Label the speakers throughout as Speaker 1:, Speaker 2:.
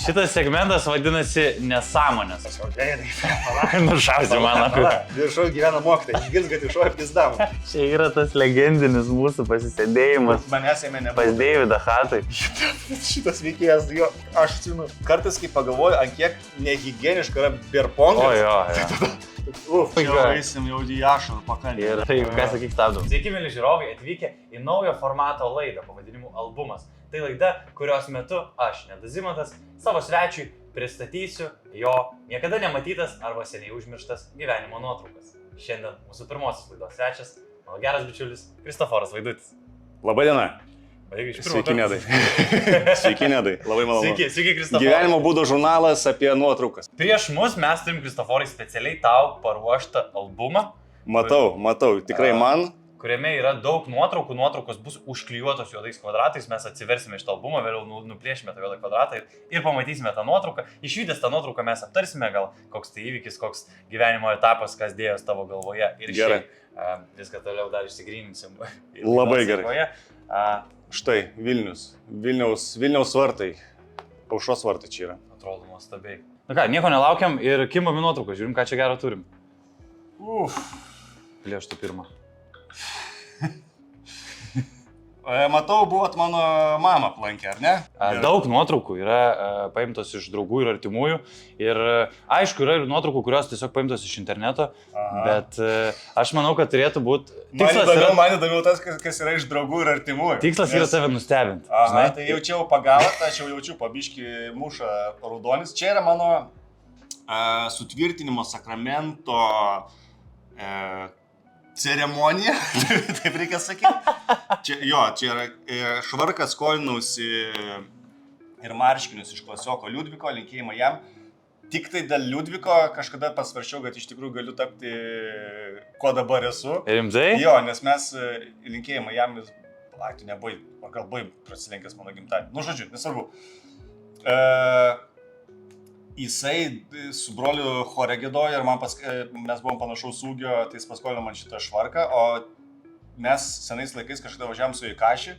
Speaker 1: Šitas segmentas vadinasi nesąmonės. Nušausi mano.
Speaker 2: Viršau gyvena mokytai, išgirs, kad iššoja pizdam.
Speaker 1: Čia yra tas legendinis mūsų pasisėdėjimas.
Speaker 2: Manęs jame nebuvo.
Speaker 1: Pas Deividą Hatai.
Speaker 2: Šitas veikėjas, jo, aš atsimenu, kartais kai pagalvoju, ant kiek nehigieniška yra birpongas.
Speaker 1: O jo.
Speaker 2: Čia eisim jau į ašarų pakalį.
Speaker 1: Ir tai, ką sakyk, stabdom. Sveiki, mėly žiūrovai, atvykę į naujo formato laidą pavadinimu Albumas. Tai laida, kurios metu aš, Nedas Zimantas, savo svečiui pristatysiu jo niekada nematytas arba seniai užmirštas gyvenimo nuotraukas. Šiandien mūsų pirmosios laidos svečias, mano geras bičiulis Kristoforas Vaidutis.
Speaker 3: Labadiena.
Speaker 1: Sveiki,
Speaker 3: Nedai. Sveiki, Nedai. Labai malonu.
Speaker 1: Sveiki, Kristoforas.
Speaker 3: Gyvenimo būdo žurnalas apie nuotraukas.
Speaker 1: Prieš mus mes turim, Kristoforai, specialiai tau paruoštą albumą.
Speaker 3: Matau. Tikrai man.
Speaker 1: Kuriame yra daug nuotraukų, nuotraukos bus užklijuotos juodais kvadratais, mes atsiversime iš tą albumą, vėliau nuplėšime tą juodą kvadratą ir pamatysime tą nuotrauką. Išvydęs tą nuotrauką mes aptarsime, gal koks tai įvykis, koks gyvenimo etapas, kas dėjos tavo galvoje. Ir
Speaker 3: gerai.
Speaker 1: Viską toliau dar išsigryninsim.
Speaker 3: Labai gerai. Štai, Vilniaus vartai. Aušros vartai čia yra.
Speaker 1: Atrodo nuostabiai. Na ką, nieko nelaukiam ir kimami nuotrauką, žiūrim, ką čia gero turim. Plėštų pirmą.
Speaker 2: Matau, buvot mano mamą aplankę, ar ne?
Speaker 1: Daug nuotraukų yra paimtos iš draugų ir artimųjų. Ir aišku, yra ir nuotraukų, kurios tiesiog paimtos iš interneto. Bet aš manau, kad turėtų būti...
Speaker 2: Man įdomiau tas, kas yra iš draugų ir artimųjų.
Speaker 1: Tikslas yra tave nustebinti.
Speaker 2: Tai jaučiau pagavot, aš jau jaučiu pabiškį mušą raudonis. Čia yra mano sutvirtinimo sakramento ceremonija, taip reikia sakyti. Čia yra švarkas, skolinausi ir marškinius iš klasioko Liudviko, linkėjimą jam. Tik tai dėl Liudviko kažkada pasvaršiau, kad iš tikrųjų galiu tapti, ko dabar esu.
Speaker 1: Rimtai?
Speaker 2: Jo, nes mes linkėjimą jam, tu nebuvai, ar gal buvai prasilenkęs mano gimtadienį. Nu, žodžiu, nesvarbu. Jisai su broliu chore giedojo ir mes buvom panašaus ūgio, tai jis paskolino man šitą švarką, o mes senais laikais kažkada važiavam su Ikaši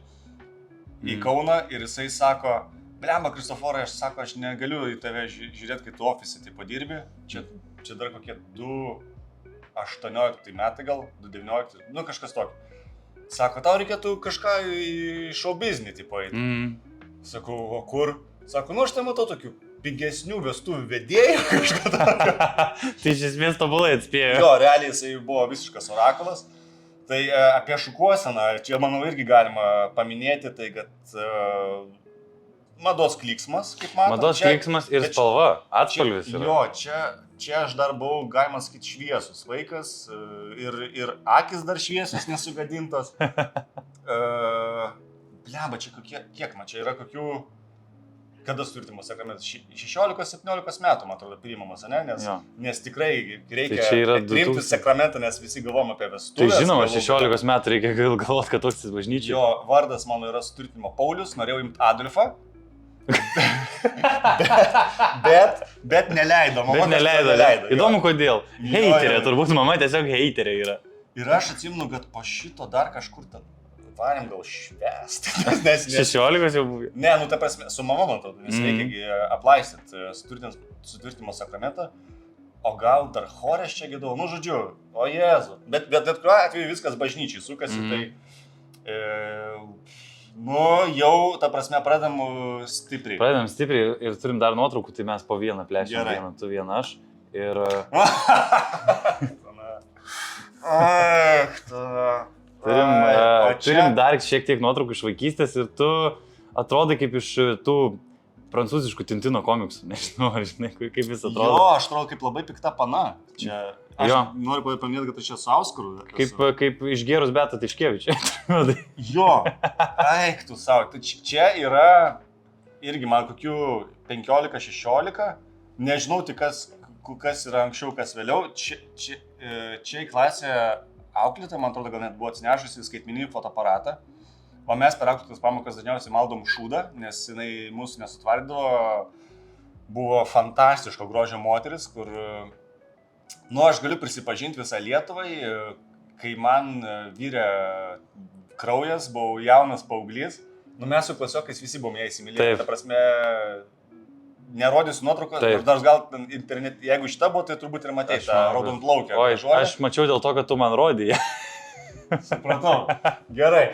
Speaker 2: į Kauną ir jisai sako, blemba, Kristoforai, aš negaliu į tave žiūrėti, kai tu ofise tai padirbi, čia dar kokie 2018 metai gal, 2019, nu kažkas tokio. Sako, tau reikėtų kažką į show biznį tipo eiti. Sakau, o kur? Sako, nu aš tai matau tokių pigesnių vestuvių vedėjų kažką tokio.
Speaker 1: Tai iš esmės tobulai atspėjo.
Speaker 2: Jo, realiai jisai buvo visiškas orakulas. Tai apie šukuoseną, čia manau irgi galima paminėti, tai kad mados klyksmas, kaip matau.
Speaker 1: Mados klyksmas ir spalva, atspalvis yra.
Speaker 2: Jo, čia aš dar buvau, galima sakyti, šviesus vaikas ir akis dar šviesus, nesugadintos. Blemba, čia kiek man čia yra kokių... Kada sutvirtimo sakramentas? 16-17 metų, man atrodo, priimamas, ne? Nes tikrai reikia priimti sakramentą, nes visi galvom apie vestuvės.
Speaker 1: Tai žinoma, 16 metų reikia galvoti, kad toks bažnyčiai.
Speaker 2: Jo, vardas mano yra sutvirtimo Paulius, norėjau imti Adolfą. bet neleido.
Speaker 1: Bet neleido. Įdomu, kodėl. Heiterė, turbūt mama tiesiog heiterė yra.
Speaker 2: Ir aš atsimenu, kad po šito dar kažkur ten varėm gal švęsti.
Speaker 1: 16 jau buvo.
Speaker 2: Ne, nu ta prasme, su mama, man atrodo, nes reikia aplaistyti sutvirtinimo sakramentą, o gal dar chorės čia giedau, nu žodžiu, o Jėzu. Bet kuriuo atveju viskas bažnyčiai sukasi, tai nu jau, ta prasme, pradedam stipriai.
Speaker 1: Pradedam stipriai ir turim dar nuotraukų, tai mes po vieną plešim, vieną, tu vieną aš. Ir... Turim dar šiek tiek nuotraukų iš vaikystės ir tu atrodai kaip iš tų prancūziškų Tintino komiksų. Nežinau, žinai, kaip jis atrodo.
Speaker 2: Jo, aš atrodo kaip labai pikta pana. Aš noriu paminėti, kad aš čia su Auskaru.
Speaker 1: Kaip išgėrus Beata Tiškevičia.
Speaker 2: Jo, eik tu savo. Čia yra irgi man kokių 15-16. Nežinau tik kas yra anksčiau, kas vėliau. Čia į klasę auklėtą, man atrodo, gal net buvo atsinešusi skaitmeninį fotoaparatą, o mes per auklėtas pamokas dažniausiai maldom šūdą, nes jinai mūsų nesutvardydavo, buvo fantastiško grožio moteris, kur, nu, aš galiu prisipažinti visą Lietuvai, kai man vyrė kraujas, buvau jaunas paauglys, Nu mes su klasiokais visi buvom ją įsimylėję.
Speaker 1: Taip.
Speaker 2: Ta prasme, nerodysiu nuotrauką,
Speaker 1: Taip.
Speaker 2: dar gal internet, jeigu šita buvo, tai turbūt ir matei
Speaker 1: Aš
Speaker 2: tą
Speaker 1: manau,
Speaker 2: raudonplaukę.
Speaker 1: Oi,
Speaker 2: žolę.
Speaker 1: aš mačiau dėl to, kad tu man rodėjai.
Speaker 2: Supratau. Gerai.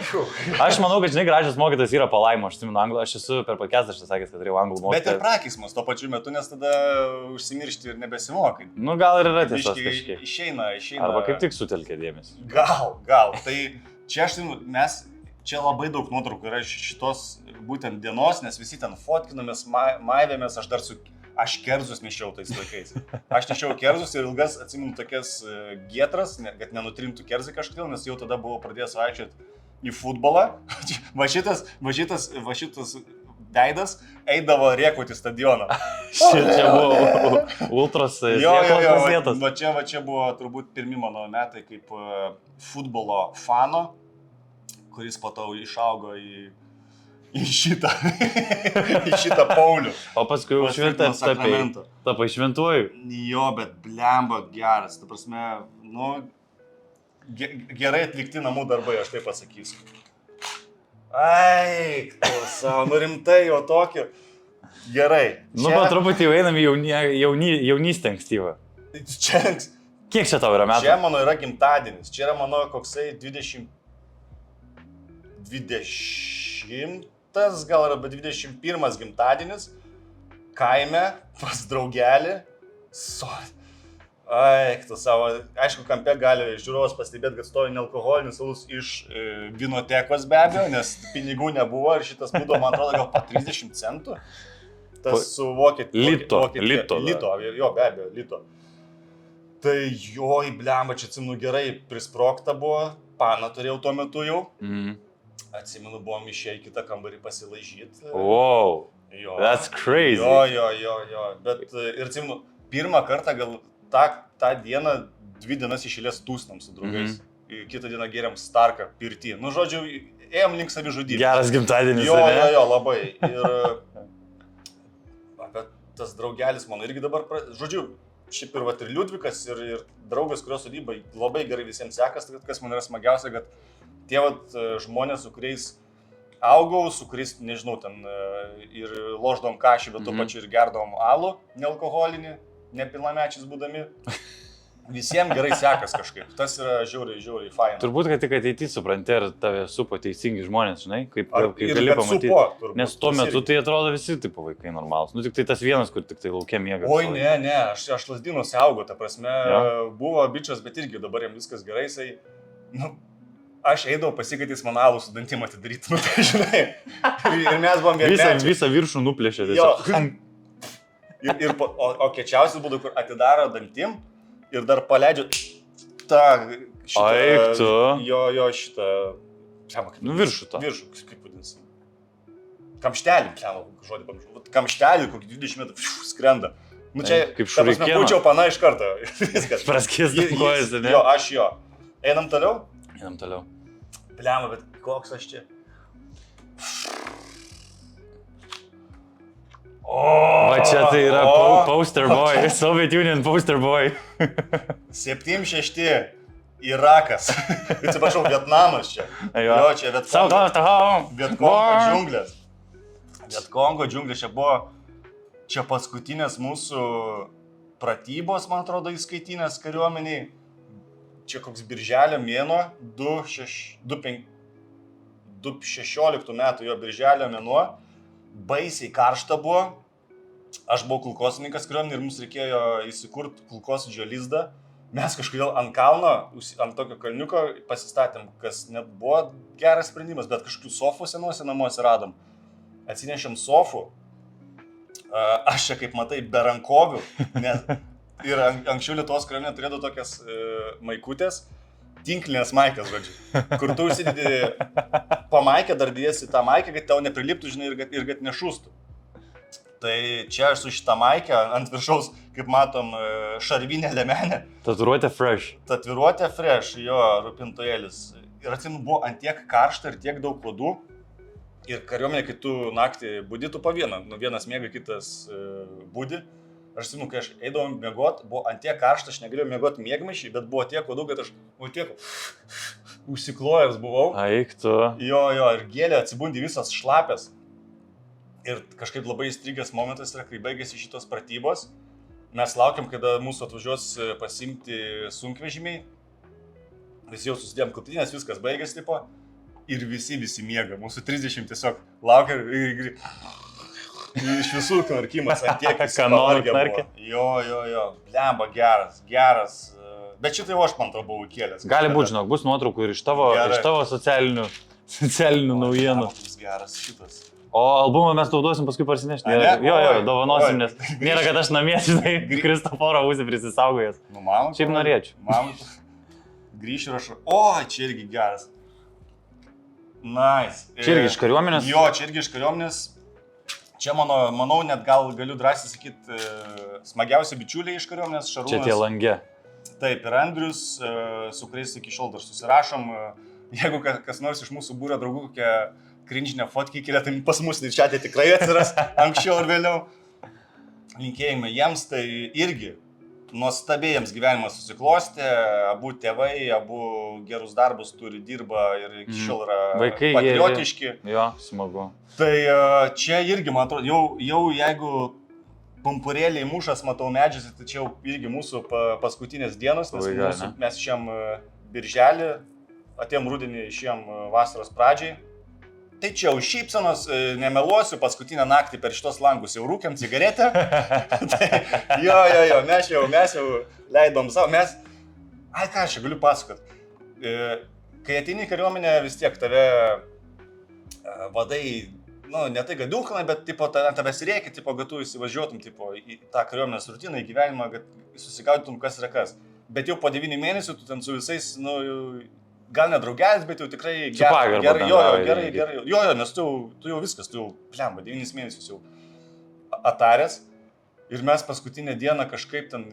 Speaker 1: Aš manau, kad, žinai, gražios mokytas yra palaimo, aš atsimenu anglų, aš esu per podcast, aš sakęs, kad turėjau anglų
Speaker 2: Bet ir
Speaker 1: mokytoją.
Speaker 2: prakismas tuo pačiu metu, nes tada užsimiršti ir nebesimokai.
Speaker 1: Nu, gal ir yra tiesos
Speaker 2: Biški
Speaker 1: kažkiek.
Speaker 2: Išeina.
Speaker 1: Arba kaip tik sutelkė dėmesį.
Speaker 2: Gal. Tai čia aš žinau, mes, čia labai daug nuotraukų yra šitos būtent dienos, nes visi ten fotkinamės, maivėmės, aš kerzus nešiau tais laikais. Aš nešiau kerzus ir ilgas, atsimenu, tokias gietras, kad nenutrintų kerzai kažkodėl, nes jau tada buvau pradėjęs vaikščioti į futbolą. Va šitas veidas eidavo rėkauti stadioną.
Speaker 1: Čia buvo ultros vietos.
Speaker 2: Va čia buvo turbūt pirmi mano metai kaip futbolo fano, kuris po to išaugo į šitą Paulių.
Speaker 1: O paskui užšventė tapai šventuoju.
Speaker 2: Jo, bet blemba geras. Ta prasme, nu, gerai atlikti namų darbai, aš taip pasakysiu. Ai, savo, nu rimtai, jau tokį. Gerai.
Speaker 1: Nu, po truputį jau einam į jaunystę ankstyvą. Kiek čia tau yra metų?
Speaker 2: Čia mano yra gimtadienis. Čia yra mano koksai 20 gal arba 21 gimtadienis. Kaime, pas draugelį. Ai, tu savo, aišku, kampe gali žiūrovas pastebėti, kad stovi nealkoholinis alus iš vinotekos be abejo, nes pinigų nebuvo ir šitas būdavo, man atrodo, gal po 30 centų. Tas su
Speaker 1: Lito.
Speaker 2: Jo, be abejo, lito. Tai joj, blemba, čia atsimenu gerai, prisprokta buvo, paną turėjau tuo metu jau. Atsimenu, buvom išėję į kitą kambarį pasilaižyti.
Speaker 1: Wow, that's crazy.
Speaker 2: Jo. Bet ir atsimenu, pirmą kartą gal tą dieną, 2 dienas išėlės tūsnam su draugais. Kitą dieną gėrėm Starką pirtį. Nu, žodžiu, ėjom link savižudybės.
Speaker 1: Geras gimtadienis.
Speaker 2: Jo, labai. Ir apie tas draugelis mano irgi dabar, žodžiu, šiaip ir Liudvikas, ir draugas, kurio sodyba labai gerai visiems sekas, kas man yra smagiausia, kad tie žmonės, su kuriais augau, su kuriais, nežinau, ten ir loždom kažį, bet tuo pačiu ir gerdom alų, nealkoholinį, nepilnamečiais būdami. Visiems gerai sekas kažkaip. Tas yra žiauriai faina.
Speaker 1: Turbūt, kad tik ateityje supranti, ar tave supo teisingi žmonės, žinai, kaip gali pamatyti. Nes tuo metu tai atrodo visi tipo vaikai normalus. Nu, tik tai tas vienas, kur tik tai laukia miega.
Speaker 2: Oi, ne, aš lasdynuose augau, ta prasme, buvo bičias, bet irgi dabar jam viskas gerai, jisai, nu, aš eidavau pasikatys man alų su dantim atidaryti, nu tai žinai. Ir mes buvom vienmečiai.
Speaker 1: Visą viršų nuplėšė tiesiog.
Speaker 2: O kečiausias būdų, kur atidaro dantim ir dar paleidžia tą šitą.
Speaker 1: Aik tu.
Speaker 2: Jo, šitą.
Speaker 1: Nu viršų to.
Speaker 2: Viršų, kaip vadinasi. Kamštelį, žodį pamiršau. Kamštelį, kokį 20 metrų skrenda. Nu čia,
Speaker 1: kaip šurikėno.
Speaker 2: Būčiau pana iš karto. Viskas.
Speaker 1: Praskėstas kojas, ne?
Speaker 2: Jo, aš jo. Einam toliau?
Speaker 1: Einam toliau.
Speaker 2: Blemba, bet koks aš čia?
Speaker 1: Va čia tai yra poster boy, Soviet Union poster boy.
Speaker 2: 7-6 Irakas. Atsiprašau, Vietnamas čia. Jo, čia Vietkongo džiunglės. Vietkongo džiunglės čia buvo, čia paskutinės mūsų pratybos, man atrodo, įskaitinės kariuomeniai. Čia koks birželio mėnuo, 2016 metų jo birželio mėnuo, baisiai karšta buvo, aš buvau kulkosininkas kariuomenėje ir mums reikėjo įsikurti kulkosvaidžio lizdą. Mes kažkodėl ant kalno, ant tokio kalniuko pasistatėm, kas net buvo geras sprendimas, bet kažkokių sofų senuose namuose radom. Atsinešėm sofų, aš čia kaip matai be rankovių, nes ir anksčiau Lietuvos kariuomenė turėdavo tokias maikutės, tinklinės maikės, žodžiu, kur tu užsidedi pamaikę, dar dėsi tą maikę, kad tau nepriliptų, žinai, ir kad nešūstų. Tai čia aš su šitą maikę ant viršaus, kaip matom, šarvinė lemenė.
Speaker 1: Tatuiruotė fresh.
Speaker 2: Tatuiruotė fresh, jo, rūpintojėlis. Ir atsimenu, buvo ant tiek karšta ir tiek daug uodų. Ir kariuomenė, kai tu naktį budi, tu po vieną. Nu, vienas miega, kitas budi. aš atsimenu, kai aš eidavau miegot, buvo ant tiek karšta, aš negalėjau miegot miegmaišį, bet buvo tiek daug, kad aš tiek užsiklojęs buvau.
Speaker 1: Aik tu.
Speaker 2: Jo, ir gėlė atsibundi visas šlapės. Ir kažkaip labai įstrigęs momentas yra, kai baigėsi šitos pratybos. Mes laukiam, kada mūsų atvažiuos pasimti sunkvežimiai. Visi jau susidėjom kuptinės, viskas baigėsi tipo. Ir visi miega. Mūsų 30 tiesiog laukia ir iš visų knarkimas ant tiek visi pavargę buvo. Jo. Blemba, geras. Bet šitai aš man to buvau kėlęs.
Speaker 1: Gali būti, žinok, bus nuotraukų ir iš tavo socialinių naujienų.
Speaker 2: Geras šitas.
Speaker 1: O albumą mes tau duosim paskui parsinešti. Jo, dovanosim, nes nėra, kad aš namie, žinai, Kristoforo būsi prisisaugojęs.
Speaker 2: Nu, man.
Speaker 1: Šiaip norėčiau.
Speaker 2: Man grįšiu ir aš, čia irgi geras. Nice.
Speaker 1: Čia irgi iš kariuomenės?
Speaker 2: Jo, čia irgi iš kariuomenės. Čia manau, net gal galiu drąsiai sakyti, smagiausi bičiuliai iš kariuomenės, Šarūnas.
Speaker 1: Čia tie langė.
Speaker 2: Taip, ir Andrius, su kuriais iki šiol dar susirašom. Jeigu kas nors iš mūsų būrio draugų kokią krinžinę fotkę įkelia, tai pas mus čia tai tikrai atsiras anksčiau ir vėliau. Linkėjimai jiems, tai irgi nuostabiai jiems gyvenimas susiklostė, abu tėvai, abu gerus darbus turi, dirba ir iki šiol yra
Speaker 1: vaikai
Speaker 2: patriotiški.
Speaker 1: Jo, smagu.
Speaker 2: Tai čia irgi, man atrodo, jau jeigu pumpurėliai mušas, matau medžius, tai čia jau irgi mūsų paskutinės dienos, nes mes šiam birželį, atėjom rudenį, šiam vasaros pradžiai. Tai čia jau šypsenos, nemeluosiu, paskutinę naktį per šitos langus jau rūkiam cigaretę. Tai, jo, mes jau leidom savo, ką aš čia galiu pasakot. Kai ateini į kariuomenę, vis tiek tave vadai, ne tai kad dulkina, bet tipo, tavęs reikia, tipo, kad tu įsivažiuotum tipo, į tą kariuomenės rutiną, į gyvenimą, kad susigaudytum, kas yra kas. Bet jau po 9 mėnesių tu ten su visais, gal ne draugelis, bet jau tikrai gerai. Jo, nes tu jau viskas, tu jau, 9 mėnesius jau ataręs. Ir mes paskutinę dieną kažkaip ten,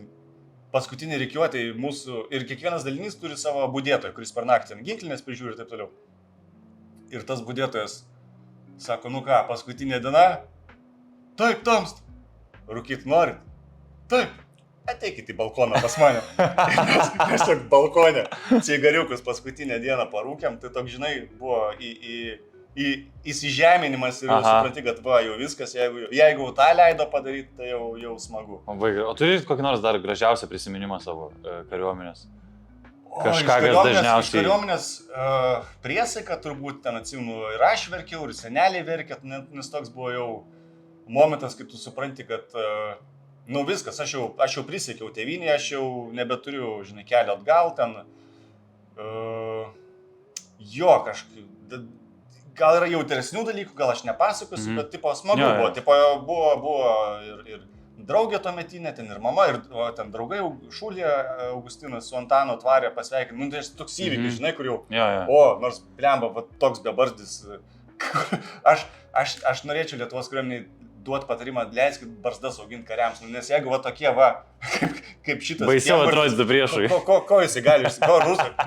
Speaker 2: paskutinį rikiuotį mūsų, ir kiekvienas dalinys turi savo budėtoją, kuris per naktį ginklinės prižiūri ir taip toliau. Ir tas budėtojas sako, paskutinė diena? Taip, tamst. Rūkyt norit? Taip. Ateikit į balkoną pas mane. Mes tiesiog balkonė cigariukus paskutinę dieną parūkėm, tai toks, žinai, buvo įsižeminimas ir supranti, kad jau viskas, jeigu tą leido padaryti, tai jau smagu.
Speaker 1: O turi kokį nors dar gražiausią prisiminimą savo kariuomenės? Kažką, kas dažniausiai...
Speaker 2: Iš kariuomenės priesaika, turbūt ten atsimenu, ir aš verkiau, ir seneliai verkė, nes toks buvo jau momentas, kai tu supranti, kad viskas, aš jau prisiekiau tėvynį, aš jau nebeturiu, žinai, kelio atgal ten. Kažkaip, gal yra jautresnių dalykų, gal aš nepasakosiu, bet tipo smagu buvo. Tipo buvo ir draugė tuometinė, ten ir mama, ir ten draugai Šulė, Augustinas su Antanu atvarė pasveikinti. Tai toks įvykis, žinai, kur jau, nors blemba, toks bebarzdis. Aš norėčiau Lietuvos kariuomeniai duoti patarimą, leiskit barzdas auginti kariams, nes jeigu tokie kaip šitas...
Speaker 1: Baisiau atrodytų priešui.
Speaker 2: Ko jisai gali,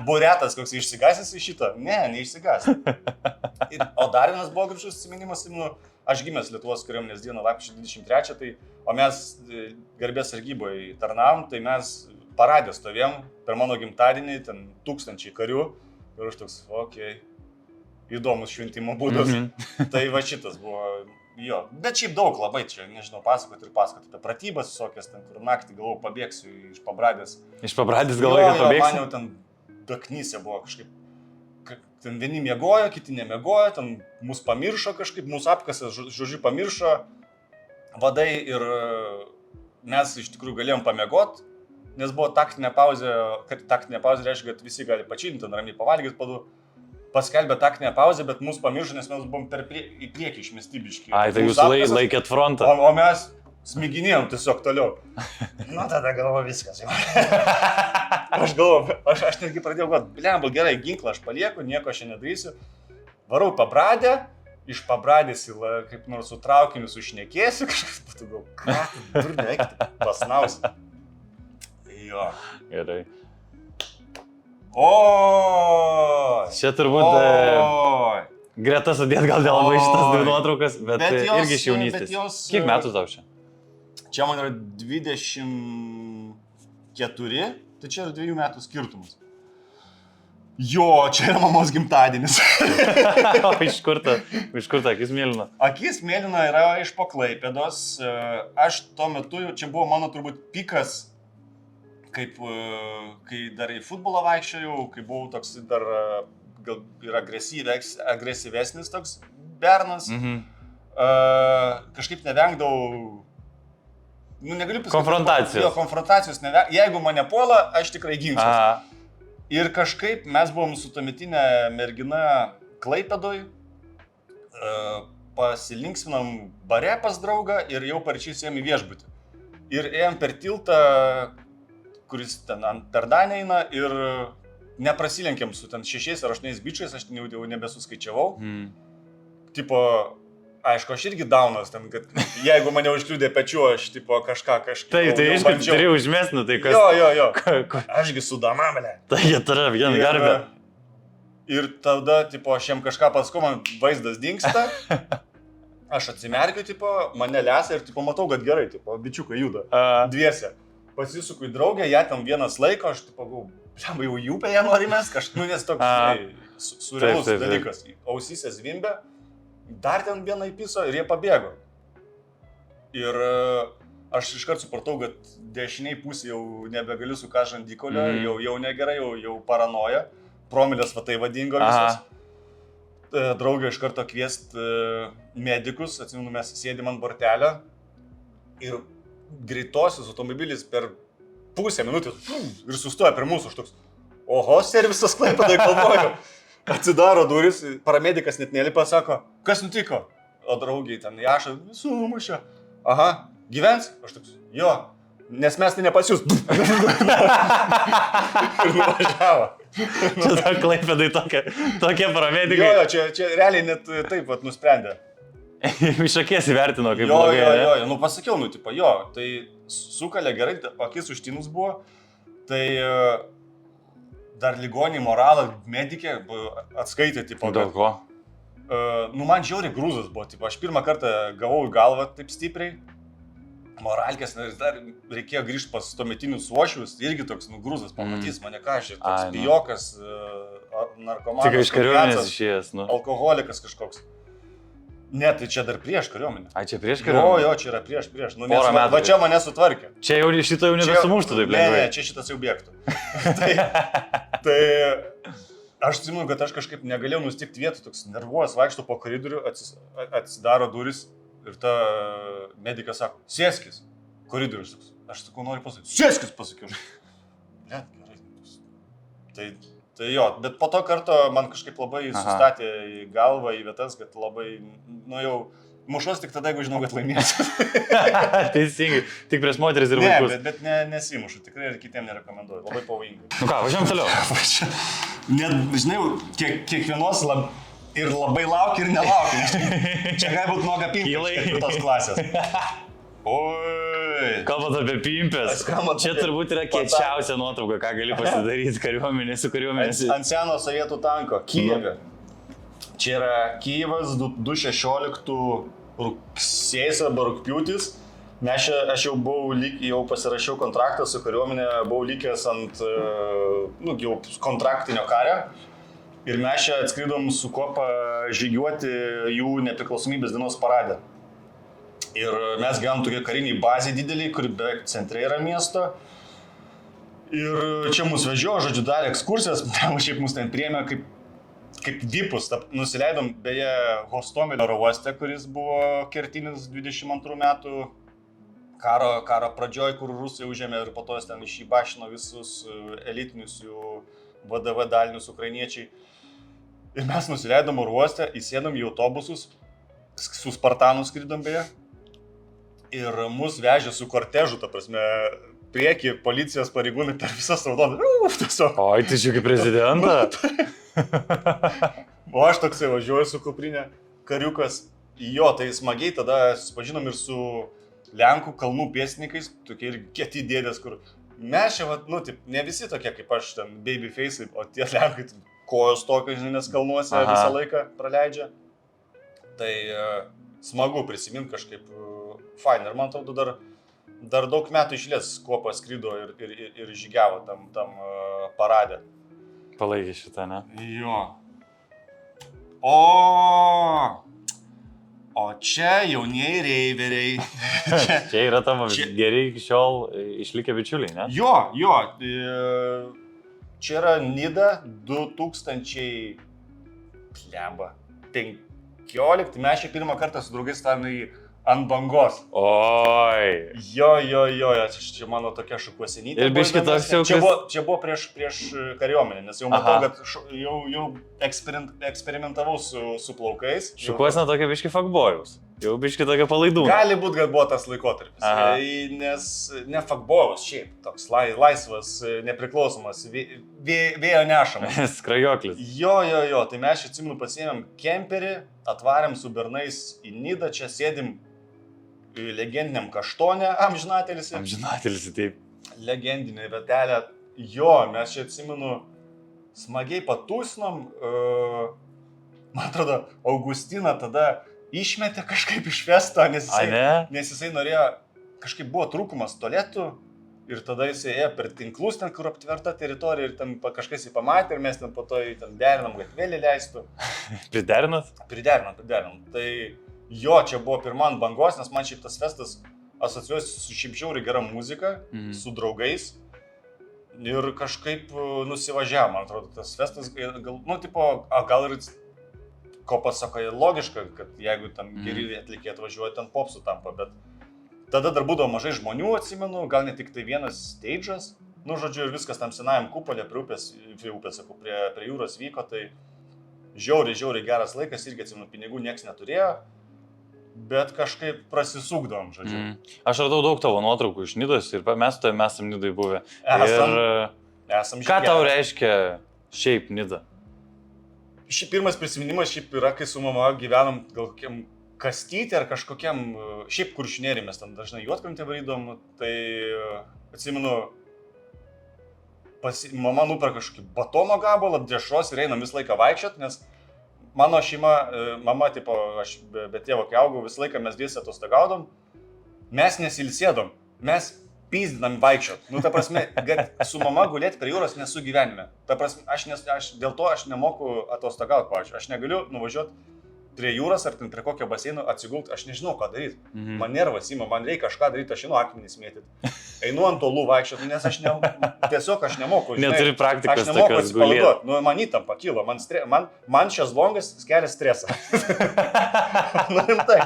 Speaker 2: buretas koks išsigasęs iš šito? Ne, neišsigas. O dar vienas buvo gražus atsiminimas, aš gimęs Lietuvos kariuomenės dieną, lapkričio 23, o mes garbės sargyboje tarnavom, tai mes paradė stovėjom per mano gimtadienį, ten 1000 karių, ir aš toks, įdomus šventimo būdas. Tai šitas buvo... Jo, bet šiaip daug labai čia, nežinau, pasakoti apie pratybas visokias, ten kur naktį galvojau pabėgsiu iš Pabradės.
Speaker 1: Iš Pabradės galvojau, kad pabėgsiu?
Speaker 2: Man jau ten daknysė buvo kažkaip, ten vieni miegojo, kiti nemiegojo, ten mus pamiršo kažkaip, mūsų apkasas, žodžiu, pamiršo vadai ir mes iš tikrųjų galėjom pamiegoti, nes buvo taktinė pauzė reiškia, kad visi gali pačilinti, ramiai pavalgyti padų. Paskelbė taktinę pauzę, bet mus pamiršo, nes mes buvom į priekį išmestibiški.
Speaker 1: Tai jūs laikėt frontą.
Speaker 2: O mes smiginėjom tiesiog toliau. Tada galvoju viskas jau. Aš netgi pradėjau galvoti, blemba, gerai, ginklą aš palieku, nieko aš nedarysiu. Varau Pabradę, iš Pabradės kaip nors su traukiniu sušnekėsiu, kažkas būtų gal, ką, durneikti, pasnausi. Jo.
Speaker 1: Gerai.
Speaker 2: Čia
Speaker 1: turbūt greta sudėt gal nelabai šitas dvi nuotraukas, bet irgi iš jaunystės. Kiek metų tau čia?
Speaker 2: Čia man yra 24, tai čia yra 2 metų skirtumas. Jo, čia yra mamos gimtadienis.
Speaker 1: O iš kur ta akis mėlyna?
Speaker 2: Akis mėlyna yra iš po Klaipėdos. Aš tuo metu, čia buvo mano turbūt pikas, kai dar į futbolą vaikščiojau, kai buvau toks dar gal ir agresyvesnis toks bernas. Kažkaip nevengdavau, negaliu pasakyti.
Speaker 1: Konfrontacijos.
Speaker 2: Jo, konfrontacijos nevengdavau. Jeigu mane puola, aš tikrai ginčiuosi. Ir kažkaip mes buvom su tuometinė mergina Klaipėdoj, pasilinksminam bare pas draugą ir jau paryčiais ėjom į viešbutį. Ir ėjom per tiltą, kuris ten per Danę eina ir neprasilenkėm su ten 6 ar 8 bičiais, aš jau nebesuskaičiavau. Tipo, aišku, aš irgi daunas ten, kad jeigu mane užkliūdė pečiu, aš tipo kažką.
Speaker 1: Tai aišku, turėjau užmesnį, tai kas...
Speaker 2: Jo. Ašgi su dama, ble.
Speaker 1: Tai jie turi vieną garbę.
Speaker 2: Ir tada, tipo, aš jam kažką paskui, man vaizdas dingsta. Aš atsimerkiu, tipo, mane lesa ir, tipo, matau, kad gerai, tipo, bičiukai juda. Dviese. Pasisuku į draugę, ją tam vienas laiko, aš, tipo, jau jūpę ją norimės, nes toks surrealus dalykas. Ausyse zvimbė. Dar ten vieną įpiso ir jie pabėgo. Ir aš iškart supratau, kad dešiniai pusė jau nebegaliu su ką žandikolio, jau negerai, jau paranoja. Promilės va tai vadingo visas. Draugė iš karto kviest medikus, atsimenu, mes sėdėm ant bortelio ir greitosios automobilis per pusę minutės ir sustoja prie mūsų už toks. Oho, servisas Klaipėdoj, galvoju. Atsidaro duris, paramedikas net nelipa, sako, kas nutiko? O draugiai ten jaša, sumušė. Aha, gyvens? Aš toks, jo, nes mes tai ne pas jūs. Ir nuvažiavo.
Speaker 1: Čia ta Klaipėdai tokie paramedikai.
Speaker 2: Jo, čia realiai net taip vat nusprendė.
Speaker 1: Iš akies įvertino, kaip blogai.
Speaker 2: Jo, pasakiau, tipo, jo, tai sukalė gerai, akis užtinus buvo, tai... Dar ligoniai moralą medikė atskaitė, tipo,
Speaker 1: Dėl ko?
Speaker 2: Man žiauriai grūzas buvo, tipo, aš pirmą kartą gavau į galvą taip stipriai, moralkės, dar reikėjo grįžti pas tuometinius uošvius, irgi toks grūzas, pamatys mane ką, aš toks bijokas, narkomanas,
Speaker 1: tik iš kariuomenės išėjęs,
Speaker 2: alkoholikas kažkoks. Ne, tai čia dar prieš kariuomenę.
Speaker 1: Ai, čia prieš kariuomenę?
Speaker 2: Jo, čia yra prieš. Va čia mane sutvarkė.
Speaker 1: Čia jau šitą jau nebesumuštų taip lengvai.
Speaker 2: Ne, čia šitas jau bėgtų. Tai aš atsimenu, kad aš kažkaip negalėjau nustikti vietų, toks nervuojas, vaikšto po koridorių, atsidaro duris ir ta medikas sako, sėskis, koridorius. Aš sakau, noriu pasakyti, sėskis, pasakiau. Ne, gerai. Tai jo, bet po to karto man kažkaip labai sustatė į galvą, į vietas, kad labai, jau mušos tik tada, jeigu žinau, kad laimėsiu.
Speaker 1: Teisingai, tik prieš moteris ir vaikus.
Speaker 2: Ne, bet nesimušu, tikrai ir kitiem nerekomenduoju, labai pavojingai.
Speaker 1: Nu ką, važiuojam toliau.
Speaker 2: Net, žinai, kiekvienos ir labai laukia ir nelaukia. Čia gali būti nuoga pimpės 4 klasės. Oi.
Speaker 1: Kalbant apie pimpės, čia turbūt yra kiečiausia nuotrauka, ką gali pasidaryti kariuomenė su kariuomenės.
Speaker 2: Ant seno sovietų tanko, Kijeve. Čia yra Kijevas 2016 rugsėjas arba rugpjūtis. Aš jau pasirašiau kontraktą su kariuomenė, buvau likęs ant jau kontraktinio kario. Ir mes čia atskridom su kuopa žygiuoti jų nepriklausomybės dienos paradę. Ir mes gyvenam tokia kariniai bazė didelį, kuri beveik centre yra miesto. Ir čia mus vežiojo, žodžiu, darė ekskursijas, šiaip mus ten priėmė kaip vipus. Nusileidom beje Hostomelio oro uoste, kuris buvo kertinis 22 metų karo pradžioj, kur rusai užėmė ir po to ten išįbašino visus elitinius jų VDV dalinius ukrainiečiai. Ir mes nusileidom oro uoste, įsėdom į autobusus, su Spartanu skridom beje. Ir mus vežė su kortežu, ta prasme, prieki policijos pareigūnai per visas raudonas.
Speaker 1: Oi, tai čia kaip prezidentą.
Speaker 2: O aš toksai važiuoju su kuprinė, kariukas. Jo, tai smagiai tada susipažinom ir su Lenkų kalnų pėstininkais, tokie ir kieti dėdės, kur mes čia, ne visi tokie kaip aš, ten babyface'ai, o tie Lenkai kojos tokios, nes kalnuose visą laiką praleidžia. Tai smagu prisiminti kažkaip fain. Ir man atrodo dar dar daug metų išlės kuopą skrydo ir žygiavo tam paradė.
Speaker 1: Palaikė šitą, ne?
Speaker 2: Jo. O čia jaunieji reiveriai.
Speaker 1: Čia yra tavo geri iki šiol išlikę bičiuliai, ne?
Speaker 2: Jo. Čia yra Nida 2015. Mes čia pirmą kartą su draugais stavome ant bangos.
Speaker 1: Oi.
Speaker 2: Jo, čia mano tokia šukuosenytė.
Speaker 1: Ir biški toks jau...
Speaker 2: Čia buvo prieš kariuomenę, nes jau matau, kad jau eksperimentavau su plaukais.
Speaker 3: Šukuosena tokia biški fuckbojaus. Jau biški tokia palaidūna.
Speaker 2: Gali būti, kad buvo tas laikotarpis. Nes ne fuckbojaus, šiaip toks laisvas, nepriklausomas, vėjo nešamas.
Speaker 3: Skrajoklis.
Speaker 2: Jo. Tai mes čia atsimenu pasiėmėm kemperį, atvarėm su bernais į Nidą, čia sėdim legendiniam Kaštone, amžinatelis,
Speaker 3: taip.
Speaker 2: legendinė vietelė. Jo, mes čia atsimenu, smagiai patūsinom, man atrodo, Augustiną tada išmetė kažkaip iš festo, nes jisai norėjo, kažkaip buvo trūkumas tualetų ir tada jisai ėjo per tinklus ten, kur aptverta teritorija ir ten kažkas jį pamatė ir mes ten po to derinam gatvelį leistų.
Speaker 3: Priderinat?
Speaker 2: Priderinom. Tai jo, čia buvo pirma ant bangos, nes man šiaip tas festas asociuosi su šiaip žiauriai gera muzika, su draugais ir kažkaip nusivažiavo, man atrodo, tas festas, gal ir ko pasakoja logiška, kad jeigu tam geri atlikėjai atvažiuoja, ten popsų tampa, bet tada dar būdavo mažai žmonių, atsimenu, gal ne tik tai vienas stage'as, žodžiu, ir viskas tam senajam kupolė prie jūros vyko, tai žiauriai geras laikas, irgi atsimenu, pinigų nieks neturėjo. Bet kažkaip prasisukdom, žodžiu.
Speaker 3: Aš radau daug tavo nuotraukų iš Nidos ir mes esam Nidai buvę.
Speaker 2: Esam
Speaker 3: ką tau reiškia šiaip Nida?
Speaker 2: Šiaip pirmas prisiminimas šiaip yra, kai su mama gyvenom gal kokiam Kastyti ar kažkokiam, šiaip Kuršių mes ten dažnai Juodkrantę varydom, tai atsimenu, mama nuperka kažkokį batono gabalą, dešros ir einam visą laiką vaikščiot, nes mano šeima, mama, aš be tėvo, kai augau, visą laiką mes dėsi atostagaudom, mes nesilsėdom, mes pyzdinam vaikščiot. Ta prasme, kad su mama gulėti prie jūros nesu gyvenime. Ta prasme, dėl to aš nemoku atostagauti, pavyzdžiui. Aš negaliu nuvažiuoti prie jūros ar ten prie kokio baseino atsigulti, aš nežinau, ką daryti. Man nervas ima, man reikia kažką daryti, aš einu akmenis mėtyti. Einu ant tolų vaikščioti, nes tiesiog aš nemoku.
Speaker 3: Neturi praktikos
Speaker 2: tokios gulėti. Aš nemoku atsipalaiduoti. Man įtampa kyla, man šias longas kelia stresą. Rimtai.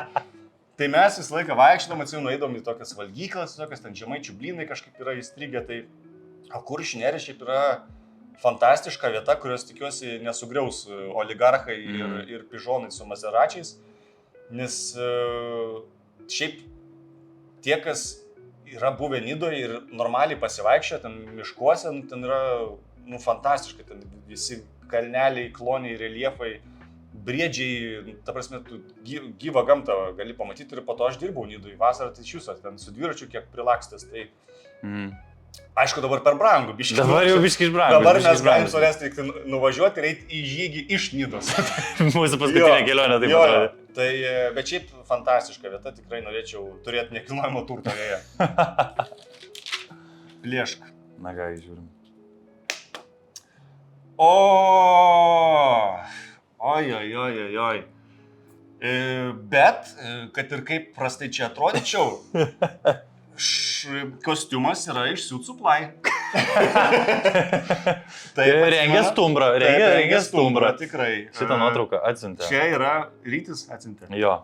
Speaker 2: Tai mes visą laiką vaikščiodom, atsimenu, eidom į tokias valgyklas, tokias ten žemaičių blynai kažkaip yra įstrigę. Tai Kuršių nerija šiaip yra fantastiška vieta, kurios tikiuosi nesugriaus oligarchai ir pižonai su mazeračiais, nes šiaip tie, kas yra buvę Nidoje ir normaliai pasivaikščia, ten miškuose, ten yra fantastiškai, ten visi kalneliai, kloniai, reljefai, briedžiai, ta prasme, tu gyvą gamtą gali pamatyti ir po to aš dirbau Nidoje vasarą, tai iš jūsų, ten su dviračiu kiek prilakstęs, tai aišku, dabar per brangų, biškis.
Speaker 3: Dabar jau biškis brangų.
Speaker 2: Dabar mes galim suresti nuvažiuoti ir eiti į žygį iš Nidos.
Speaker 3: Mūsų paskutinė kelionė taip atrodė.
Speaker 2: Tai, bet šiaip fantastiška vieta, tikrai norėčiau turėti nekilnojamo turto joje. Plėšk.
Speaker 3: Na ką, žiūrim.
Speaker 2: Oi. Bet, kad ir kaip prastai čia atrodyčiau, kostiumas yra iš Suit Supply.
Speaker 3: Rengė stumbrą.
Speaker 2: Tikrai.
Speaker 3: Šitą nuotrauką atsiuntė.
Speaker 2: Čia yra Rytis atsiuntė.
Speaker 3: Jo.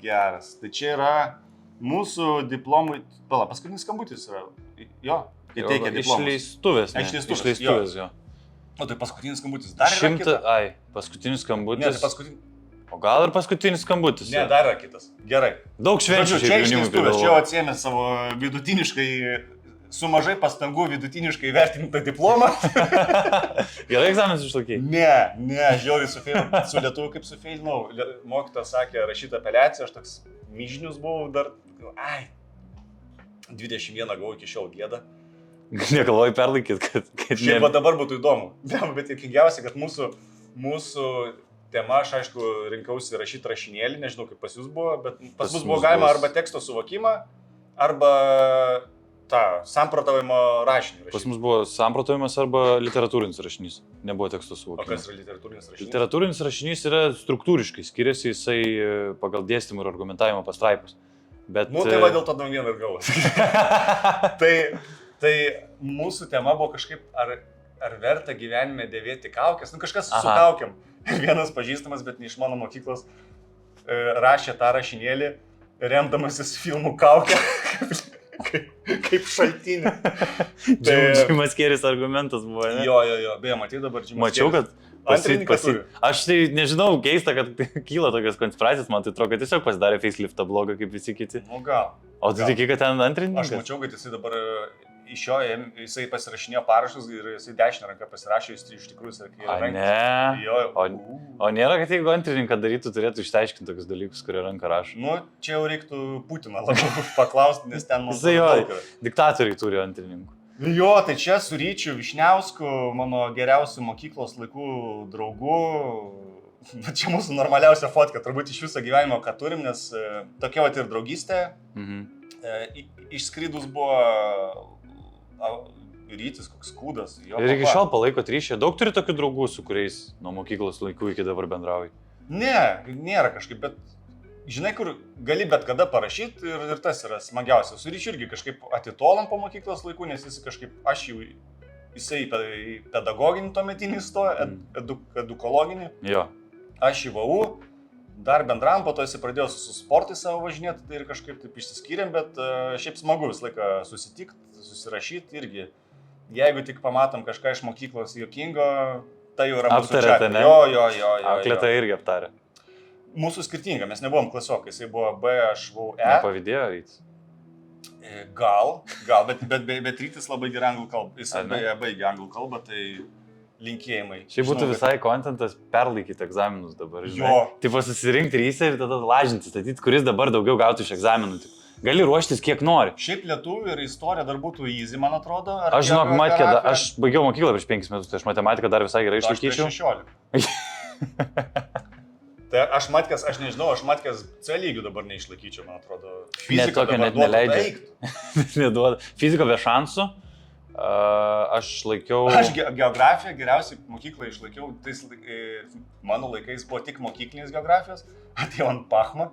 Speaker 2: Geras. Tai čia yra mūsų diplomui. Paskutinis skambutis yra. Jo. Kai teikia diplomus.
Speaker 3: Išleistuvės, jo.
Speaker 2: O tai paskutinis skambutis. Dar yra kitas.
Speaker 3: Paskutinis skambutis.
Speaker 2: Ne, tai paskutinis.
Speaker 3: O gal ir paskutinis skambutis?
Speaker 2: Ne, dar yra kitas. Gerai.
Speaker 3: Daug švenčių
Speaker 2: čia išleistuvės. Čia atsiėmė savo vidutiniškai, su mažai pastangų vidutiniškai vertintą diplomą.
Speaker 3: Gerai egzaminas išlaikė?
Speaker 2: Ne, žiauriai su lietuviu kaip sufeilinau. Mokytojas sakė, rašyta apeliacija, aš toks myžnius buvau dar, 21 gavau iki šiol gėdą.
Speaker 3: Negalvoju perlaikyt, kad
Speaker 2: šiaip dabar būtų įdomu. Bet juokingiausia, kad mūsų tema, aš aišku, rinkausi rašyti rašinėlį, nežinau kaip pas jūs buvo, bet pas mus buvo galima arba teksto suvokimą, arba tą samprotavimo rašinį.
Speaker 3: Pas mus buvo samprotavimas arba literatūrinis rašinys. Nebuvo teksto
Speaker 2: O
Speaker 3: suvokimas.
Speaker 2: kas yra literatūrinis rašinys?
Speaker 3: Literatūrinis rašinys yra struktūriškai, skiriasi jisai pagal dėstymų ir argumentavimo pastraipus. Bet...
Speaker 2: Nu, tai va dėl to daug vieną ir galvos. tai mūsų tema buvo kažkaip, ar verta gyvenime dėvėti kaukės. Nu, kažkas su kaukiam. Vienas pažįstamas, bet ne iš mano mokyklos, rašė tą rašinėlį, remdamasis filmų kaukę kaip šaltinį.
Speaker 3: Džimas Keris argumentas buvo, ne?
Speaker 2: Jo, beje, matai dabar Džimas Keris.
Speaker 3: Mačiau, kad aš tai nežinau, keista, kad kyla tokios konspiracijos, man tai atrodo, kad tiesiog pasidarė facelifto blogą kaip visi kiti.
Speaker 2: Nu, gal.
Speaker 3: O tu tiki, kad ten antrininkas?
Speaker 2: Aš mačiau, kad jisai dabar iš jo, jisai pasirašinėjo parašus ir jisai dešinę ranką pasirašė, jis iš tikrųjų sakė,
Speaker 3: ne.
Speaker 2: Jo.
Speaker 3: O nėra, kad jeigu antrininką darytų, turėtų išsiaiškinti tokius dalykus, kurie ranką rašo.
Speaker 2: Nu, čia jau reiktų Putiną labiau paklausti, nes ten
Speaker 3: jisai jo, diktatoriai turi antrininkų.
Speaker 2: Jo, tai čia su Ryčiu Višniausku, mano geriausių mokyklos laikų draugų. Čia mūsų normaliausia fotka, turbūt iš viso gyvenimo, ką turim, nes tokia vat ir draugystė. Išskridus buvo Rytis, koks kūdas.
Speaker 3: Ir iki šiol palaiko ryšį. Daug turi tokių draugų, su kuriais nuo mokyklos laikų iki dabar bendrauji?
Speaker 2: Ne, nėra kažkaip, bet žinai, kur gali bet kada parašyti ir tas yra smagiausia. Su Ryčiu irgi kažkaip atitolam po mokyklos laikų, nes jis kažkaip, jisai į pedagoginį tuometinį stojo, edukologinį.
Speaker 3: Jo.
Speaker 2: Aš į VU, dar bendram, po to jisai pradėjo su sportai savo važinėti ir kažkaip taip išsiskyrėm, bet šiaip smagu visą laiką susitikti, susirašyti irgi. Jeigu tik pamatom kažką iš mokyklos juokingo, tai jau yra mūsų
Speaker 3: aptarėte, ne?
Speaker 2: Jo.
Speaker 3: Auklėta irgi aptarė.
Speaker 2: Mūsų skirtinga, mes nebuvom klasiokai, jisai buvo B, aš buvau E.
Speaker 3: Nepavydėjo Rytis?
Speaker 2: Gal, bet Rytis labai gerai anglų kalbą. Jis baigė anglų kalbą, tai linkėjimai.
Speaker 3: Šiaip būtų visai kontentas perlaikyti egzaminus dabar, žinai.
Speaker 2: Jo.
Speaker 3: Tipo susirinkti Rysą ir tada lažinti, statyti, kuris dabar daugiau gautų iš egzaminų. Tipo. Gali ruoštis kiek nori.
Speaker 2: Šiaip lietuvių ir istorija dar būtų easy, man atrodo.
Speaker 3: Aš žinok, aš baigiau mokyklą prieš 5 metus, tai aš matematiką dar visai gerai išlaikyčiau.
Speaker 2: Aš 16. Tai aš matkės C lygių dabar neišlaikyčiau, man atrodo.
Speaker 3: Fizika tokio net neleidžia. Neduoda. Fiziko be šansų. Aš laikiau...
Speaker 2: Aš geografiją geriausiai mokyklą išlaikiau. Mano laikais buvo tik mokyklinės geografijos. Atėjau ant Pachmą.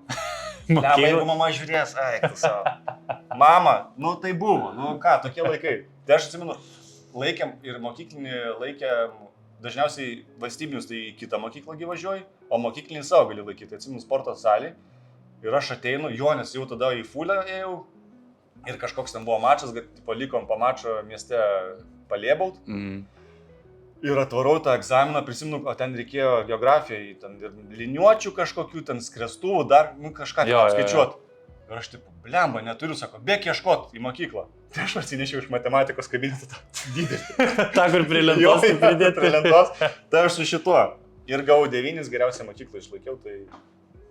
Speaker 2: Jeigu mama žiūrės, tu savo. Mama, nu tai buvo, nu ką, tokie laikai. Tai aš atsimenu, laikėm ir mokyklinį laikėm, dažniausiai valstybinius tai į kitą mokyklą gyvažiuoju, o mokyklinį savo gali laikyti. Atsimenu sporto salį ir aš ateinu, nes jau tada į Fulę ėjau ir kažkoks ten buvo mačas, kad palikom po mačo mieste palėbaut. Ir atvarau tą egzaminą, prisimenu, o ten reikėjo geografijai, ten ir liniuočių kažkokių, ten skrestuvų, dar kažką skaičiuot. Ir aš taip, blemba, neturiu, sako, bėk ieškot į mokyklą. Tai aš atsinešiau iš matematikos kabineto tą didelį.
Speaker 3: Ta, kur prie lentos pridėti.
Speaker 2: Prie lentos, tai aš su šituo. Ir gavau 9, geriausią mokyklą išlaikiau, tai...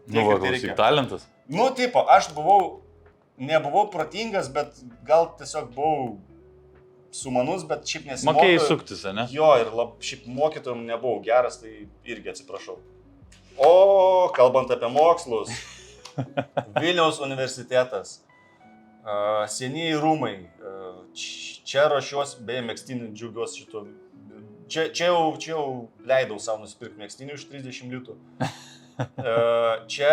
Speaker 3: Nu, klausyk, talentas.
Speaker 2: Nu, tipo, aš nebuvau protingas, bet gal tiesiog buvau sumanus, bet šiaip nesimokau.
Speaker 3: Mokėjai suktis, ne?
Speaker 2: Jo, ir šiaip mokytojom nebuvau geras, tai irgi atsiprašau. O, kalbant apie mokslus, Vilniaus universitetas, senieji rūmai, čia ruošiuosi, beje, megztinį džiaugiuosi šito. Čia jau leidau savo nusipirkti megztinį už 30 litų. Čia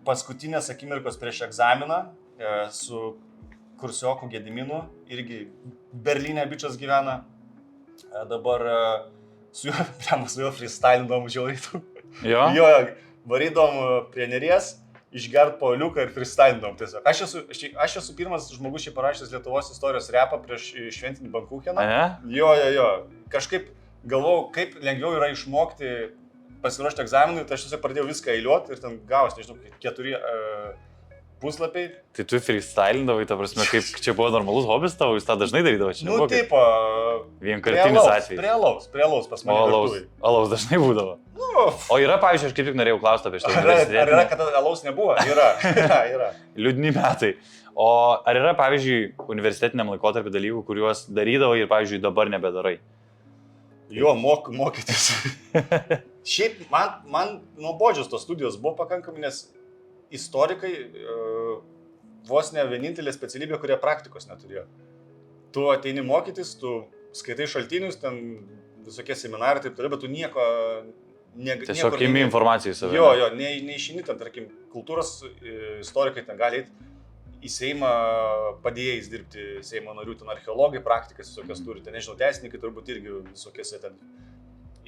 Speaker 2: paskutinės akimirkos prieš egzaminą su kursioku Gediminu, irgi Berlyne bičias gyvena. Dabar su juo freestylindom žiauraitų.
Speaker 3: Jo?
Speaker 2: Jo, varydom prie Neries, išgert po liuką ir freestylindom tiesiog. Aš esu pirmas žmogus šiaip parašęs Lietuvos istorijos repą prieš šventinį Bankucheną. Jo. Kažkaip galvojau, kaip lengviau yra išmokti pasiruošti egzaminui, tai aš tiesiog pradėjau viską eiliuoti ir ten gavos, nežinau, 4 puslapiai.
Speaker 3: Tai tu freestylindavai, ta prasme, kaip čia buvo normalus hobis tavo, jūs tą dažnai darydavo čia?
Speaker 2: Nu, taip,
Speaker 3: vienkartinis atvejis.
Speaker 2: Prie alaus pas mane.
Speaker 3: Alaus dažnai būdavo.
Speaker 2: Nu.
Speaker 3: O yra, pavyzdžiui, aš kaip tik norėjau klausti apie šitą universitetą.
Speaker 2: Ar yra, kad alaus nebuvo? Yra.
Speaker 3: Liūdni metai. O ar yra, pavyzdžiui, universitetiniam laikotarpį dalykų, kuriuos darydavai ir, pavyzdžiui, dabar nebedarai?
Speaker 2: Jo, mokytis. Šiaip man nuobodžios tos studijos buvo pakankamai, nes istorikai vos ne vienintelė specialybė, kurie praktikos neturėjo. Tu ateini mokytis, tu skaitai šaltinius, ten visokie seminarai ir taip toliau, bet tu nieko...
Speaker 3: Tiesiog imi informaciją į save.
Speaker 2: Jo, neišini ten, tarkim, kultūros istorikai ten gali į Seimą padėjais dirbti, Seimo narių, ten archeologai, praktikas visokias turi, ten nežinau, teisininkai turbūt irgi visokiose ten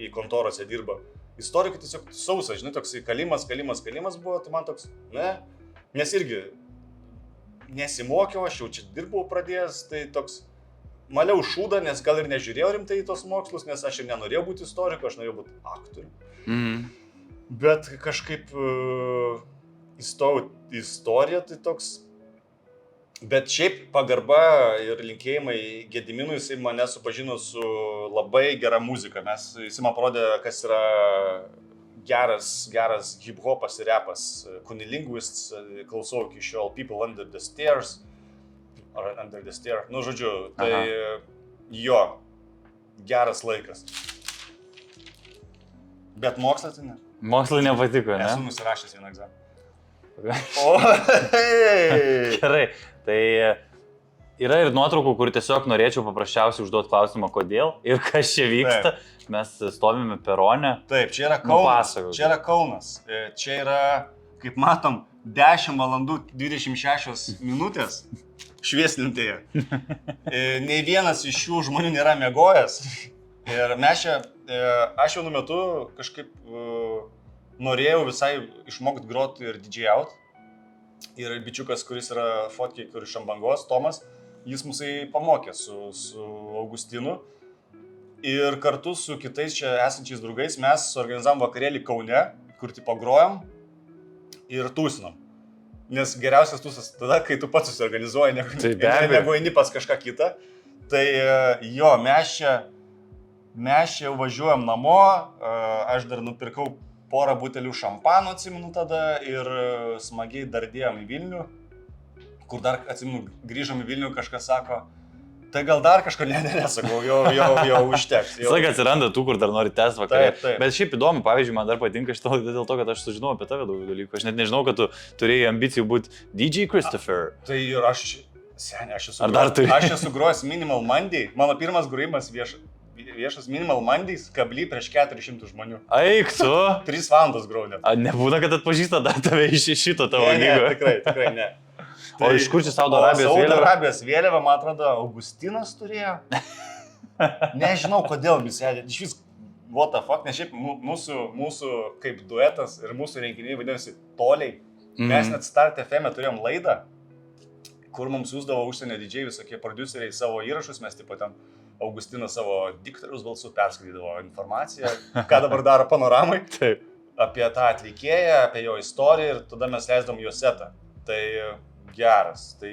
Speaker 2: į kontorose dirba. Istorikai tiesiog sausas, žinai, toks kalimas buvo, tai man toks, ne, nes irgi nesimokiau, aš jau čia dirbau pradėjęs, tai toks maliau šūdą, nes gal ir nežiūrėjau rimtai į tos mokslus, nes aš ir nenorėjau būti istoriku, aš norėjau būti aktoriu. Bet kažkaip įstojau į istoriją, tai toks, bet šiaip pagarba ir linkėjimai Gediminui, jisai mane supažino su labai gera muzika, jisai man parodė, kas yra geras hip-hopas ir rapas, Kunilinguists, klausau iki šiol, People Under the Stairs, ar Under the Stair, nu žodžiu, tai jo, geras laikas. Bet mokslas tai ne.
Speaker 3: Mokslai nepatiko, ne?
Speaker 2: Esu nusirašęs vieną egzaminą.
Speaker 3: Gerai, tai yra ir nuotraukų, kur tiesiog norėčiau paprasčiausiai užduoti klausimą, kodėl ir kas čia vyksta. Taip. Mes stovime perone.
Speaker 2: Taip, čia yra Kaunas. Čia yra, kaip matom, 10 valandų 26 minutės švieslintėje. Nei vienas iš šių žmonių nėra miegojęs. Ir mes čia, aš jau metu kažkaip norėjau visai išmokti groti ir DJ-out. Ir bičiukas, kuris yra fotkiai, kur iš ant bangos, Tomas, jis musai pamokė su Augustinu. Ir kartu su kitais čia esančiais draugais mes suorganizavom vakarėlį Kaune, kur tipo grojom ir tūsinom. Nes geriausias tūsas tada, kai tu pats susiorganizuoji, negu eini pas kažką kitą. Tai jo, mes čia važiuojam namo, aš dar nupirkau porą butelių šampano, atsimenu tada, ir smagiai dardėjom į Vilnių, kur dar, atsimenu, grįžom į Vilnių, kažkas sako, tai gal dar kažko, nesakau, jau užteks.
Speaker 3: Sakai, atsiranda tų, kur dar nori tęsti vakarė. Taip. Bet šiaip įdomu, pavyzdžiui, man dar patinka šitą laidą dėl to, kad aš sužinau apie tave daug dalykų. Aš net nežinau, kad tu turėjai ambicijų būti DJ Christopher.
Speaker 2: Tai ir aš esu grojęs Minimal Monday, mano pirmas grojimas viešas Minimal Mondays, kably prieš 400 žmonių.
Speaker 3: Eik tu!
Speaker 2: 3 valandos grojau net.
Speaker 3: Nebūna, kad atpažįsta dar tave iš šito tavo lygo.
Speaker 2: Tikrai ne.
Speaker 3: O iš kur čia Saudo Arabijos vėliava?
Speaker 2: Saudo Arabijos vėliava, man atrodo, Augustinas turėjo. Nežinau, kodėl visi sėdė. Iš vis, what the fuck, nes šiaip mūsų kaip duetas ir mūsų renginiai vadinasi Toliai. Mes net Start FM turėjom laidą, kur mums siųsdavo užsienio didžiai visokie produceriai savo įrašus, mes tipo ten Augustinas savo diktoriaus balsu perskaitydavo informaciją, ką dabar daro Panoramai.
Speaker 3: Taip.
Speaker 2: Apie tą atlikėją, apie jo istoriją ir tada mes leisdom jo setą. Tai geras, tai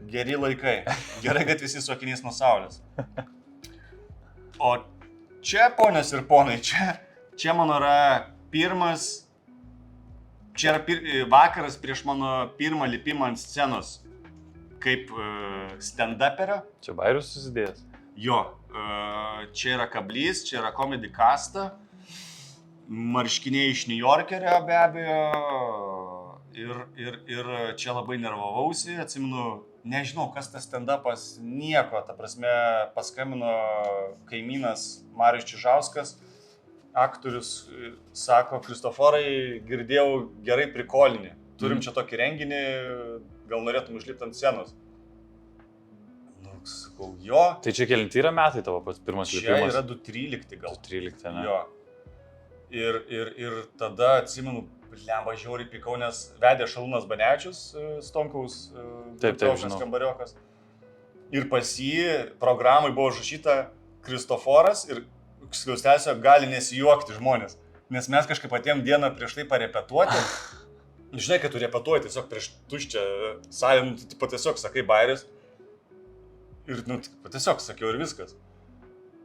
Speaker 2: geri laikai. Gerai, kad visi su akiniais nuo saulės. O čia, ponios ir ponai, čia mano yra pirmas, čia yra vakaras prieš mano pirmą lipimą ant scenos kaip stand-uperio.
Speaker 3: Čia bairius susidėjęs.
Speaker 2: Jo, čia yra kablys, čia yra comedy casta, marškiniai iš New Yorkerio be abejo. Ir čia labai nervavausi, atsimenu, nežinau, kas tas stand-upas, nieko, ta prasme, paskambino kaimynas Marius Čižauskas, aktorius, sako, Kristoforai, girdėjau, gerai prikolinį, turim čia tokį renginį, gal norėtum užlipti ant scenos. Nu, sakau, jo.
Speaker 3: Tai čia kelinti yra metai tavo pats pirmas lipimas?
Speaker 2: Čia yra 2013 gal.
Speaker 3: 2013, ne?
Speaker 2: Jo. Ir tada atsimenu, lemba žiauriai pikau, nes vedė Šarūnas Banevičius, Stonkaus kambariokas. Ir pas jį programai buvo užrašyta Kristoforas ir skliaustesio gali nesijuokti žmonės. Nes mes kažkaip atėjom dieną prieš tai parepetuoti. Žinai, kad tu repetuoji tiesiog prieš tuščią salę, nu, tipo, tiesiog sakai bairis. Ir tiesiog sakiau ir viskas.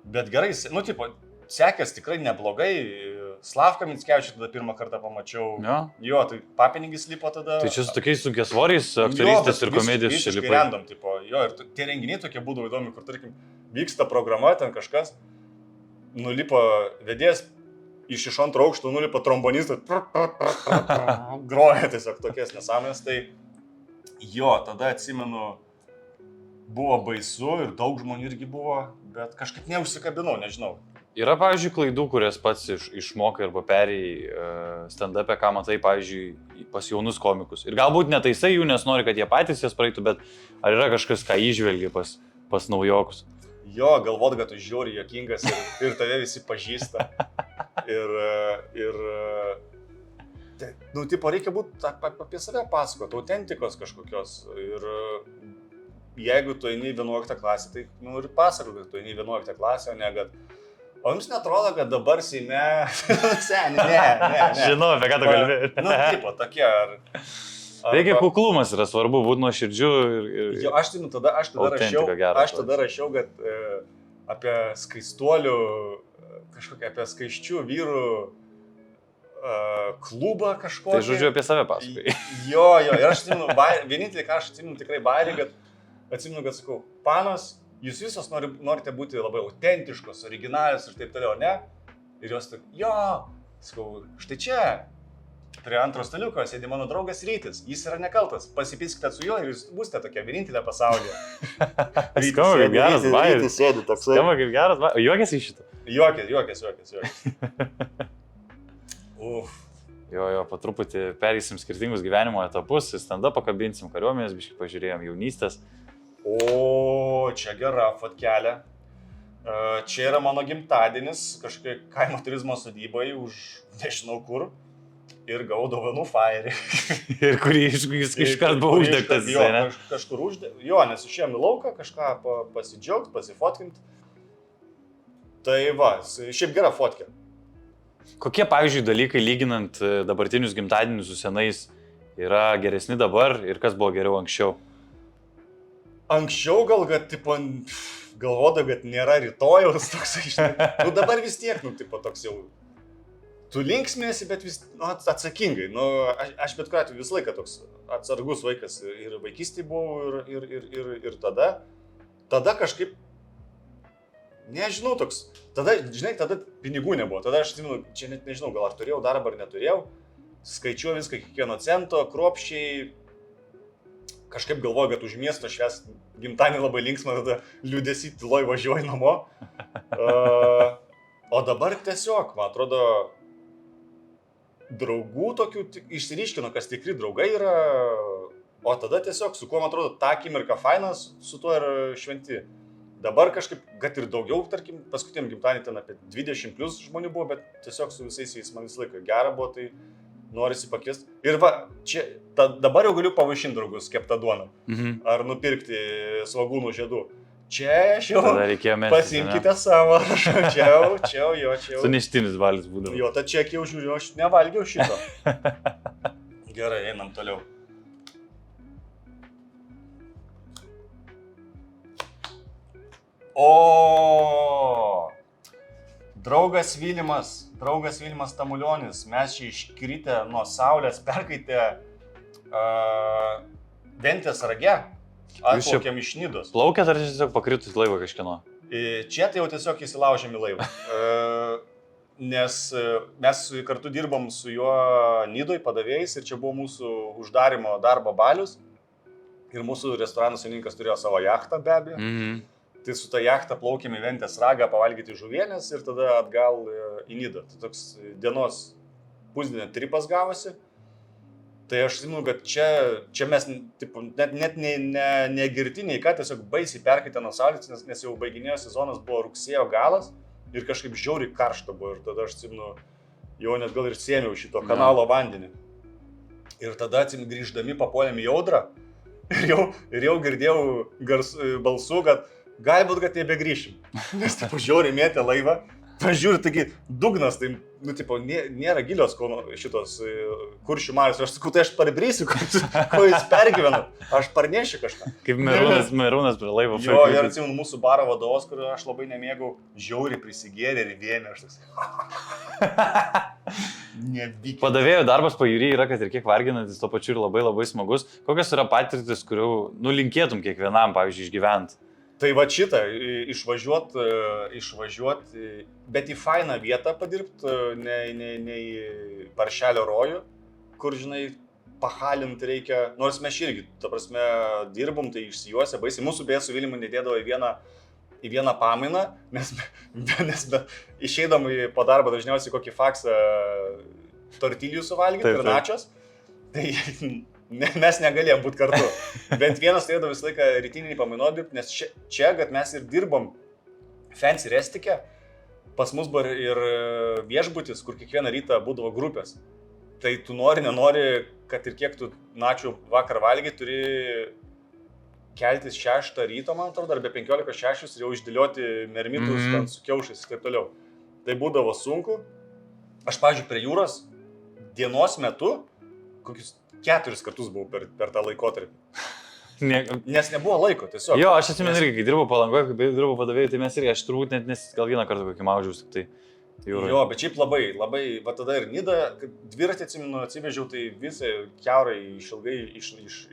Speaker 2: Bet gerai, nu, tipo, sekės tikrai neblogai. Slavką Mickevičių tada pirmą kartą pamačiau. Jo, tai Papinigis lipo tada.
Speaker 3: Tai čia su tokiais sunkiasvoriais aktorystės ir komedijos čia lipo.
Speaker 2: Random, tipo, jo, ir tie renginiai tokie būdavo įdomi, kur, tarkim, vyksta programa, ten kažkas, nulipo vedėjas, iš antro aukšto nulipo trombonistas, groja tiesiog tokias nesąmonės, tai Jo, tada atsimenu, buvo baisu ir daug žmonių irgi buvo, bet kažkaip neužsikabinau, nežinau.
Speaker 3: Yra, pavyzdžiui, klaidų, kurias pats išmokai arba perėjai stand-up'e, ką matai, pavyzdžiui, pas jaunus komikus. Ir galbūt netaisai jų, nes nori, kad jie patys jas praeitų, bet ar yra kažkas, ką įžvelgi pas naujokus?
Speaker 2: Jo, galvot, kad tu žiauriai juokingas ir tave visi pažįsta. Nu, tipo, reikia būti apie save pasakoti, autentikos kažkokios. Ir jeigu tu eini į 11 klasę, tai, nu, ir pasakok, kad tu eini į 11 klasę, o ne, kad... O jums netrodo, kad dabar Seime... Seni, ne.
Speaker 3: Žinau, apie ką tu kalbėjai.
Speaker 2: Nu, tipo, tokie
Speaker 3: Reikia kuklumas, yra svarbu būti nuoširdžiu ir...
Speaker 2: Jo, aš tada rašiau, kad apie skaistuolių, kažkokią apie skaiščių vyrų klubą kažkokį.
Speaker 3: Tai žodžiu apie save pasakai.
Speaker 2: Jo, ir aš atsimenu, vienintelį, ką aš atsimenu tikrai bairį, kad atsimenu, kad sakau, panas, jūs visos norite būti labai autentiškos, originalios ir taip toliau, ne? Ir jos taip, jo, sakau, štai čia, prie antro staliuko sėdi mano draugas Rytis, jis yra nekaltas, pasipiskite su juo ir jūs būsite tokia vienintelė pasaulyje.
Speaker 3: Skamba kaip geras bairis.
Speaker 2: Rytis sėdi toksai.
Speaker 3: Skamba kaip geras bairis. Juokės iš šito?
Speaker 2: Juokės.
Speaker 3: Jo, po truputį pereisim skirtingus gyvenimo etapus, stand-up pakabinsim, kariuomenės, biškai pažiūrėjom jaunystės.
Speaker 2: O, čia gera fotkelė. Čia yra mano gimtadienis, kažkokia kaimo turizmo sodybai už nežinau kur. Ir gavau dovanų fairį.
Speaker 3: Ir kurį iškart buvo uždegtas.
Speaker 2: Jo, kažkur uždegtas. Jo, nes išėjom į lauką, kažką pasidžiaugt, pasifotkint. Tai va, šiaip gera fotkė.
Speaker 3: Kokie, pavyzdžiui, dalykai, lyginant dabartinius gimtadienius su senais, yra geresni dabar ir kas buvo geriau anksčiau?
Speaker 2: Anksčiau gal, kad, tipo, galvodavau, kad nėra rytojaus toksai, nu dabar vis tiek, nu, tipo, toks jau, tu linksmėsi, bet vis, nu, atsakingai, nu, aš bet kuriuo atveju visą laiką toks atsargus vaikas ir vaikystėje buvau ir tada kažkaip, nežinau, toks, tada pinigų nebuvo, tada aš, čia net nežinau, gal aš turėjau darbą ar neturėjau, skaičiuoju viską kiekvieno cento, kruopščiai, kažkaip galvoju, kad už miesto švęs gimtadienį labai linksma, tada liūdėsi tyloj važiuoju namo. O dabar tiesiog, man atrodo, draugų tokių išsiryškino, kas tikri draugai yra, o tada tiesiog, su kuo man atrodo, tą akimirką fainas, su tuo ir šventi. Dabar kažkaip, kad ir daugiau, tarkim, paskutiniam gimtadienį ten apie 20 plus žmonių buvo, bet tiesiog su visais jais man visą laiką gera buvo, tai norisi pakviesti. Ir va, čia, dabar jau galiu pavaišinti draugus keptą duoną. Ar nupirkti svagūnų žiedų. Čia aš jau pasimkite savo. Čia jau.
Speaker 3: Suneštinis valis būdavo.
Speaker 2: Jo, ta čia jau žiūriu, aš nevalgiau šito. Gerai, einam toliau. O, draugas Vilimas Tamulionis, mes čia iškritę nuo saulės, perkaitę Ventės rage, atplaukėm iš Nidos.
Speaker 3: Plaukėt ar tiesiog pakritus laivą kažkieno?
Speaker 2: Čia tai jau tiesiog įsilaužėm į laivą, nes mes kartu dirbom su juo Nidoj padavėjais ir čia buvo mūsų uždarimo darbo balius ir mūsų restoranų savininkas turėjo savo jachtą be abejo. Tai su ta jachta plaukėm į Ventės ragą pavalgyti žuvienės ir tada atgal į Nidą. Tai toks dienos pusdienio tripas gavosi. Tai aš žinau, kad čia mes tipo, net negirtiniai, ką tiesiog baisiai perkaitė nuo saulės, nes jau baiginėjo sezonas, buvo rugsėjo galas ir kažkaip žiauriai karšta buvo. Ir tada aš atsimenu, jau net gal ir sėmiau šito kanalo vandenį. Ir tada atsimenu, grįždami papuolėm į audrą ir jau girdėjau balsų, kad galbūt, kad nebegrįšim. Nes taip žiauriai mėtė laivą. Pažiūrėjau, taigi dugnas, tai, nu, tipo, nėra gilios šitos kuršių marios. Aš sakau, tai aš paribrysiu, ko jūs pergyvenu. Aš parnešiu kažką.
Speaker 3: Kaip merūnas prie laivo.
Speaker 2: Jo, ir atsimenu mūsų baro vadovas, kurio aš labai nemėgau, žiauriai prisigėrė ir vėmė. Aš toks... Nevykiai.
Speaker 3: Padavėjo darbas pajūry yra, kad ir kiek varginantis, tuo pačiu ir labai labai smagus. Kokios yra patirtis, kurių, nu, linkėtum kiekvienam, pavyzdžiui, išgyventi?
Speaker 2: Tai va šitą, išvažiuot, bet į fainą vietą padirbti, ne į paršelio rojų, kur, žinai, pahalinti reikia, nors mes irgi, ta prasme, dirbom, tai išsijuose, baisiai, mūsų beje su Vilimu nedėdavo į vieną pamainą, nes išeidam po darbą dažniausiai kokį faksą tortilijų suvalgyti ir načios, tai mes negalėjom būti kartu. Bent vienas turėdavo visą laiką rytinį pamaino dirbti, nes čia, kad mes ir dirbom fancy restike, pas mus buvo ir viešbutis, kur kiekvieną rytą būdavo grupės. Tai tu nenori, kad ir kiek tu načių vakar valgiai, turi keltis 6 ryto, man atrodo, ar be 15:06 ir jau išdėlioti mermitus su kiaušais ir taip toliau. Tai būdavo sunku. Aš, pavyzdžiui, prie jūros dienos metu kokius 4 kartus buvau per tą laikotarpį. Nes nebuvo laiko, tiesiog.
Speaker 3: Jo, aš atsimenu irgi, kai dirbau Palangoje, kai dirbau padavėjai, tai mes irgi, aš turbūt net gal vieną kartą kokį maudžiaus, tai jūroje.
Speaker 2: Jo, bet šiaip labai, va tada ir Nida, dviratį atsimenu, atsivežiau, tai visą kiaurai išilgai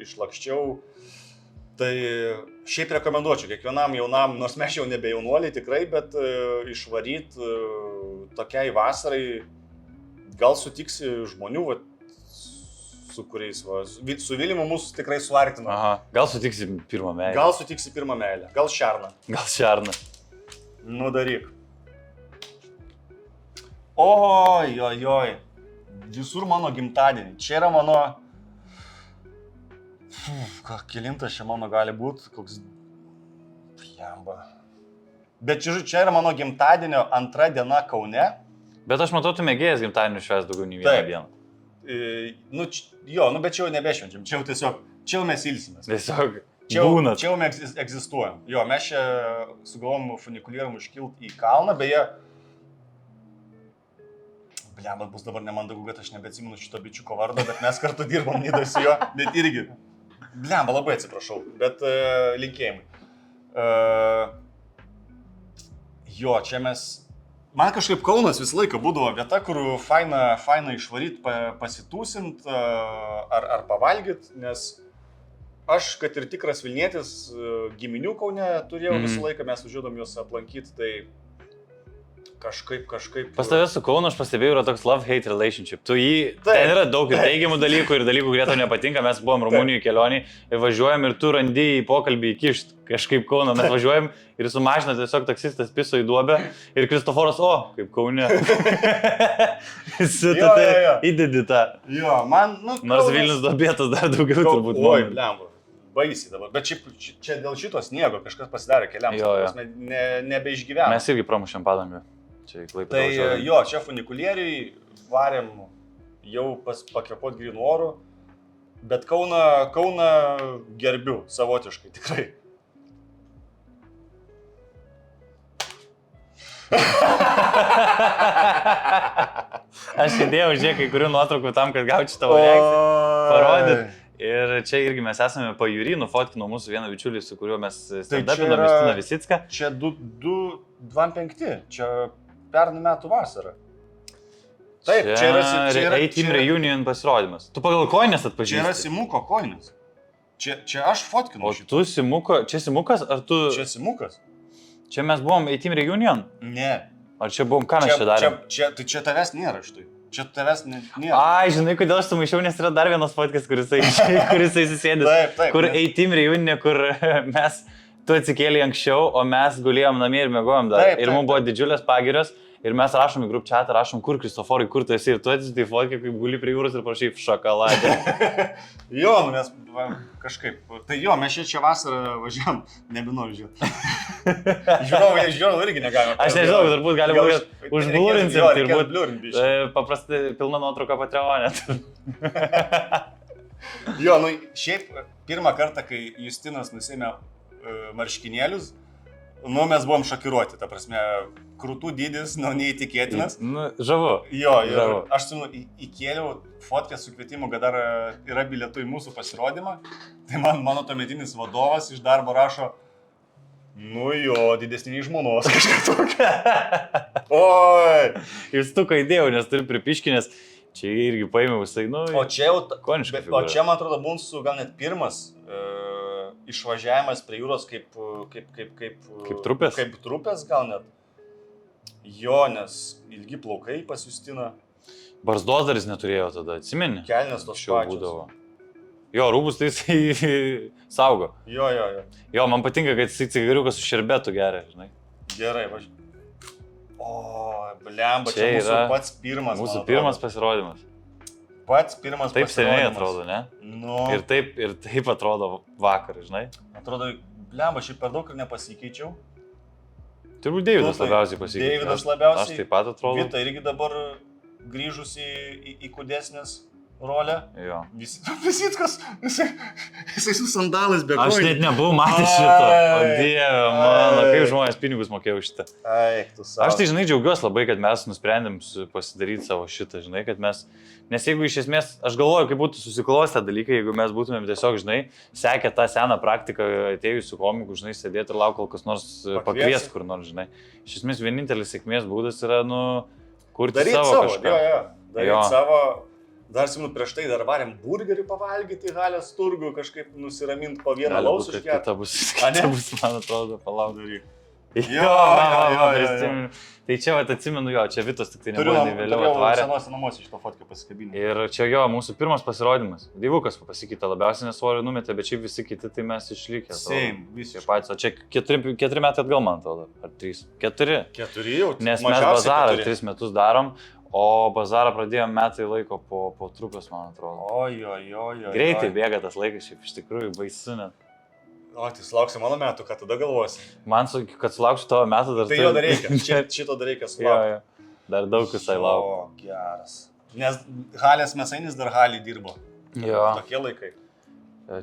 Speaker 2: išlakščiau. Tai šiaip rekomenduočiau kiekvienam jaunam, nors mes jau nebe jaunuoliai tikrai, bet išvaryti tokiai vasarai, gal sutiksi žmonių, va, su kuriais, su Vilimu mūsų tikrai suartino.
Speaker 3: Aha, gal sutiksi pirmą meilę.
Speaker 2: Gal sutiksi pirmą meilę, gal šerną. Nu daryk. Oi, visur mano gimtadienį. Čia yra mano... Kelintas čia mano gali būti, koks... Jamba. Bet čia yra mano gimtadienio 2 diena Kaune.
Speaker 3: Bet aš matau, tu mėgėjęs gimtadienį švęs daugiau nei vieną dieną.
Speaker 2: Bet čia jau nebešvenčiam, čia jau mes ilsimės.
Speaker 3: Tiesiog
Speaker 2: čia
Speaker 3: būnat.
Speaker 2: Čia jau mes egzistuojam. Jo, mes čia sugalvom funikulierium užkilti į kalną, beje... Blemba, bus dabar nemandagu, kad aš nebeatsimenu šito bičiuko vardo, bet mes kartu dirbom Nidoj su juo, bet irgi... Blemba, labai atsiprašau, bet linkėjimai. Jo, čia mes... Man kažkaip Kaunas visą laiką būdavo vieta, kur faina išvaryti, pasitūsint ar pavalgyti, nes aš, kad ir tikras Vilnietis, giminių Kaune turėjau visą laiką, mes važiuodom juos aplankyti, tai kažkaip...
Speaker 3: Pas tavęs su Kaunu aš pastebėjau, yra toks love-hate relationship. Ten yra daug ir teigiamų dalykų, ir dalykų, kurie tau nepatinka. Mes buvom Rumunijoje kelionį ir važiuojam ir tu randi į pokalbį įkišt. Kažkaip Kauną mes važiuojam ir su mašina tiesiog taksistas piso į duobę ir Kristoforas, kaip Kaune. Įdedi tą.
Speaker 2: Jo, man,
Speaker 3: Nors Vilnius duobėtas dar daugiau turbūt.
Speaker 2: Oi, blemba. Baisiai dabar, bet čia dėl šito sniego kažkas pasidarė keliams, nebeišgyveno.
Speaker 3: Mes irgi pramušėm padangą.
Speaker 2: Tai jo, čia funikulieriai, varėm jau pakvėpuot grynų orų, bet Kauną gerbiu savotiškai, tikrai.
Speaker 3: Aš įdėjau, žiūrėk, kai kurių nuotraukų tam, kad gaučiau tavo reakciją, parodyti. Ir čia irgi mes esame pajūry, nufotkinom mūsų vieną bičiulį, su kuriuo mes stand-upinom Justiną Visicką.
Speaker 2: Čia 25, čia pernai metų vasara. Taip, čia yra
Speaker 3: A-Team Reunion pasirodymas. Tu pagal koinės atpažįsti?
Speaker 2: Čia yra Simuko koinės. Čia aš fotkinu šitą.
Speaker 3: O tu Simuko, čia Simukas ar tu...
Speaker 2: Čia Simukas.
Speaker 3: Čia mes buvom A-Team Reunion?
Speaker 2: Ne.
Speaker 3: Ar čia buvom, ką mes čia darėm?
Speaker 2: Tai čia tavęs nėra štai. Čia tavęs nėra.
Speaker 3: Ai, žinai, kodėl aš sumaišiau, nes yra dar vienas fotkas, kuris susėdęs.
Speaker 2: Taip.
Speaker 3: Kur A-Team Reunion, kur tu atsikėlė anksčiau, o mes gulėjom namie ir mėgojom dar. Ir mums buvo didžiulės pagirios. Ir mes rašom į grup chatą, rašom, kur Kristoforai, kur tu esi. Ir tu atsitai fotkę, kaip guli prie jūros ir prašai šokoladę.
Speaker 2: Jo, nes kažkaip. Tai jo, mes čia vasarą važiavam, nebinau žiūrėti. Žiūrovų irgi negalime.
Speaker 3: Aš nežinau, turbūt gali būti, kad užblūrinsim. Turbūt paprastai pilna nuotrauka Patreonė.
Speaker 2: Jo, šiaip pirmą kartą, kai Justinas nusėmė marškinėlius, mes buvom šokiruoti, ta prasme, krūtų dydis, neįtikėtinas.
Speaker 3: Žavu.
Speaker 2: Jo, aš įkėliau fotkę su kvietimu, kad dar yra bilietų į mūsų pasirodymą. Tai mano tuometinis vadovas iš darbo rašo, didesnį nei žmonos kažką tokio. Oi!
Speaker 3: Jūs tuką įdėjau, nes turiu pripiškinės. Čia irgi paėmiau visai,
Speaker 2: O čia jau,
Speaker 3: koniška figūra.
Speaker 2: O čia, man atrodo, mūsų gal net pirmas išvažiavimas prie jūros kaip
Speaker 3: trupės?
Speaker 2: Kaip trupės gal net. Jo, nes ilgi plaukai pas Justiną.
Speaker 3: Barzdos dar jis neturėjo tada, atsimeni?
Speaker 2: Kelnes tos
Speaker 3: Anksčiau
Speaker 2: pačios.
Speaker 3: būdavo. Jo, rūbus tai jisai saugo.
Speaker 2: Jo.
Speaker 3: Jo, man patinka, kad jisai cigariuką su šerbetu geria, žinai.
Speaker 2: Gerai, važiuoju. O, blemba,
Speaker 3: Čia
Speaker 2: čia mūsų
Speaker 3: yra
Speaker 2: pats pirmas.
Speaker 3: Mūsų
Speaker 2: man
Speaker 3: pirmas
Speaker 2: atrodo.
Speaker 3: pasirodymas.
Speaker 2: Pats pirmas
Speaker 3: Taip seniai
Speaker 2: pasirodymas.
Speaker 3: atrodo, ne?
Speaker 2: Nu,
Speaker 3: Ir taip atrodo vakar, žinai.
Speaker 2: atrodo, blemba, šiaip per daug ir nepasikeičiau.
Speaker 3: Turbūt Deividas
Speaker 2: Tu tai-
Speaker 3: labiausiai pasikeitė.
Speaker 2: Deividas labiausiai.
Speaker 3: Aš taip pat atrodo.
Speaker 2: Vita irgi dabar grįžusi į kūdesnės rolę.
Speaker 3: Jo.
Speaker 2: Visitkas, jisai su sandalais be
Speaker 3: Aš
Speaker 2: kojų.
Speaker 3: net nebuvau matęs šito. O
Speaker 2: Ai.
Speaker 3: dieve, mano,
Speaker 2: Ai.
Speaker 3: kaip žmonės pinigus mokėjo už šitą.
Speaker 2: Ai, tu savo.
Speaker 3: Aš tai, žinai, džiaugiuosi labai, kad mes nusprendėm pasidaryti savo šitą, žinai, kad mes, nes jeigu iš esmės, aš galvoju, kaip būtų susiklostę dalykai, jeigu mes būtumėm tiesiog, žinai, sekę tą seną praktiką atėjusių komikų, žinai, sėdėti ir laukti, kol kas nors pakvies kur nors, žinai. Iš esmės, vienintelis sėkmės būdas yra, nu, kurti
Speaker 2: Daryti
Speaker 3: savo
Speaker 2: savo,
Speaker 3: kažką.
Speaker 2: jo. Daryti
Speaker 3: Jo.
Speaker 2: savo. Dar simnu prieš tai dar varėm burgerį pavalgyti, Halės turgų, kažkaip nusiraminti po vieną
Speaker 3: Gali būt,
Speaker 2: lausų
Speaker 3: kad kita bus, man atrodo, palauk.
Speaker 2: Jo,
Speaker 3: Prisimenu. Tai čia, vat, atsimenu, jo, čia Vitos tik tai nebuvo, nei vėliau
Speaker 2: Turėjau
Speaker 3: atvarė.
Speaker 2: senuose namuose iš to fotkę pasikabinę.
Speaker 3: Ir čia jo, mūsų pirmas pasirodymas. Dievukas pasikeitė labiausiai, nes svorį numetė, bet šiaip visi kiti, tai mes išlikę.
Speaker 2: Same,
Speaker 3: Tie
Speaker 2: visiškai.
Speaker 3: patys, o čia 4 metai atgal, man atrodo, ar 3. 4.
Speaker 2: 4 jau.
Speaker 3: Nes mes
Speaker 2: mažiausiai
Speaker 3: bazarą
Speaker 2: 4.
Speaker 3: 3 metus darom, o bazarą pradėjome metai laiko po trupės, man atrodo.
Speaker 2: Oi.
Speaker 3: Greitai bėga tas laikas, šiaip iš tikrųjų baisu net.
Speaker 2: O, tai sulauksi mano metų, ką tada galvosi?
Speaker 3: Man, kad sulauksiu tavo metų dar...
Speaker 2: Tai jo dar reikia, šito dar reikia
Speaker 3: Jo,
Speaker 2: sulaukti.
Speaker 3: jo. Dar daug visai laukia.
Speaker 2: O, geras. Nes Halės mesainis dar Halį dirbo.
Speaker 3: Jo.
Speaker 2: Tokie laikai.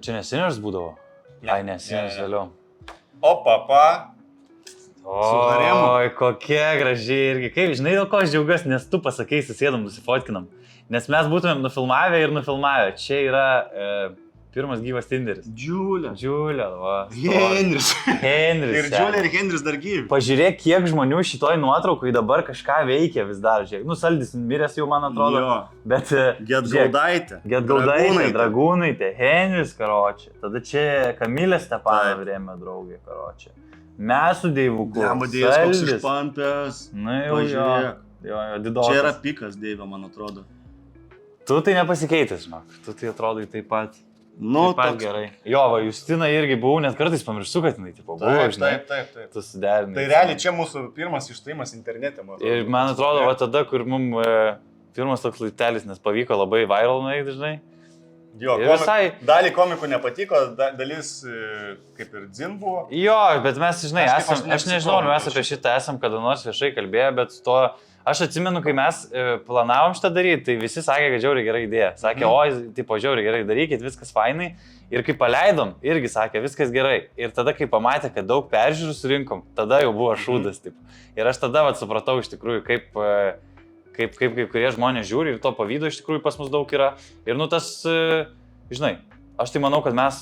Speaker 3: Čia neseniors būdavo? Ai, neseniors vėliau.
Speaker 2: O, papa. haremu.
Speaker 3: Oi, kokia gražiai irgi. Kaip, žinai, dėl ko aš džiaugiuosi, nes tu pasakai, susėdam, nusifotkinam. Nes mes būtumėm nufilmavę ir nufilmavę. Čia yra pirmas gyvas Tinderis. Džiulio, va.
Speaker 2: Henris.
Speaker 3: Henris.
Speaker 2: Ir Džiulio ir Henris dar gyvi.
Speaker 3: Pažiūrėk, kiek žmonių šitoj nuotraukai dabar kažką veikia vis dar. Žiūrėk, nu, Saldis miręs jau, man atrodo.
Speaker 2: Jo.
Speaker 3: Bet...
Speaker 2: Getgaudaitė.
Speaker 3: Getgaudaitė, Dragūnaitė, Henris, karočią. Tada čia Kamilė Stepanov
Speaker 2: Taip.
Speaker 3: rėmė draugė, karočią. Mes su Deivuku.
Speaker 2: Dėmodėjus koks išpampęs.
Speaker 3: Na jau,
Speaker 2: Pažiūrėk.
Speaker 3: jo, didokas.
Speaker 2: Čia yra pikas Deivio, man atrodo.
Speaker 3: Tu tai nepasikeitęs, žinok. Tu tai atrodai taip pat.
Speaker 2: Nu,
Speaker 3: Taip pat gerai. Jo, va, Justina irgi buvau, net kartais pamirštu, kad jinai tipo buvo, žinai.
Speaker 2: Taip.
Speaker 3: Tu suderinai.
Speaker 2: Tai realiai čia mūsų pirmas išstojimas internete, man atrodo.
Speaker 3: Ir man atrodo, va tada, kur mums pirmas toks laitelis, nes pavyko labai viral nueiti, žinai.
Speaker 2: Jo,
Speaker 3: Ir visai...
Speaker 2: Dalį komikų nepatiko, dalis kaip ir dzin buvo.
Speaker 3: Jo, bet mes, žinai,
Speaker 2: Aš
Speaker 3: nežinau, ar mes apie šitą esam kada nors viešai kalbėję, bet to, aš atsimenu, kai mes planavom šitą daryti, tai visi sakė, kad žiauriai gera idėja. Sakė, oi, tipo, žiauriai gerai darykit, viskas fainai. Ir kai paleidom, irgi sakė, viskas gerai. Ir tada, kai pamatė, kad daug peržiūrų surinkom, tada jau buvo šūdas. Taip. Ir aš tada vat, supratau iš tikrųjų, kaip kurie žmonės žiūri ir to pavydo iš tikrųjų pas mus daug yra. Ir nu tas, žinai, aš tai manau, kad mes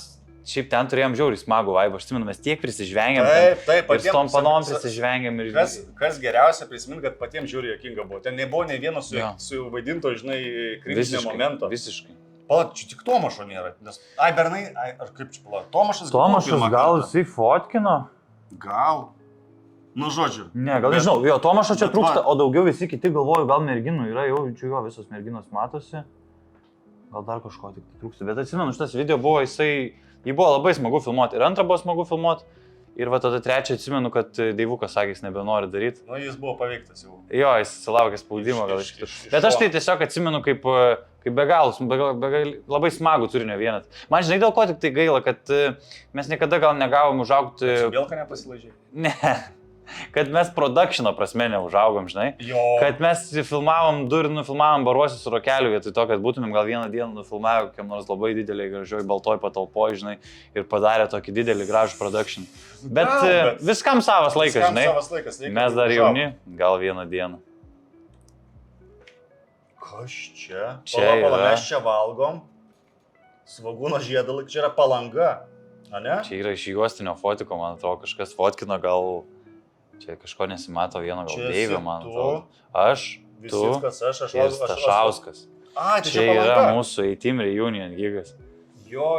Speaker 3: šiaip ten turėjom žiauriai smagų vaibą. Aš atsimenu, mes tiek prisižvengėm.
Speaker 2: Taip,
Speaker 3: ir su tom panom prisižvengėm. Ir...
Speaker 2: Kas geriausia prisiminti, kad patiems žiūri jokinga buvo. Ten nebuvo nei vieno suvaidinto, žinai, kritinio momento.
Speaker 3: Visiškai.
Speaker 2: Palauk, čia tik Tomašo nėra. Nes, Bernai, ar kaip čia palauk, Tomašas
Speaker 3: gal jisai fotkino?
Speaker 2: Gal. Nu, žodžiu.
Speaker 3: Ne, gal nežinau, jo, Tomašo čia trūksta, o daugiau visi kiti galvoju, gal merginų yra, jau jo, visos merginos matosi. Gal dar kažko tik trūksta, bet atsimenu, šitas video buvo, jį buvo labai smagu filmuoti ir antrą buvo smagu filmuoti. Ir va tada trečią atsimenu, kad Deivukas sakė, jis nebenori daryti.
Speaker 2: Nu, jis buvo paveiktas jau.
Speaker 3: Jo, jis sulaukė spaudimo gal iš kitų. Bet aš tai tiesiog atsimenu kaip be galus, labai smagų turinio vienat. Man žinai dėl ko tik tai gaila, kad mes niekada gal negavom užaugti...
Speaker 2: Vėlka nepasilaidžiai?
Speaker 3: Ne. Kad mes produkšino prasme neužaugom, žinai.
Speaker 2: Jo.
Speaker 3: Kad mes filmavom du ir nufilmavom baruosius su rokeliu, vietoj to, kad būtumėm gal vieną dieną nufilmavę kokiam nors labai dideliai gražioj baltoj patalpoj, žinai, ir padarė tokį didelį gražų produkšin. Bet viskam savas laikas, žinai.
Speaker 2: Savas laikas,
Speaker 3: mes dar jauni, gal vieną dieną.
Speaker 2: Kas čia?
Speaker 3: Čia
Speaker 2: Pala, mes čia valgom. Svagūno žiedalai, čia yra Palanga, ne?
Speaker 3: Čia yra iš juostinio fotiko, man atrodo, kažkas fotkino, gal... Čia kažko nesimato vieno, gal Deivio, man atrodo. Aš, tu ir Stašauskas. Čia yra mūsų 18 reunion gigas.
Speaker 2: Jo.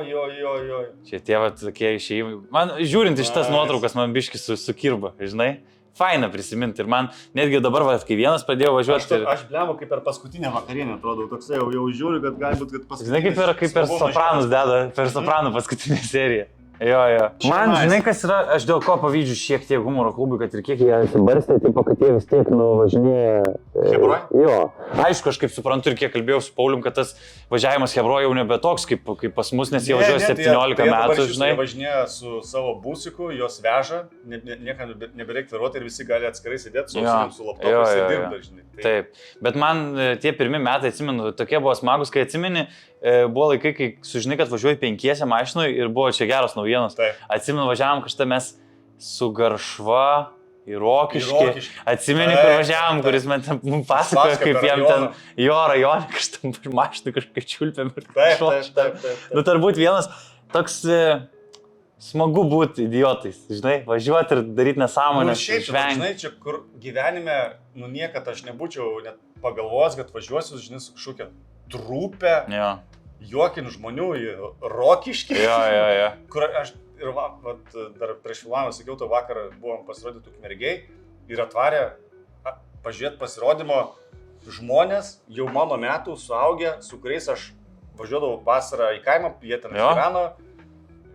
Speaker 3: Čia tie va tokie išėjimai. Man, žiūrint iš tas nuotraukas, man biškis sukirba, žinai. faina prisiminti. Ir man netgi dabar, va, kai vienas pradėjo važiuoti...
Speaker 2: Aš blemu kaip per paskutinę vakarienę, atrodo, toksai jau žiūriu, kad galbūt, kad paskutinė.
Speaker 3: Žinai, kaip per Sopranus deda, per Sopranų paskutinę seriją. Jo. Man, žinai, kas yra, aš dėl ko pavydžiu šiek tiek humoro klubui, kad ir kiek jie atsibarstė, tipo, kad jie vis tiek nuvažinėja.
Speaker 2: Hebroj?
Speaker 3: Jo. Aišku, aš kaip suprantu ir kiek kalbėjau su Paulium, kad tas važiavimas Hebroj jau nebe toks kaip pas mus, nes jie važiuoja 17 metų, žinai.
Speaker 2: Jie važinėja su savo busiku, jos veža, niekam nebereikia vairuoti ir visi gali atskirai sėdėti su laptopais ir dirbti, žinai.
Speaker 3: Taip, bet man tie pirmi metai, atsimenu, tokie buvo smagus, kai atsimeni, buvo laikai, kai sužinai, kad važiuoji 5 mašinoj ir buvo čia geros naujienos.
Speaker 2: Taip.
Speaker 3: Atsimenu, važiavom kažką mes su Garšva į Rokiškį. Atsimeni, kur važiavom, kuris man ten pasakojo, kaip jam ten jo rajone kažkam mašinų kažkaip čiulpėm.
Speaker 2: Taip.
Speaker 3: Nu, turbūt vienas toks smagu būti idiotais, žinai, važiuoti ir daryti nesąmonę.
Speaker 2: Šiaip, žinai, čia kur gyvenime, niekad aš nebūčiau net pagalvojęs, kad važiuosiu, žinai, su kažkokia trupė, juokin žmonių į Rokiškį.
Speaker 3: Jo.
Speaker 2: Kur aš ir dar prieš filmavimą sakiau, to vakarą buvom pasirodyti Ukmergėj ir atvarė pažiūrėti pasirodymo žmonės, jau mano metų suaugę, su kuriais aš važiuodavau vasarą į kaimą, jie ten gyveno.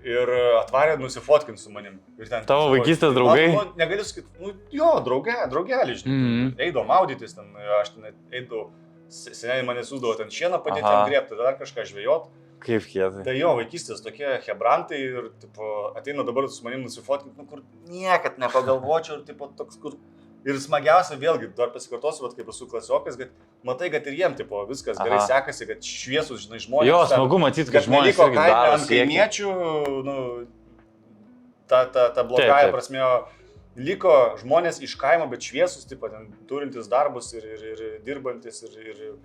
Speaker 2: Ir atvarė nusifotkinti su manim.
Speaker 3: Tavo vaikystės draugai?
Speaker 2: Negaliu sakyti, draugelį, žinai. Eidavo maudytis, aš ten eidavau, seniai mane siūsdavo ten šieną padėti ant grėbti, dar kažką žvejot.
Speaker 3: Kaip kietai.
Speaker 2: Tai jo, vaikystės tokie hebrantai ir ateina dabar su manim nusifotkinti, kur niekad nepagalvočiau ir toks, kur... Ir smagiausia, vėlgi, dar pasikartosiu, kaip esu klasiokas, kad matai, kad ir jiem viskas gerai sekasi, kad šviesus, žinai, žmonės.
Speaker 3: Jo, smagu matyti, kad žmonės irgi daro
Speaker 2: ant kaimiečių, ta blogąja prasme, liko žmonės iš kaimo, bet šviesus, turintis darbus ir dirbantis ir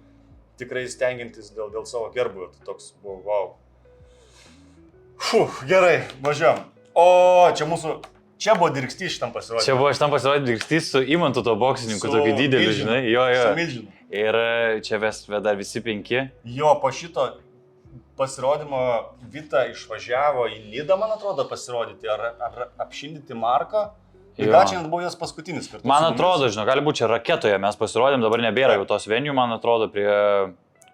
Speaker 2: tikrai stengiantis dėl savo gerbūvio. Tai toks buvo, wow. Gerai, važiuojam. O, čia buvo Dirgstys šitam pasirodymui.
Speaker 3: Čia buvo šitam pasirodymui Dirgstys su Imantu to boksininku, tokiu dideliu, žinai. Jo.
Speaker 2: Su milžinu.
Speaker 3: Ir čia dar visi 5.
Speaker 2: Jo, po šito pasirodymo Vita išvažiavo į Nidą, man atrodo, pasirodyti, ar apšildyti Marką. Ir gal čia net buvo jos paskutinis kartu.
Speaker 3: Man atrodo, žinau, gali būti čia Raketoje, mes pasirodėm, dabar nebėra jau tos venijų, man atrodo, prie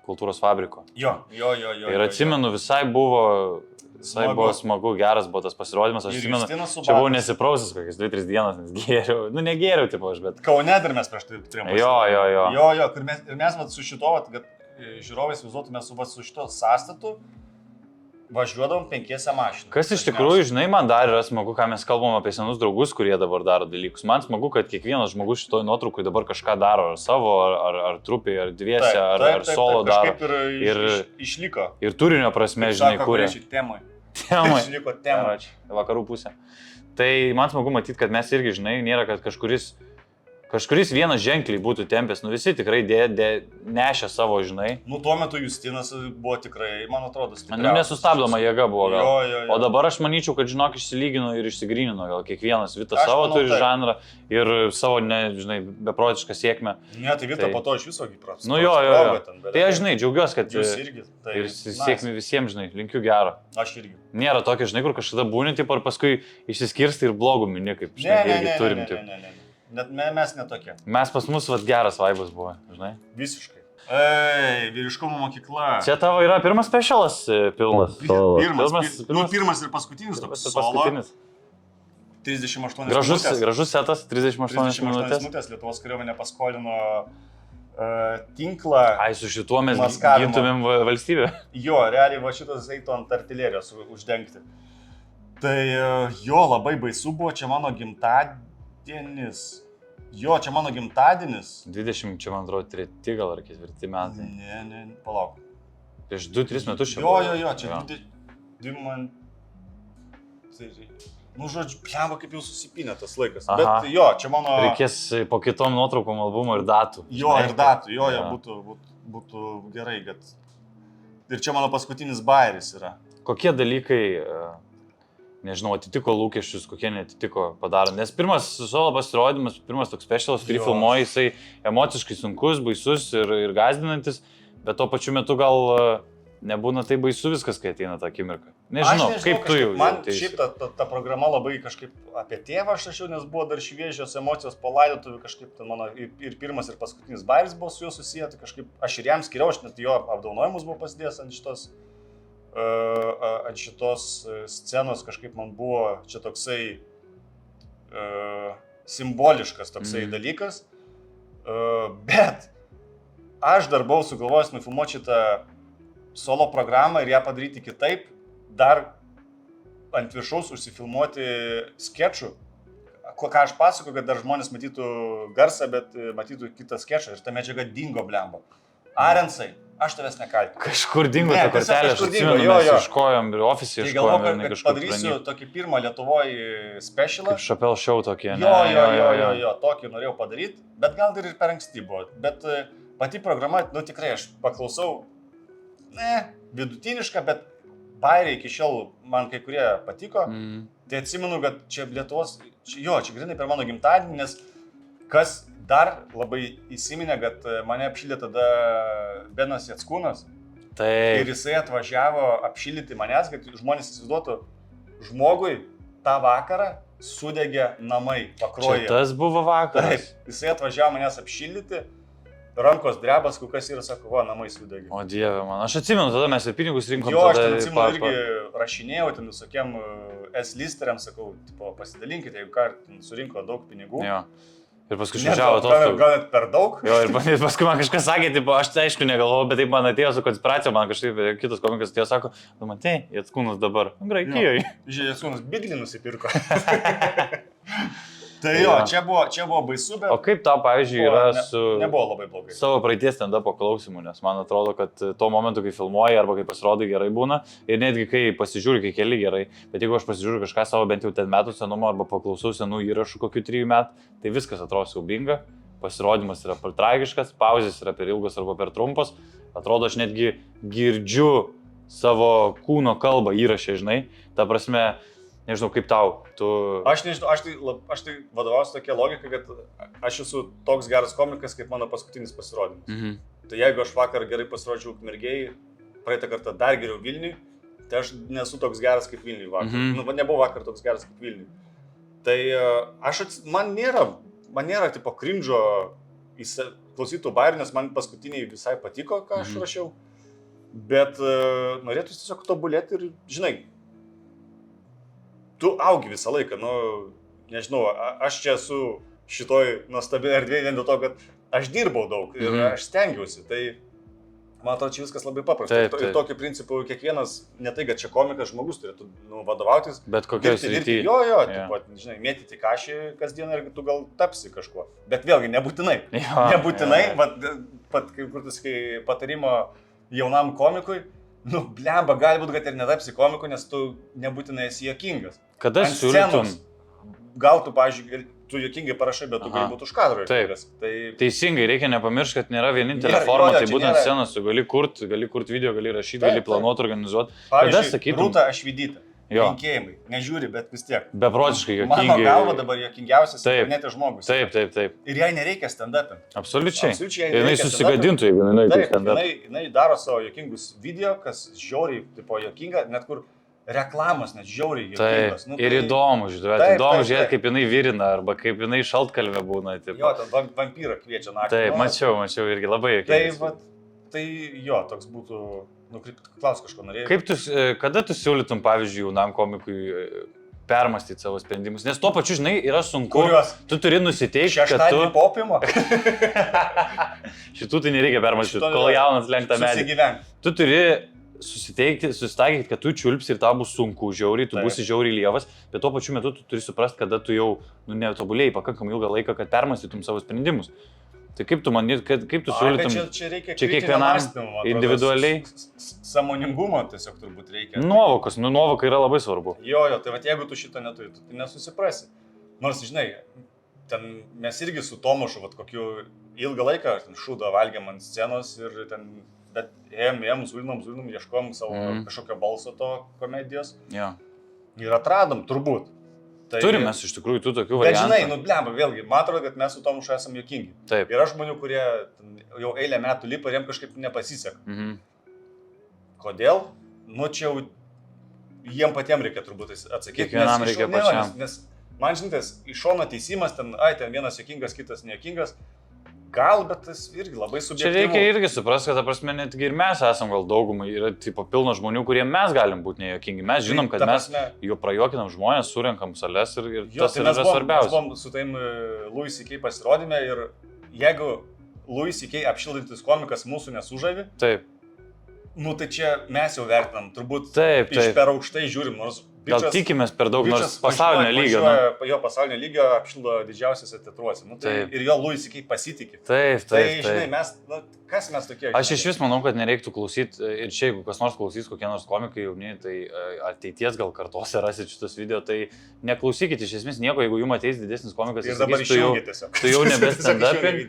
Speaker 3: Kultūros fabriko.
Speaker 2: Jo.
Speaker 3: Ir atsimenu, visai buvo smagu, geras buvo tas pasirodymas, aš atsimenu, čia buvau nesiprausis kokias 2-3 dienas, nes gėriau, negėriau, tipo aš, bet...
Speaker 2: Kaune dar mes prieš tai turėjom.
Speaker 3: Jo,
Speaker 2: ir mes su šito, kad žiūrovais vizuotume su šito sąstatu, važiuodavom 5 mašiną.
Speaker 3: Kas iš tikrųjų, žinai, man dar yra smagu, ką mes kalbam apie senus draugus, kurie dabar daro dalykus. Man smagu, kad kiekvienas žmogus šitoj nuotraukui dabar kažką daro, ar savo, ar trupiai, ar dviese, ar solo daro.
Speaker 2: Ir išliko.
Speaker 3: Ir turinio prasme, žinai, kuria.
Speaker 2: Temai.
Speaker 3: Išliko temai. Vakarų pusė. Tai man smagu matyti, kad mes irgi, žinai, nėra, kad kažkuris vienas ženkliai būtų tempęs, visi tikrai nešė savo, žinai.
Speaker 2: Tuo metu Justinas buvo tikrai, man atrodo, stipriausias.
Speaker 3: Nesustabdoma jėga buvo gal.
Speaker 2: Jo.
Speaker 3: O dabar aš manyčiau, kad, žinok, išsilygino ir išsigrynino, gal kiekvienas Vita savo turi žanrą ir savo, žinai, beprotišką sėkmę.
Speaker 2: Ne, tai Vita po to iš viso įprasto.
Speaker 3: Jo. Tai aš, žinai, džiaugiuosi, kad
Speaker 2: jūs irgi.
Speaker 3: Ir sėkmė visiems, žinai, linkiu gero.
Speaker 2: Aš irgi.
Speaker 3: Nėra tokio, žinai, kur kažkada būni, ir paskui išsiskirsti ir blogų mini, kaip, žinai, irgi turim.
Speaker 2: Net mes netokie.
Speaker 3: Mes pas mus geras vaibas buvo, žinai.
Speaker 2: Visiškai. Vyriškumo mokykla.
Speaker 3: Čia tavo yra pirmas specialas pilnas.
Speaker 2: Pirmas ir paskutinis toks solo. 38
Speaker 3: minutės. Gražus setas, 38
Speaker 2: minutės. Lietuvos kariuomenė paskolino tinklą.
Speaker 3: Ai, su šituo mes gintumėm valstybę.
Speaker 2: Jo, realiai va šitas eitų ant artilerijos uždengti. Tai jo, labai baisu buvo, čia mano gimtadienis. Jo, čia mano gimtadienis.
Speaker 3: 20, čia man atrodo, 3 gal ar 4 metai.
Speaker 2: Ne, palauk.
Speaker 3: Prieš 2-3 metus čia
Speaker 2: buvo. Jo, čia 2 man... žodžiu, plemba kaip jau susipinė tas laikas. Aha. Bet jo, čia mano...
Speaker 3: Reikės po kitom nuotraukom albumo ir datų.
Speaker 2: Jo, ir datų. Jo, būtų gerai, kad... Ir čia mano paskutinis bairis yra.
Speaker 3: Kokie dalykai... nežinau, atitiko lūkesčius, kokie netitiko padaro. Nes pirmas solo pasirodymas, pirmas toks specialas, kurį filmuoji, jisai emociškai sunkus, baisus ir gąsdinantis, bet tuo pačiu metu gal nebūna tai baisu viskas, kai ateina tą akimirką. Nežinau, kaip tu jau.
Speaker 2: Man šiaip ta programa labai kažkaip apie tėvą aš rašiau, nes buvo dar šviežios emocijos po laidotuvių, kažkaip ten mano ir pirmas ir paskutinis bairis buvo su juo susiję, tai kažkaip aš ir jam skiriau, aš net jo apdaunojimus buvau pasidėjęs ant šitos scenos, kažkaip man buvo čia toksai simboliškas toksai dalykas, bet aš dar buvau sugalvojęs nufilmuoti šitą solo programą ir ją padaryti kitaip, dar ant viršaus užsifilmuoti skečų, ką aš pasakoju, kad dar žmonės matytų garsą, bet matytų kitą skečą ir ta medžiaga dingo blemba. Arensai, aš tavęs nekaltinu.
Speaker 3: Kažkur dingo ta kortelė, aš atsimenu, mes ieškojom ir ofisį
Speaker 2: tai
Speaker 3: ieškojom.
Speaker 2: Tai galvoju, kad padarysiu tokį pirmą Lietuvoje specialą.
Speaker 3: Kaip Chappelle Show tokį, ne?
Speaker 2: Jo, tokį norėjau padaryti, bet gal ir per anksti buvo. Bet pati programa, tikrai aš paklausau, vidutiniška, bet bairiai iki šiol man kai kurie patiko. Tai atsimenu, kad čia Lietuvos, čia grinai per mano gimtadienį, nes kas dar labai įsiminė, kad mane apšildė tada Benas Jackūnas.
Speaker 3: Taip.
Speaker 2: Ir jisai atvažiavo apšildyti manęs, kad žmonės įsivaizduotų, žmogui tą vakarą sudegė namai Pakruojyje.
Speaker 3: Čia tas buvo vakaras.
Speaker 2: Taip, jisai atvažiavo manęs apšildyti. Rankos drebas, kokias yra, sako, va, namai sudegė.
Speaker 3: O Dieve man, aš atsimenu, tada mes ir pinigus rinkom.
Speaker 2: Jo, aš ten atsimenu irgi rašinėjau, ten visokiem S-listeriam, sakau, tipo, pasidalinkite, jeigu ką, surinko daug pinigų.
Speaker 3: Jo. Ir paskui išvažiavo tos.
Speaker 2: Gal net per daug.
Speaker 3: Jo, ir paskui man kažkas sakė, tipo, aš tai aišku negalvojau, bet taip man atėjo su konspiracija, man kažkaip kitas komikas atėjo, sako, nu matai, Jackūnas dabar, Graikijoje.
Speaker 2: Žiūrėjau, Jackūnas biglį nusipirko. Tai jo, čia buvo baisu, bet...
Speaker 3: O kaip tau, pavyzdžiui, yra su...
Speaker 2: Nebuvo labai blogai.
Speaker 3: Savo praeities stand-upo klausimų, nes man atrodo, kad tuo momentu, kai filmuoji arba kai pasirodai gerai būna, ir netgi kai pasižiūri, kai keli gerai, bet jeigu aš pasižiūriu kažką savo bent jau 10 metų senumo arba paklausau senų įrašų kokių 3 metų, tai viskas atrodo siaubinga, pasirodymas yra per tragiškas, pauzės yra per ilgos arba per trumpos, atrodo, aš netgi girdžiu savo kūno kalbą įrašę, žinai, ta prasme... Nežinau, kaip tau, tu...
Speaker 2: Aš nežinau, aš tai vadovausiu tokia logika, kad aš esu toks geras komikas, kaip mano paskutinis pasirodymas. Tai jeigu aš vakar gerai pasirodžiau Ukmergėj, praeitą kartą dar geriau Vilniui, tai aš nesu toks geras kaip Vilniui vakar. Nebuvo vakar toks geras kaip Vilniui. Tai man nėra tipo krimdžo klausytų bairių, nes man paskutiniai visai patiko, ką aš rašiau. Bet norėtųsi tiesiog tobulėti ir, žinai, tu augi visą laiką, nežinau, aš čia esu šitoj nuostabi erdvėje vien dėl to, kad aš dirbau daug ir aš stengiausi, tai man atrodo, čia viskas labai paprasta. Ir tokiu principu kiekvienas, ne tai, kad čia komikas žmogus turėtų vadovautis.
Speaker 3: Bet kokios srityje.
Speaker 2: Jo, žinai, mėtyti kašį kasdieną ir tu gal tapsi kažkuo. Bet vėlgi, nebūtinai. Nebūtinai, pat kaip kur tu sakai, patarimo jaunam komikui, blemba, gali būti, kad ir netapsi komiku, nes tu nebūtinai esi juokingas.
Speaker 3: Kada siūlytum?
Speaker 2: Gal tu, pavyzdžiui, tu juokingai parašai, bet tu gali būti už kadro.
Speaker 3: Taip. Teisingai, reikia nepamiršti, kad nėra vienintelė forma, tai būtent scenos, tu gali kurti video, gali rašyti, gali planuoti, organizuoti.
Speaker 2: Pavyzdžiui, Rūta Ašvidytė. Linkėjimai, nežiūri, bet vis tiek.
Speaker 3: Beprotiškai juokingi.
Speaker 2: Mano galva dabar juokingiausias internete žmogus.
Speaker 3: Taip.
Speaker 2: Ir jai nereikia stand-up'in.
Speaker 3: Absoliučiai. Ir jinai susigadintų, jeigu jinai
Speaker 2: taip stand-up. Jinai daro savo juokingus video, kas žiauriai, tipo, juokinga, net kur reklamos, net žiauriai juokingos.
Speaker 3: Taip, ir įdomu, žiūrėti, kaip jinai virina, arba kaip jinai šaltkalvė būna.
Speaker 2: Jo, ten vampyrą kviečia naktį.
Speaker 3: Taip, mačiau irgi labai juokingas.
Speaker 2: Tai jo, toks būtų, klaus kažko norėjau.
Speaker 3: Kada tu siūlytum, pavyzdžiui, jaunam komikui permastyti savo sprendimus? Nes tuo pačiu, žinai, yra sunku.
Speaker 2: Kuriuos?
Speaker 3: Tu turi nusiteikti, kad tu...
Speaker 2: Šeštadienį popimo?
Speaker 3: Šitų tai nereikia permastyti, kol jaunas lenktą medį.
Speaker 2: Susigyventi.
Speaker 3: Tu turi susitaikyti, kad tu čiulpsi ir tau bus sunku, žiauriai, tu būsi žiauriai lievas, bet tuo pačiu metu tu turi suprasti, kada tu jau netobulėjai pakankamai ilgą laiką, kad permastytum savo sprendimus. Tai kaip tu manai, kaip tu siūlytum?
Speaker 2: Čia
Speaker 3: kiekvienam individualiai?
Speaker 2: Sąmoningumo tiesiog turbūt reikia.
Speaker 3: Nuovoka yra labai svarbu.
Speaker 2: Jo, tai jeigu tu šito neturi, tu nesusiprasi. Nors, žinai, ten mes irgi su Tomašu, kokiu ilgą laiką šūdą valgėm ant scenos ir ten, bet ėjom, zulinom, ieškom savo kažkokio balso to komedijos.
Speaker 3: Jo.
Speaker 2: Ir atradom, turbūt. Tai,
Speaker 3: turim mes iš tikrųjų tų tokių variantų.
Speaker 2: Bet žinai, blemba, vėlgi, man atrodo, kad mes su Tomušu esame juokingi.
Speaker 3: Taip.
Speaker 2: Yra žmonių, kurie jau eilę metų lipa ir jiems kažkaip nepasiseka. Kodėl? Nu, čia jau jiem patiems reikia turbūt atsakyti.
Speaker 3: Kiekvienam reikia pačiam.
Speaker 2: Nes man žinutės, iš šono teisimas, ten vienas juokingas, kitas nejuokingas. Gal, bet tas irgi labai
Speaker 3: Čia
Speaker 2: subjektyvu.
Speaker 3: reikia irgi suprasti, kad, ta prasme, netgi ir mes esam gal daugumai, yra tipo pilna žmonių, kurie mes galim būti nejuokingi. Mes žinom, kad mes jo prajuokinam žmonės, surenkam sales ir tas yra svarbiausia.
Speaker 2: Mes buvom su taim Louis C.K. pasirodėme ir jeigu Louis C.K. apšildantis komikas mūsų nesužavi,
Speaker 3: Taip.
Speaker 2: Nu tai čia mes jau vertinam, turbūt
Speaker 3: Taip.
Speaker 2: iš per aukštai žiūrim, nors
Speaker 3: Gal tikimės per daug, nors pasaulinio lygio.
Speaker 2: Jo pasaulinio lygio apšildo didžiausiuose teatruose. Nu, tai ir jo Louis C.K. pasitikė.
Speaker 3: Taip.
Speaker 2: Tai, žinai, mes, kas mes tokie?
Speaker 3: Aš iš vis manau, kad nereiktų klausyti, ir čia jeigu kas nors klausys, kokie nors komikai jauni, tai ateities gal kartose rasit šitus video, tai neklausykite iš esmės nieko, jeigu jums ateis didesnis komikas,
Speaker 2: ir dabar išjungi tiesiog.
Speaker 3: Tu jau nebe stand-up'in.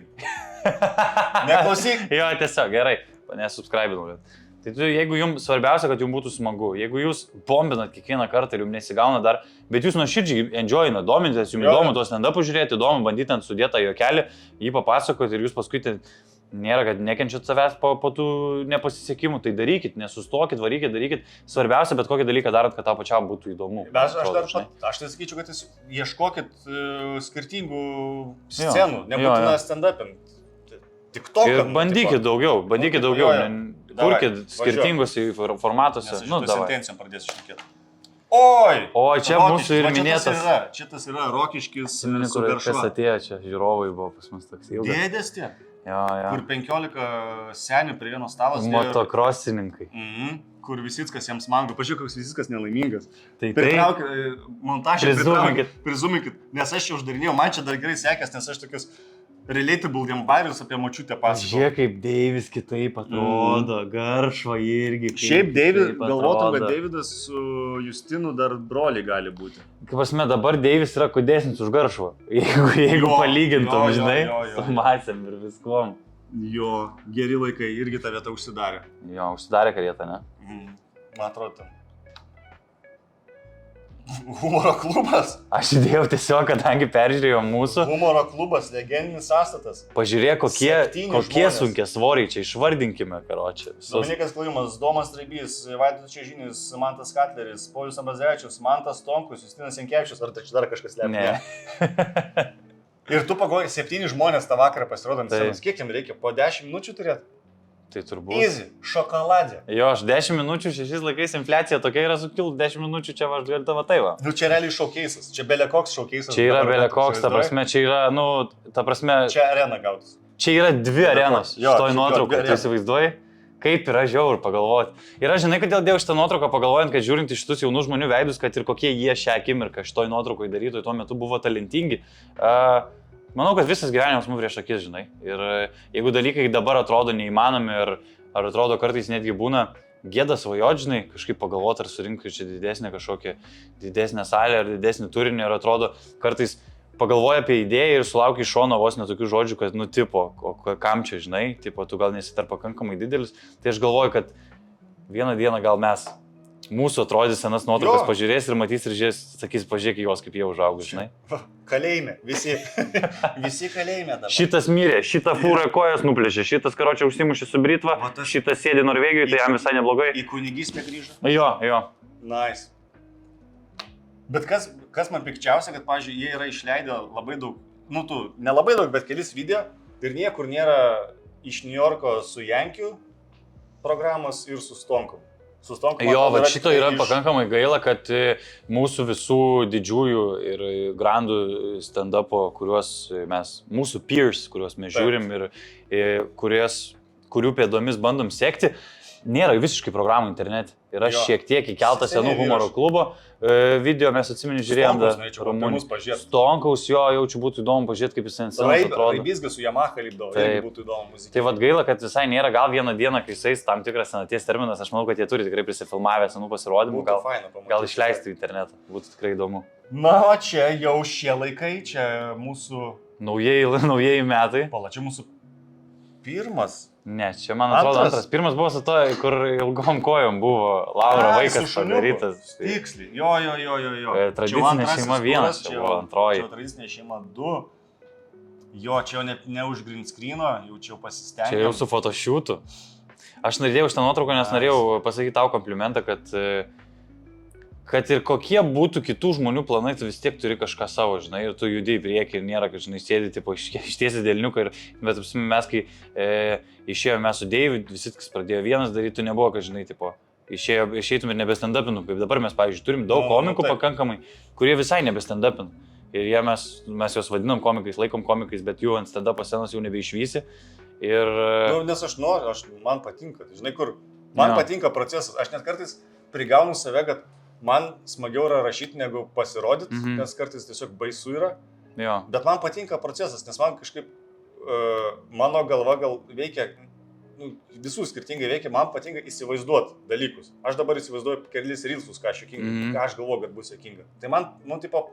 Speaker 2: Neklausyk.
Speaker 3: Jo, tiesiog, gerai, nesubscribinau. Tai jeigu jums svarbiausia, kad jums būtų smagu, jeigu jūs bombinat kiekvieną kartą ir jums nesigauna dar, bet jūs nuoširdžiai enjoyinat, domintės, jums įdomu tos stand-up'us žiūrėti, įdomu bandyti ant sudėtą juokelį, jį papasakoti ir jūs paskui nėra, kad nekenčiat savęs po tų nepasisekimų, tai darykit, nesustokit, varykit, darykit. Svarbiausia, bet kokį dalyką darant, kad tau pačiam būtų įdomu.
Speaker 2: Aš tai sakyčiau, kad ieškokit skirtingų scenų, nebūtina stand-up'in.
Speaker 3: Ir bandykit daugiau, kurkit skirtingose formatuose.
Speaker 2: Nu, sentencijom pradėsiu šnekėti. Oi!
Speaker 3: O čia mūsų ir minėtas.
Speaker 2: Šitas yra Rokiškis su
Speaker 3: Garšva. Kas atėjo čia, žiūrovai buvo pas mus toks ilgas.
Speaker 2: Dėdės tie?
Speaker 3: Jo.
Speaker 2: Kur 15 senių prie vieno stalo.
Speaker 3: Motokrosininkai.
Speaker 2: Kur Visickas jiems mango. Pažiūrėk, koks Visickas nelaimingas.
Speaker 3: Tai
Speaker 2: montažą prizuminkit, nes aš čia uždarinėjau, man čia dar gerai sekės, nes aš tokius relatable jambarius apie močiutę pasakojau.
Speaker 3: Žiūrėk, kaip Deivis kitaip atrodo, Garšva irgi.
Speaker 2: Šiaip galvotum, kad Deividas su Justinu dar broliai gali būti.
Speaker 3: Kaip prasme, dabar Deivis yra kudesnis už Garšvą. Jeigu palygintum, žinai, su masėm ir viskom.
Speaker 2: Jo, geri laikai, irgi ta vieta užsidarė.
Speaker 3: Jo, užsidarė karieta, ne?
Speaker 2: Man atrodo. Humoro klubas.
Speaker 3: Aš įdėjau tiesiog, kadangi peržiūrėjau mūsų.
Speaker 2: Humoro klubas, legendinis sąstatas.
Speaker 3: Pažiūrėk, kokie sunkia svoriai čia, išvardinkime, karočią.
Speaker 2: Dominikas Klimas, Domas Traibys, Vaidotas Čežinis, Mantas Katleris, Paulius Ambrazevičius, Mantas Tonkus, Justinas Jankevičius, ar čia dar kažkas lepia?
Speaker 3: Ne.
Speaker 2: Ir tu pagalvoji, 7 žmonės tą vakarą pasirodant scenos. Kiek jam reikia? Po 10 minučių turėt?
Speaker 3: Tai turbūt.
Speaker 2: Easy, šokoladė.
Speaker 3: Jo, aš 10 minučių, šiais laikais infliacija tokia yra sukilus, 10 minučių čia aš galiu tavo tai va.
Speaker 2: Nu čia realiai showcase'as, čia belekoks showcase'as.
Speaker 3: Čia yra belekoks, ta prasme, čia yra,
Speaker 2: Čia arena gautus.
Speaker 3: Čia yra 2 arenos, šitoj nuotraukai, tu įsivaizduoji? Kaip yra žiaur pagalvoti. Ir aš žinai, kodėl dėjau šitą nuotrauką pagalvojant, kad žiūrint į šitus jaunų žmonių veidus, kad ir kokie jie šią akimirką šitoj nuotraukai darytojai tuo metu buvo talentingi. Manau, kad visas gyvenimas mums prieš akis, žinai. Ir jeigu dalykai dabar atrodo neįmanomi ar atrodo kartais netgi būna gėda svajot, žinai, kažkaip pagalvoti ar surinkti čia didesnę salę ar didesnį turinį ir atrodo kartais pagalvoji apie idėją ir sulauki iš šono vos netokių žodžių, kad tipo, kam čia, žinai, tipo, tu gal nesi dar pakankamai didelis. Tai aš galvoju, kad vieną dieną gal mes mūsų atrodys senas nuotraukas, pažiūrės ir matys ir sakys, pažiūrėk juos, kaip jie užaugo, žinai.
Speaker 2: Kalėjime, visi kalėjime dabar.
Speaker 3: Šitas mirė, šitą fūrą kojas nuplėšė, šitas karočią užsimušė su britva, šitas sėdi Norvegijoje, tai jam visai neblogai.
Speaker 2: Į kunigystę grįžo?
Speaker 3: Jo.
Speaker 2: Nice. Bet kas man pikčiausia, kad, pavyzdžiui, jie yra išleidę labai daug, nelabai daug, bet kelis video ir niekur nėra iš New Yorko su Jankiu programos ir su Stonkom.
Speaker 3: Jo, va šito yra pakankamai gaila, kad mūsų visų didžiųjų ir grandų stand-upo, mūsų peers, kuriuos mes žiūrim ir kurių pėdomis bandom sekti, nėra visiškai programų internete. Yra šiek tiek įkeltas senų humoro klubo video, mes atsimenu žiūrėjom Stonkaus, jo, jaučiu būtų įdomu pažiūrėti, kaip jis ant scenos atrodo.
Speaker 2: Raibizgas su Yamaha lipdavo, jeigu būtų įdomu muzika.
Speaker 3: Tai vad gaila, kad visai nėra, gal vieną dieną, kai jis tam tikras senaties terminas, aš manau, kad jie turi tikrai prisifilmavę senų pasirodymų, gal išleisti į internetą, būtų tikrai įdomu.
Speaker 2: Na, o čia jau šie laikai, čia mūsų...
Speaker 3: Naujieji metai.
Speaker 2: Pala, čia mūsų pirmas.
Speaker 3: Ne, čia man atrodo antras. Pirmas buvo su to, kur ilgom kojom buvo Laura vaikas padarytas.
Speaker 2: Tiksliai, jo.
Speaker 3: Tradicinė šeima 1, čia buvo antroji.
Speaker 2: Čia tradicinė šeima 2. Jo, čia jau ne už green screen'o, jau čia jau pasistengė.
Speaker 3: Čia jau su photoshoot'u. Aš norėjau šitą nuotrauką, nes norėjau pasakyti tau komplimentą, kad ir kokie būtų kitų žmonių planai, tu vis tiek turi kažką savo, žinai, ir tu judi į priekį ir nėra, kad, žinai, sėdi, tipo, ištiesi dėlniuką, bet mes, kai išėjome su David, visi, kas pradėjo vienas daryti, tu nebuvo, kad, žinai, tipo, išeitum ir nebestandapinum, kaip dabar mes, pavyzdžiui, turim daug komikų pakankamai, kurie visai nebestandapin. Ir mes juos vadinam komikais, laikom komikais, bet jų ant stand-up scenos jau nebeišvysi. Ir...
Speaker 2: Nes aš noriu, man patinka, žinai, kur, man patinka procesas, aš net kartais prigaunu save, kad man smagiau yra rašyti, negu pasirodyti, nes kartais tiesiog baisu yra.
Speaker 3: Jo.
Speaker 2: Bet man patinka procesas, nes man kažkaip mano galva gal veikia, visų skirtingai veikia, man patinka įsivaizduoti dalykus. Aš dabar įsivaizduoju kelis reelsus, ką aš juokinga, ką aš galvoju, kad bus juokinga. Tai man, tipo,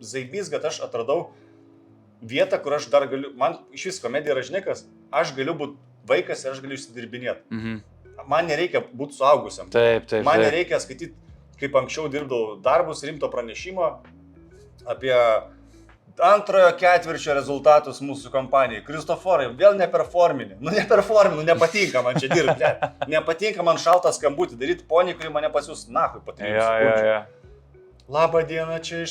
Speaker 2: zaibys, kad aš atradau vietą, kur aš dar galiu, man iš vis komedija yra žinikas, aš galiu būti vaikas ir aš galiu išsidirbinėti. Man nereikia būti suaugusiam.
Speaker 3: Taip.
Speaker 2: Man nereikia skaityti, kaip anksčiau dirbdavau darbus, rimto pranešimo apie antrojo ketvirčio rezultatus mūsų kompanijai. Kristoforai, vėl neperformini. Nepatinka man čia dirbti. Nepatinka man šaltą skambutį daryti poniai, kuri mane pasiūs nahui po 3 sekundžių. Labą dieną, čia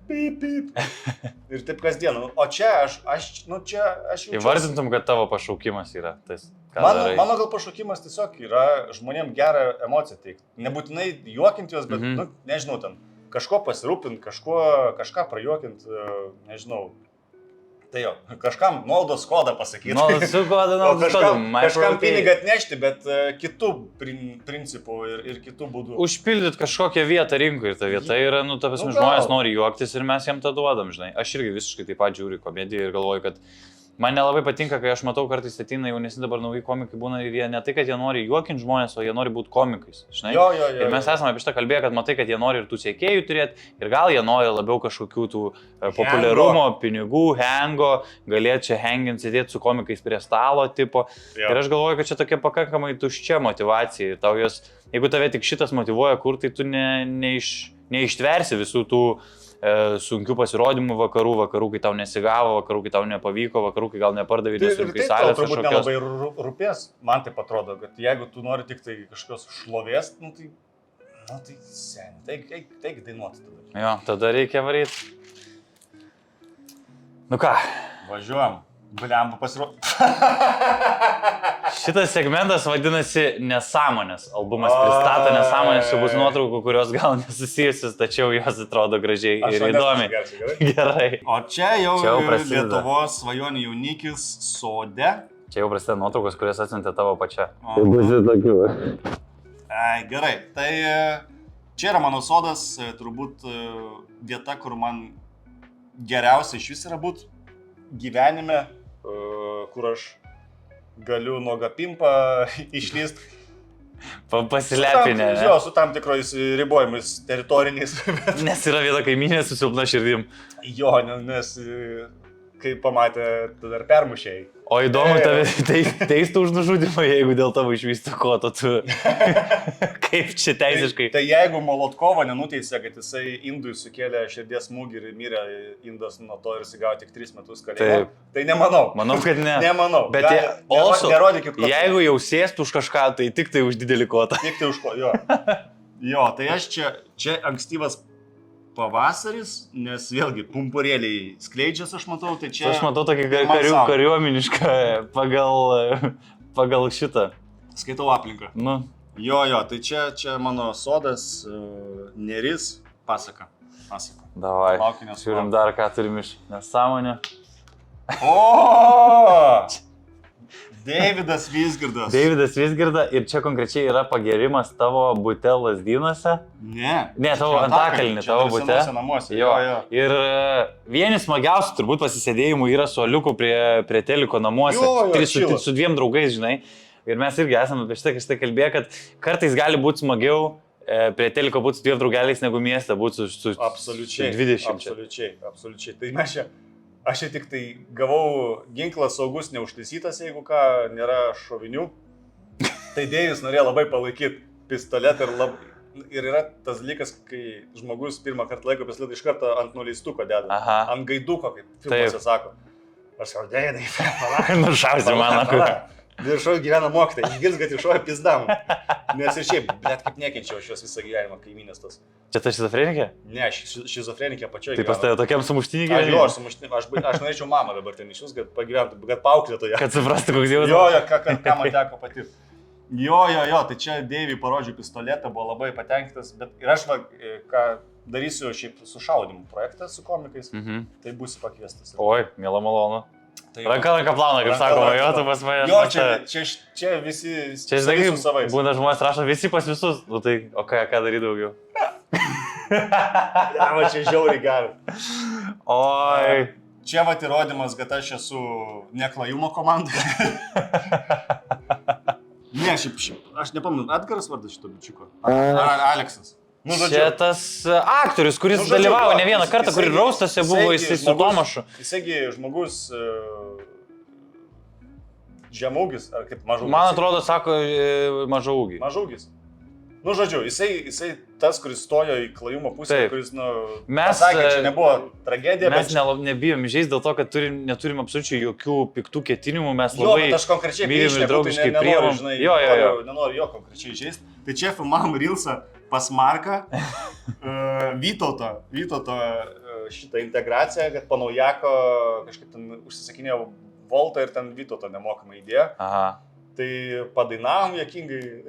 Speaker 2: pip. Ir taip kasdien. O čia aš jaučiuosi.
Speaker 3: Įvardintum, kad tavo pašaukimas yra tas.
Speaker 2: Mano gal pašaukimas tiesiog yra žmonėm gerą emociją teikti. Nebūtinai juokinti juos, bet, nežinau, ten kažko pasirūpinti, kažką prajuokinti, nežinau. Tai jo, kažkam nuolaidos kodą pasakyti. Kažkam pinigą atnešti, bet kitų principų ir kitų būdų.
Speaker 3: Užpildyti kažkokią vietą rinkoje ir ta vieta yra, ta prasme, žmonės nori juoktis ir mes jiem tą duodam, žinai. Aš irgi visiškai taip pat žiūriu komediją ir galvoju, kad man nelabai patinka, kai aš matau kartais ateina jaunesni dabar nauji komikai būna ir jie ne tai, kad jie nori juokinti žmonės, o jie nori būti komikais, žinai. Ir mes esame apie šitą kalbėję, kad matai, kad jie nori ir tų sekėjų turėti ir gal jie nori labiau kažkokių tų populiarumo, pinigų, hango, galėti čia hangint, sėdėti su komikais prie stalo tipo. Ir aš galvoju, kad čia tokia pakankamai tuščia motivacija. Tau jos, jeigu tave tik šitas motyvuoja, kur tai tu neištversi visų tų sunkių pasirodymų vakarų, kai tau nesigavo, vakarų, kai tau nepavyko, vakarų, kai gal nepardavė nesunkiai salės.
Speaker 2: Tai turbūt nelabai rūpės, man taip atrodo, kad jeigu tu nori tik tai kažkokios šlovės, tai seniai, taigi dainuoti tada.
Speaker 3: Jo, tada reikia varyti. Nu ką?
Speaker 2: Važiuojam. Bliamba pasirodė.
Speaker 3: Šitas segmentas vadinasi Nesąmonės. Albumas pristato Nesąmonės, čia bus nuotraukų, kurios gal nesusijusios, tačiau jos atrodo gražiai ir įdomiai. Gerai.
Speaker 2: O čia jau Lietuvos svajonių jaunikis sode.
Speaker 3: Čia jau prasideda nuotraukos, kurias atsiuntė tavo pačia.
Speaker 2: Tai bus ir tokių. Gerai, tai čia yra mano sodas, turbūt vieta, kur man geriausia iš vis yra būt gyvenime, kur aš galiu nuogą pimpą išlyst.
Speaker 3: Pasilepinę.
Speaker 2: Jo, su tam tikrais ribojimais teritoriniais.
Speaker 3: Nes yra viena kaiminė su silpna širdim.
Speaker 2: Jo, nes kai pamatė, tu dar permušėjai.
Speaker 3: O įdomu, tave teistų už nužudimą, jeigu dėl tavo išvysto koto tu. Kaip čia teisiškai?
Speaker 2: Tai jeigu Molotkovą nenuteisė, kad jisai Indui sukėlė širdies smūgį ir mirė Indas nuo to ir įsigavo tik 3 metus kalėjimo, tai nemanau.
Speaker 3: Manau, kad ne.
Speaker 2: Nemanau.
Speaker 3: Bet jeigu jau sėstų už kažką, tai tik tai už didelį kotą.
Speaker 2: Tik tai už kotą, jo. Jo, tai aš čia ankstyvas pavasaris, nes vėlgi pumpurėliai skleidžias, aš matau, tai čia...
Speaker 3: Aš matau tokį kariuomenišką pagal šitą.
Speaker 2: Skaitau aplinką.
Speaker 3: Nu.
Speaker 2: Jo, tai čia mano sodas, Neris, pasaka.
Speaker 3: Davai, žiūrim dar, ką turim iš Nesąmonė.
Speaker 2: O! Davidas Vizgirdas.
Speaker 3: Davidas Vizgirda ir čia konkrečiai yra pagerimas tavo bute Lazdynuose. Ne, tavo Antakalnį, tavo bute. Jo. Ir vienas smagiausių turbūt pasisėdėjimų yra su Aliuku prie teliko namuose. Su 2 draugais, žinai. Ir mes irgi esame apie šitą kalbėję, kad kartais gali būti smagiau prie teliko būti su 2 draugeliais, negu mieste būti su 20.
Speaker 2: Absoliučiai. Tai mes čia... Aš čia tik tai gavau ginklą saugus neužtaisytas, jeigu ką, nėra šovinių. Tai Dėjus norėjo labai palaikyti pistoletą ir yra tas dalykas, kai žmogus pirmą kartą laiko pistoletą iš karto ant nuleistuko deda.
Speaker 3: Aha.
Speaker 2: Ant gaiduko, kaip filmuose sako. Aš sakau, Dėjai,
Speaker 3: nušausi mano.
Speaker 2: Viršoje gyvena mokytai, išgirs, kad viršoje pizdam. Nes ir šiaip, bet kaip nekenčiau aš jos visą gyvenimą kaimynės tos.
Speaker 3: Čia ta šizofrenikė?
Speaker 2: Ne, šizofrenikė pačioje.
Speaker 3: Tai pas tave tokiam sumuštinį
Speaker 2: Jo,
Speaker 3: gyvenimą?
Speaker 2: aš norėčiau mamą dabar ten išsiųs, kad pagyventų, kad paauklėtų ją.
Speaker 3: Kad suprastų, koks jausmas.
Speaker 2: Jo, ką man teko patirti. Jo, tai čia Deiviui parodžiu pistoletą, buvo labai patenkintas, bet ir aš, ką darysiu šiaip su šaudimu projektą su komikais, tai būsiu pakviestas.
Speaker 3: Oi, mėla malonu.
Speaker 2: Tai
Speaker 3: Ranka plauna, kaip sakoma, jo, tu pas mane.
Speaker 2: Jo, čia visi
Speaker 3: Čia žinai,
Speaker 2: su savais.
Speaker 3: būna žmonės rašo visi pas visus, nu tai, o ką daryti daugiau?
Speaker 2: Ja, va čia žiauriai gerai.
Speaker 3: Oi.
Speaker 2: Čia va įrodymas, kad aš esu neklajumo komandai. Ne, šiaip, aš nepamenu, Edgaras vardas šito bičiuko. Ar Aleksas? Nu,
Speaker 3: Čia tas aktorius, kuris dalyvavo ne vieną kartą, kurį raustose buvo, jisai su Tomašu.
Speaker 2: Jisai žmogus žemaūgis, ar kaip mažaūgis?
Speaker 3: Man atrodo, sako mažaūgį.
Speaker 2: Mažaūgis. Nu, žodžiu, jisai tas, kuris stojo į klajumo pusę,
Speaker 3: Taip.
Speaker 2: kuris,
Speaker 3: Mes,
Speaker 2: pasakė, čia nebuvo tragedija,
Speaker 3: Mes
Speaker 2: bet...
Speaker 3: nebijom žaisti dėl to, kad neturim absoliučiai jokių piktų ketinimų, mes
Speaker 2: Jo,
Speaker 3: labai
Speaker 2: bet aš konkrečiai
Speaker 3: mylim ir draugiškai priimam.
Speaker 2: Jo. Nenoriu jo konkrečiai žaisti. Tai čia filmavom Reelsą pas Marką, Vytauto šitą integraciją, kad panaujako kažkaip ten užsisakinėjau Voltą ir ten Vytauto nemokamą idėją.
Speaker 3: Aha.
Speaker 2: Tai padainavom jokingai.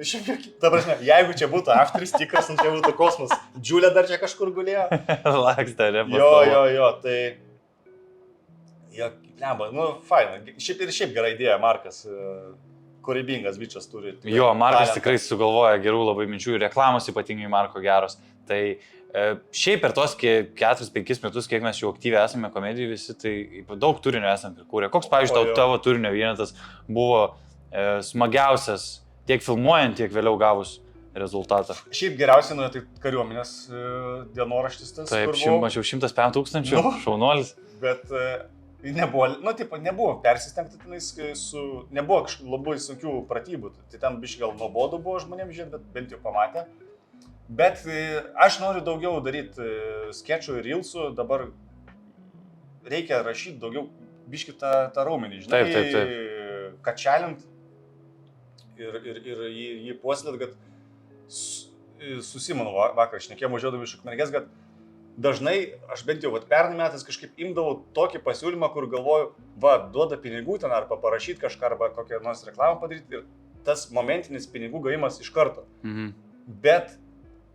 Speaker 2: Ta prasme, jeigu čia būtų afteris tikras, tai čia būtų kosmos. Džiulė dar čia kažkur gulėjo.
Speaker 3: Lakstė, ne?
Speaker 2: Jo, tai... Jo, lemba, faina. Šiaip gera idėja, Markas. Kūrybingas bičias turi.
Speaker 3: Jo, Markas
Speaker 2: talentą.
Speaker 3: tikrai sugalvoja gerų labai minčių ir reklamos ypatingai Marko geros. Tai šiaip per tos 4-5 metus, kiek mes jau aktyviai esame komedijų visi, tai daug turinio esame prikūrę. Koks, pavyzdžiui, tavo turinio vienetas buvo smagiausias tiek filmuojant, tiek vėliau gavus rezultatą?
Speaker 2: Šiaip geriausiai, tai kariuomenės dienoraštis tas.
Speaker 3: Taip, mačiau 105 000, šaunuolis.
Speaker 2: Bet nebuvo, nebuvo persistengti tenais, nebuvo kažkokių labai sunkių pratybų. Tai ten biškai gal nuobodu buvo žmonėms žiūrėti, bet bent jau pamatė. Bet aš noriu daugiau daryti skečų ir reelsų, dabar reikia rašyti daugiau biškai tą raumenį, žinai,
Speaker 3: Taip.
Speaker 2: kačelint ir jį puoselėt, kad su Simonu vakar šnekėjom važiuodami iš Ukmergės, kad dažnai aš bent jau pernai metais kažkaip imdavau tokį pasiūlymą, kur galvoju, duoda pinigų ten arba parašyti kažką, arba kokią nors reklamą padaryti ir tas momentinis pinigų gavimas iš karto. Bet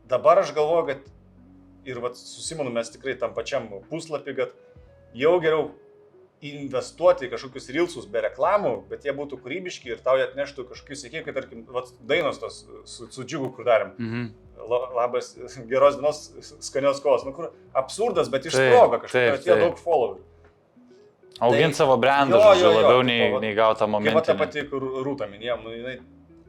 Speaker 2: dabar aš galvoju, kad ir su Simonu mes tikrai tam pačiam puslapį, kad jau geriau investuoti į kažkokius reelsus be reklamų, bet jie būtų kūrybiški ir tau jie atneštų kažkokius sėkėjų, kad tarkim, dainos tos su Džiugu, kur darėm. Labas, geros dienos, skanios kovos. Kur absurdas, bet išsproga kažkaip, atėjo daug followerių.
Speaker 3: Auginti savo brandą, labiau nei gautą momentą.
Speaker 2: Kaip ta pati, kur Rūta minėjom, jinai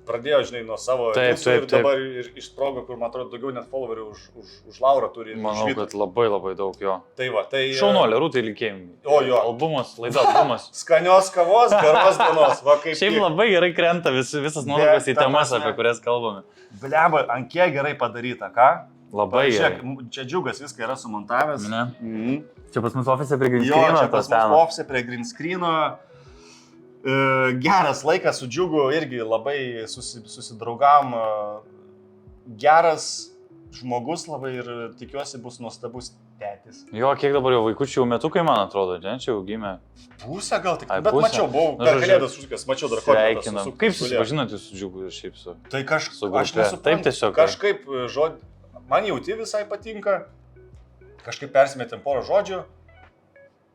Speaker 2: pradėjo, žinai, nuo savo reelsų ir dabar išsproga, kur, man atrodo, daugiau net followerių už Laurą turi.
Speaker 3: Manau, kad labai daug jo.
Speaker 2: Tai
Speaker 3: Šaunuolė, Rūtai linkėjimai.
Speaker 2: Jo.
Speaker 3: Albumas, laida albumas.
Speaker 2: Skanios kavos, geros dienos.
Speaker 3: Šiaip labai gerai krenta visas nuotraukas į temas, apie kurias kalbame.
Speaker 2: Blemba, ant kiek gerai padaryta, ką?
Speaker 3: Labai gerai.
Speaker 2: Čia Džiugas viską yra sumontavęs.
Speaker 3: Čia pas mus ofise prie green screeno.
Speaker 2: Čia pas mus ofise prie green screeno. Geras laikas su Džiugu, irgi labai susidraugam. Geras žmogus labai ir tikiuosi bus nuostabus tėtis.
Speaker 3: Jo, kiek dabar jau vaikučių metukai, man atrodo, ne? Čia jau gimė.
Speaker 2: Pusę gal tik, bet mačiau, buvau per kalėdas užsukęs, mačiau dar
Speaker 3: kokią. Kaip susipažinote su Džiugu ir šiaip su?
Speaker 2: Tai aš
Speaker 3: nesuprantu. Taip tiesiog.
Speaker 2: Kažkaip man jauti visai patinka, kažkaip persimetėm porą žodžių.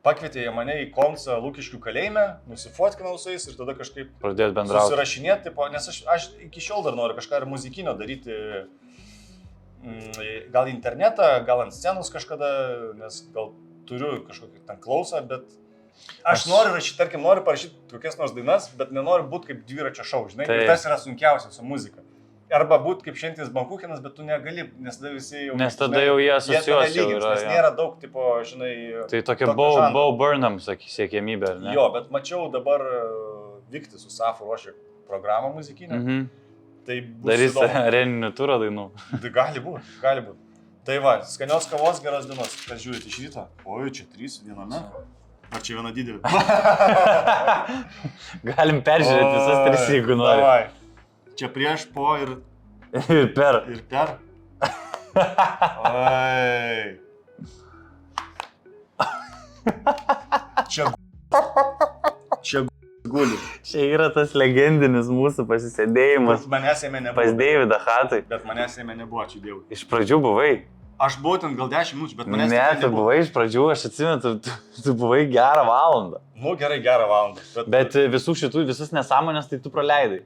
Speaker 2: Pakvietė jie mane į koncą Lukiškių kalėjime, nusifotkinau su jais ir tada kažkaip
Speaker 3: pradėt bendrauti.
Speaker 2: Susirašinėti, nes aš iki šiol dar noriu kažką ir muzikinio daryti, gal internetą, gal ant scenos kažkada, nes gal turiu kažkokį ten klausą, bet aš noriu rašyti, tarkim, noriu parašyti kokias nors dainas, bet nenoriu būti kaip dviračio šou, žinai, ir tas yra sunkiausia su muzika. Arba būti kaip šiandienis Bankuchenas, bet tu negali, nes tada visi jau...
Speaker 3: Nes tada jau jie asociuosi.
Speaker 2: Nes nėra daug, tipo, žinai...
Speaker 3: Tai tokia Bo Burnham siekiamybė, ar ne?
Speaker 2: Jo, bet mačiau dabar Vikti su Safu ruošia programą muzikinę. Tai bus
Speaker 3: darys areninį turą dainų.
Speaker 2: Tai gali būti. Tai va, skanios kavos, geros dienos. Kas žiūrite iš ryto? Oi, čia 3 viename. O čia viena didelė.
Speaker 3: Galim peržiūrėti visas 3, jeigu nori.
Speaker 2: Davai. Čia prieš, po ir
Speaker 3: Ir per.
Speaker 2: per. Oi. Čia guli.
Speaker 3: Čia yra tas legendinis mūsų pasisėdėjimas
Speaker 2: Manęs jame
Speaker 3: pas
Speaker 2: nebuvo.
Speaker 3: Deividą Hatui.
Speaker 2: Bet manęs jame nebuvo, ačiū Dievui.
Speaker 3: Iš pradžių buvai.
Speaker 2: Aš buvau ten gal 10 minučių, bet manęs
Speaker 3: Ne,
Speaker 2: tikrai
Speaker 3: tu
Speaker 2: nebuvo.
Speaker 3: buvai iš pradžių, aš atsimenu, tu buvai gerą valandą.
Speaker 2: Nu, gerai, gerą valandą.
Speaker 3: Bet visas nesąmonės tai tu praleidai.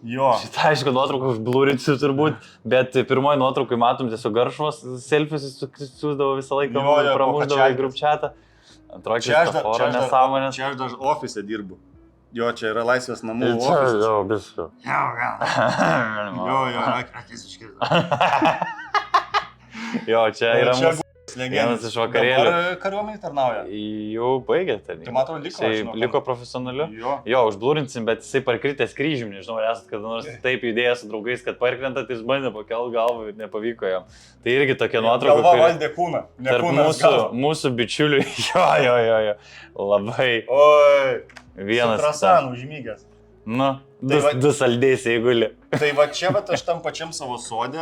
Speaker 2: Jo.
Speaker 3: Šitą, aišku, nuotrauką užblūrinsiu turbūt, bet pirmoji nuotraukai matom tiesiog Garšvos selfies siūsdavo visą laiką,
Speaker 2: Jo, jo, po
Speaker 3: pramuždavo į
Speaker 2: kačialkės.
Speaker 3: grupčiatą. Antroji
Speaker 2: Čia aš
Speaker 3: nesąmonės.
Speaker 2: dar ofise dirbu. Jo, čia yra laisvės namų
Speaker 3: Čia
Speaker 2: ofisas.
Speaker 3: jau viską.
Speaker 2: Jo, akis iškirta.
Speaker 3: Jo, čia yra
Speaker 2: Čia
Speaker 3: mūsų.
Speaker 2: legendas.
Speaker 3: Vienas iš vakarėlių.
Speaker 2: Dabar kariuomenį tarnauja.
Speaker 3: Jau baigė ten.
Speaker 2: Tai man atrodo, liko,
Speaker 3: Jisai
Speaker 2: aš žinau,
Speaker 3: liko profesionaliu.
Speaker 2: Jo.
Speaker 3: Jo, užblūrinsim, bet jisai parkritęs kryžium, nežinau, ar esat kada nors taip judėjęs su draugais, kad parkrentat, jis bandė pakelt galvą ir nepavyko jam. Tai irgi tokia nuotrauka,
Speaker 2: Galva
Speaker 3: kuri
Speaker 2: valdė kūną. Ne
Speaker 3: tarp
Speaker 2: kūnas, galva.
Speaker 3: mūsų bičiulių, jo, labai
Speaker 2: Oi,
Speaker 3: vienas.
Speaker 2: Trasanų užmygęs.
Speaker 3: Nu,
Speaker 2: Tai va-
Speaker 3: du saldėsiai guli.
Speaker 2: Tai va čia, bet aš tam pačiam savo sode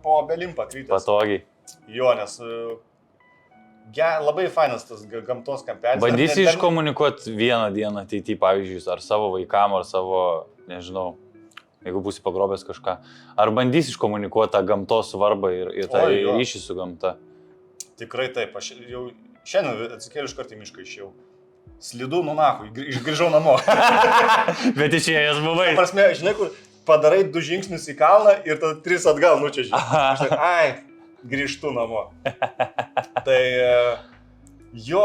Speaker 2: po obelim pakrytęs.
Speaker 3: Patogiai.
Speaker 2: Jo, nes labai fainas tas gamtos kampelis.
Speaker 3: Bandysi
Speaker 2: Dar-
Speaker 3: iškomunikuoti vieną dieną ateityje, pavyzdžiui, ar savo vaikam, ar savo, nežinau, jeigu būsi pagrobęs kažką. Ar bandysi iškomunikuoti tą gamtos svarbą ir tą
Speaker 2: Oi, jo.
Speaker 3: ryšį su gamta?
Speaker 2: Tikrai taip, aš jau šiandien atsikėliau iš karto į mišką išėjau. Slidu, nu nahui, grįžau namo.
Speaker 3: Bet išėjęs buvai.
Speaker 2: Ta prasme, žinai, kur padarai 2 žingsnius į kalną ir tada 3 atgal nučiaži. Aš tai, ai, grįžtu namo. Tai jo,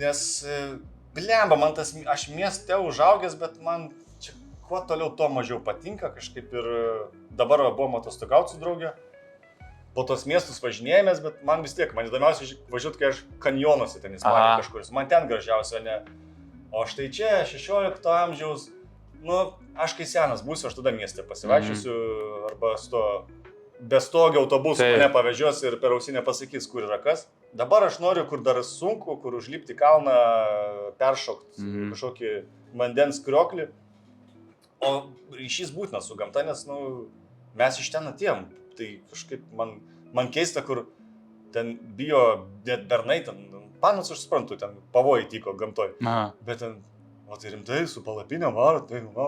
Speaker 2: nes, blemba, man tas, aš mieste užaugęs, bet man čia kuo toliau, tuo mažiau patinka. Kažkaip ir dabar buvom atostogauti su draugė. Po tos miestus važinėjomės, bet man vis tiek, man įdomiausia važiuoti, kai aš kanjonuose ten Ispanijoje kažkuris. Man ten gražiausia, ne. O štai čia, 16 amžiaus, nu, aš kai senas būsiu, aš tada mieste pasivaikščiosiu, arba su to bestogio autobusu mane pavežios ir per ausinę pasakys, kur yra kas. Dabar aš noriu, kur dar sunku, kur užlipti kalną, peršokti kažkokį vandens krioklį. O ryšys būtinas su gamta, nes, nu, mes iš ten atėjom. Tai kažkaip man keista, kur ten bijo net bernai, ten, panas aš suprantu, ten pavojai tyko gamtoj. Bet ten, o tai rimtai, su palapinė varo, tai, nu,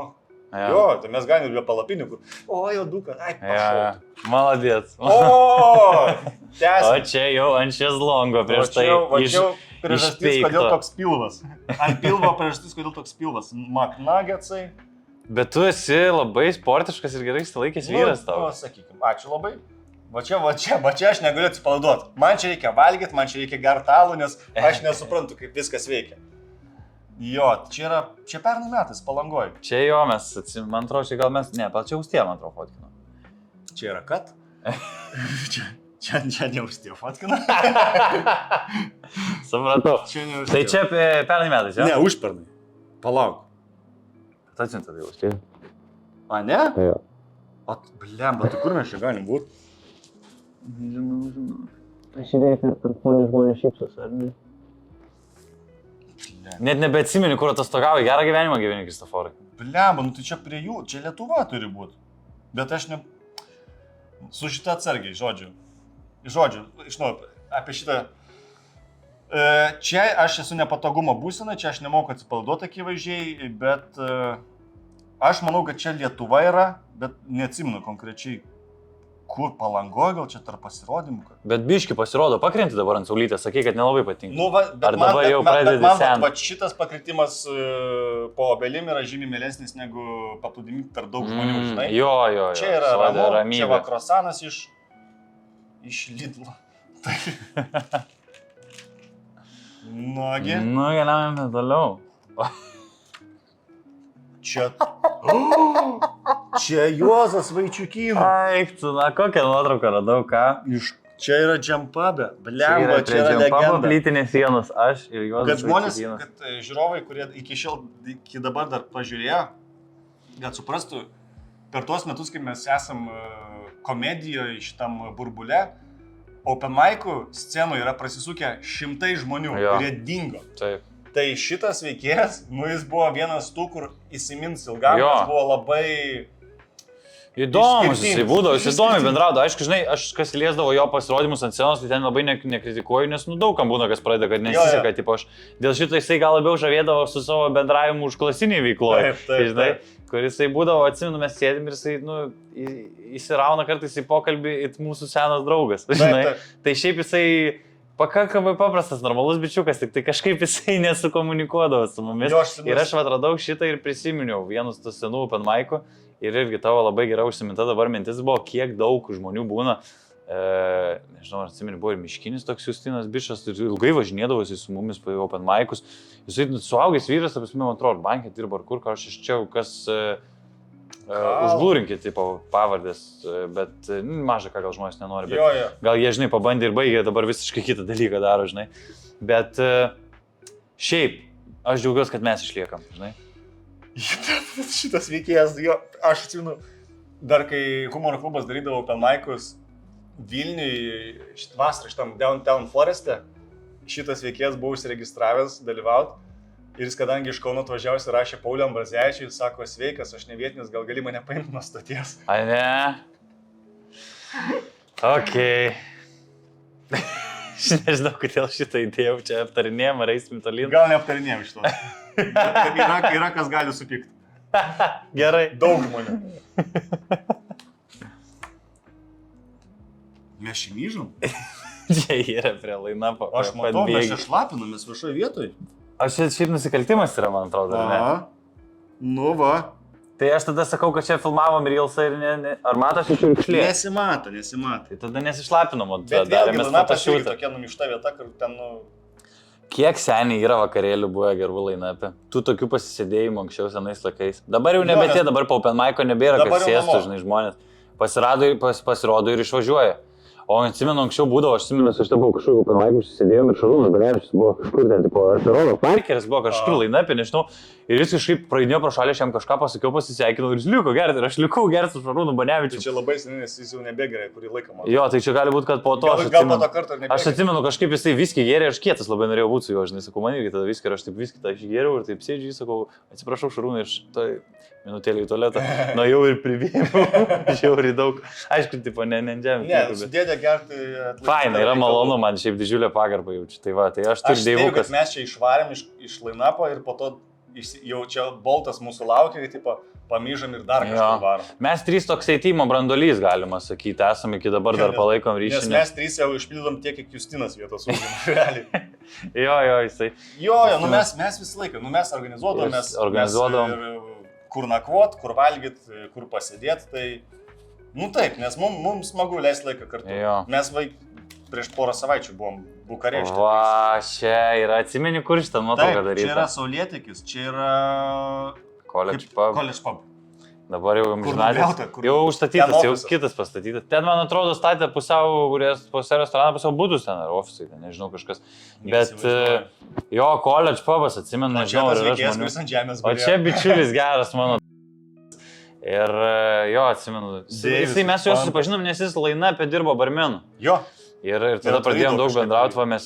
Speaker 2: jo, tai mes galim ir be palapinių, kur, o, jau duka, ai, pašauti.
Speaker 3: Maladėt.
Speaker 2: O, tęsim.
Speaker 3: O čia jau ant šezlongo prieš tai.
Speaker 2: Va čia jau priežastis, kodėl toks pilvas. Ant pilvo priežastis, kodėl toks pilvas. McNuggetsai.
Speaker 3: Bet tu esi labai sportiškas ir gerai laikęs vyras tau.
Speaker 2: Nu, sakykim, ačiū labai. Va čia aš negaliu atsipalaiduoti. Man čia reikia valgyti, man čia reikia gerti alų, nes aš nesuprantu, kaip viskas veikia. Jo, čia pernai metais Palangoj.
Speaker 3: Čia jo, mes, man atrodo, čia gal mes, ne, čia Austė, man atrodo, fotkino.
Speaker 2: Čia yra kad? Čia ne Austė fotkino.
Speaker 3: Supratau. Tai čia pernai metais, jo?
Speaker 2: Ne, užpernai. Palauk.
Speaker 3: Atsinta tai Austė.
Speaker 2: A, ne?
Speaker 3: Jo.
Speaker 2: O, blemba, tai kur mes čia galim būti?
Speaker 3: Žinau. Aš įdėjau, kad žmonės šypsos, ar ne? Net nebeatsimeni, kur atostogauji, gerą gyvenimą gyveni, Kristoforai.
Speaker 2: Blemba, nu tai čia prie jų, čia Lietuva turi būti. Bet aš ne... Su šitą atsargiai, žodžiu, apie šitą... Čia aš esu nepatogumo būsena, čia aš nemoku atsipalaiduoti akivaizdžiai, bet aš manau, kad čia Lietuva yra, bet neatsimenu konkrečiai, kur Palangoj, gal čia tarp pasirodymų.
Speaker 3: Bet biški pasirodo, pakrenti dabar ant saulytės, sakai, kad nelabai patinka.
Speaker 2: Nu, va,
Speaker 3: ar dabar jau pradedi senti?
Speaker 2: Bet šitas pakritimas po obelim yra žymiai mielesnis negu paplūdimi tarp daug žmonių, žinai.
Speaker 3: Jo.
Speaker 2: Čia yra ramu, čia va krosanas iš Lidlo. Nugi.
Speaker 3: Nu, keliaujame toliau.
Speaker 2: Čia Juozas Vaičiukynas.
Speaker 3: Eik, tu, na, kokią nuotrauką radau, ką?
Speaker 2: Čia yra Džempabė. Blemba, čia yra legenda.
Speaker 3: Plytinės sienos, aš ir Juozas
Speaker 2: Kad žmonės,
Speaker 3: Vaičiukynas.
Speaker 2: kad žiūrovai, kurie iki dabar dar pažiūrėjo, kad suprastų, per tuos metus, kai mes esam komedijoje šitam burbule, open mic'ų scenų yra prasisukę šimtai žmonių
Speaker 3: Jo.
Speaker 2: ir jie dingo.
Speaker 3: Taip.
Speaker 2: Tai šitas veikėjas, jis buvo vienas tų, kur įsimins ilgam,
Speaker 3: Jo.
Speaker 2: jis buvo labai...
Speaker 3: Įdomus, jisai
Speaker 2: Išskirtinis.
Speaker 3: būdavo, jis įdomiai
Speaker 2: Išskirtinis.
Speaker 3: bendraudo. Aišku, žinai, aš kas liesdavo jo pasirodymus ant scenos, tai ten labai nekritikuoju, nes daugam būna, kas pradeda, kad nesiseka, tipo aš. Dėl šito jisai gal labiau žavėdavo su savo bendravimu užklasiniai veikloje.
Speaker 2: Taip,
Speaker 3: Žinai, kur jisai būdavo, atsimenu, mes sėdim ir jisai, įsirauna kartais į pokalbį it mūsų senas draugas. Žinai,
Speaker 2: taip.
Speaker 3: tai šiaip jisai pakankamai paprastas, normalus bičiukas, tik tai kažkaip jisai nesukomunikuodavo su mumis.
Speaker 2: Jo, aš
Speaker 3: Ir aš atradau šitą ir prisiminiau vienus tų senų open mic'ų. Ir irgi tavo labai gerai užsiminta dabar mintis buvo, kiek daug žmonių būna. Nežinau, ar atsimeni, buvo ir miškinis toks Justinas Bišas, ir ilgai važinėdavosi su mumis po open mic'us. Jisai suaugęs vyras, apsime, man atrodo, bankė dirbo ar kur, ką aš iš čia, kas užblūrinkit, tipo, pavardės, bet mažai ką gal žmonės nenori. Bet
Speaker 2: Jo, jo.
Speaker 3: gal jie, žinai, pabandė ir baigė, dabar visiškai kitą dalyką daro, žinai. Bet šiaip, aš džiaugiuosi, kad mes išliekam, žinai.
Speaker 2: Šitas veikėjas, jo, aš atsimenu, dar kai humoro klubas darydavo open mic'us Vilniui, vasarą šitam Downtown Foreste, šitas veikėjas buvo užsiregistravęs dalyvauti ir jis, kadangi iš Kauno atvažiavęs, rašė Pauliui Ambrazevičiui, sako, sveikas, aš ne vietinis, gal gali mane paimti nuo stoties.
Speaker 3: Ai ne? Okei. Aš nežinau, kodėl šitą idėją čia aptarinėjom, ar eisim tolyn.
Speaker 2: Gal neaptarinėjom iš to. Yra kas gali supykti.
Speaker 3: Gerai.
Speaker 2: Daug žmonių. Mes šį myžom?
Speaker 3: Čia yra prie lainapo.
Speaker 2: Aš matau, mes čia šlapinamės viešoje vietoje.
Speaker 3: Aš šiaip nusikaltimas yra, man atrodo, ar ne?
Speaker 2: Nu va.
Speaker 3: Tai aš tada sakau, kad čia filmavom Reelsą ir ar matosi šiurkšlė?
Speaker 2: Nesimato.
Speaker 3: Tai tada nesišlapinom, o
Speaker 2: Bet vėlgi, lainapas irgi tokia numišta vieta, kur ten,
Speaker 3: Kiek seniai yra vakarėlių buvę gerų lainapė? Tų tokių pasisėdėjimų anksčiau senais laikais. Dabar jau nebe tie, dabar po open mic'o nebėra,
Speaker 2: Dabar
Speaker 3: kad
Speaker 2: jau
Speaker 3: sėstų,
Speaker 2: namo.
Speaker 3: žinai, žmonės. Pasirodo ir išvažiuoja. O atsimenu, anksčiau būdavo, aš atsimenu, aš buvau kažkur open mic'o, sėdėjom ir Šarūnas Banevičius buvo kažkur ten, tipo, Arterono Parkeris buvo kažkur lainapė, nežinau. Ir jis kažkaip praeidinėjo pro šalį, aš jam kažką pasakiau, pasisveikinau ir jis liko gerti. Ir aš likau gerti su Šarūnu
Speaker 2: tai
Speaker 3: Banevičiu.
Speaker 2: čia labai seniai, nes jis jau nebegerai, kurį laiką matau.
Speaker 3: Jo, tai čia gali būti, kad po to
Speaker 2: Gal po to karto ir nebegerai.
Speaker 3: Aš atsimenu, kažkaip jisai viskį gėrė, aš kietas labai norėjau būti su juo, žinai, sakau, man irgi tada viskį ir aš taip viskį tą išgėriau ir taip sėdžiu, sakau, atsiprašau Šarūnai, iš to minutėlį į tualetą, na jau ir pribėjau, žiauriai daug, aišku, tipo, ne žemė.
Speaker 2: Ne, su dėdė gerti.
Speaker 3: Faina, yra malonu, man šiaip didžiulė pagarba jaučiu, tai va, tai aš
Speaker 2: Aš
Speaker 3: turiu
Speaker 2: dėjau,
Speaker 3: dievukas.
Speaker 2: kad mes čia išvarėm iš lainapo ir po to jau čia boltas mūsų laukia, tai tipo, pamyžam ir dar kažkur varom.
Speaker 3: Mes trys toksai teimo brandolys, galima sakyti, esame iki dabar dar palaikom ryšį.
Speaker 2: Nes mes trys jau išpildom tiek, kiek Justinas vietos užima, realiai.
Speaker 3: Jo, jisai.
Speaker 2: Jo, nu mes visą laiką, mes organizuodavom,
Speaker 3: Organizuodavom.
Speaker 2: ir kur nakvot, kur valgyt, kur pasėdėt, tai, nu taip, nes mums smagu leisti laiką kartu.
Speaker 3: Jo.
Speaker 2: Mes prieš porą savaičių buvom Bukarešte.
Speaker 3: Va, čia yra, atsimeni, kur šitą nuotrauką daryti.
Speaker 2: Čia yra Saulėtekis, čia yra...
Speaker 3: College pub.
Speaker 2: College pub.
Speaker 3: Dabar jau
Speaker 2: nugriauta, kur-
Speaker 3: jau užstatytas,
Speaker 2: ten
Speaker 3: jau
Speaker 2: ofisas.
Speaker 3: kitas pastatytas. Ten, man atrodo, statė pusiau restoraną, pusiau būdus ten, ar ofisai, ten, nežinau, kažkas. Bet jo, college pubas, atsimenu, nežinau, ar yra žmonių.
Speaker 2: Kuris ant žemės
Speaker 3: O čia bičiulis geras mano. Ir jo, atsimenu. Jisai mes su juo susipažinom, nes jis lainapė dirbo barmenu.
Speaker 2: Jo.
Speaker 3: Ir tada
Speaker 2: Ir
Speaker 3: pradėjom daug
Speaker 2: kažkaip
Speaker 3: bendrauti, va mes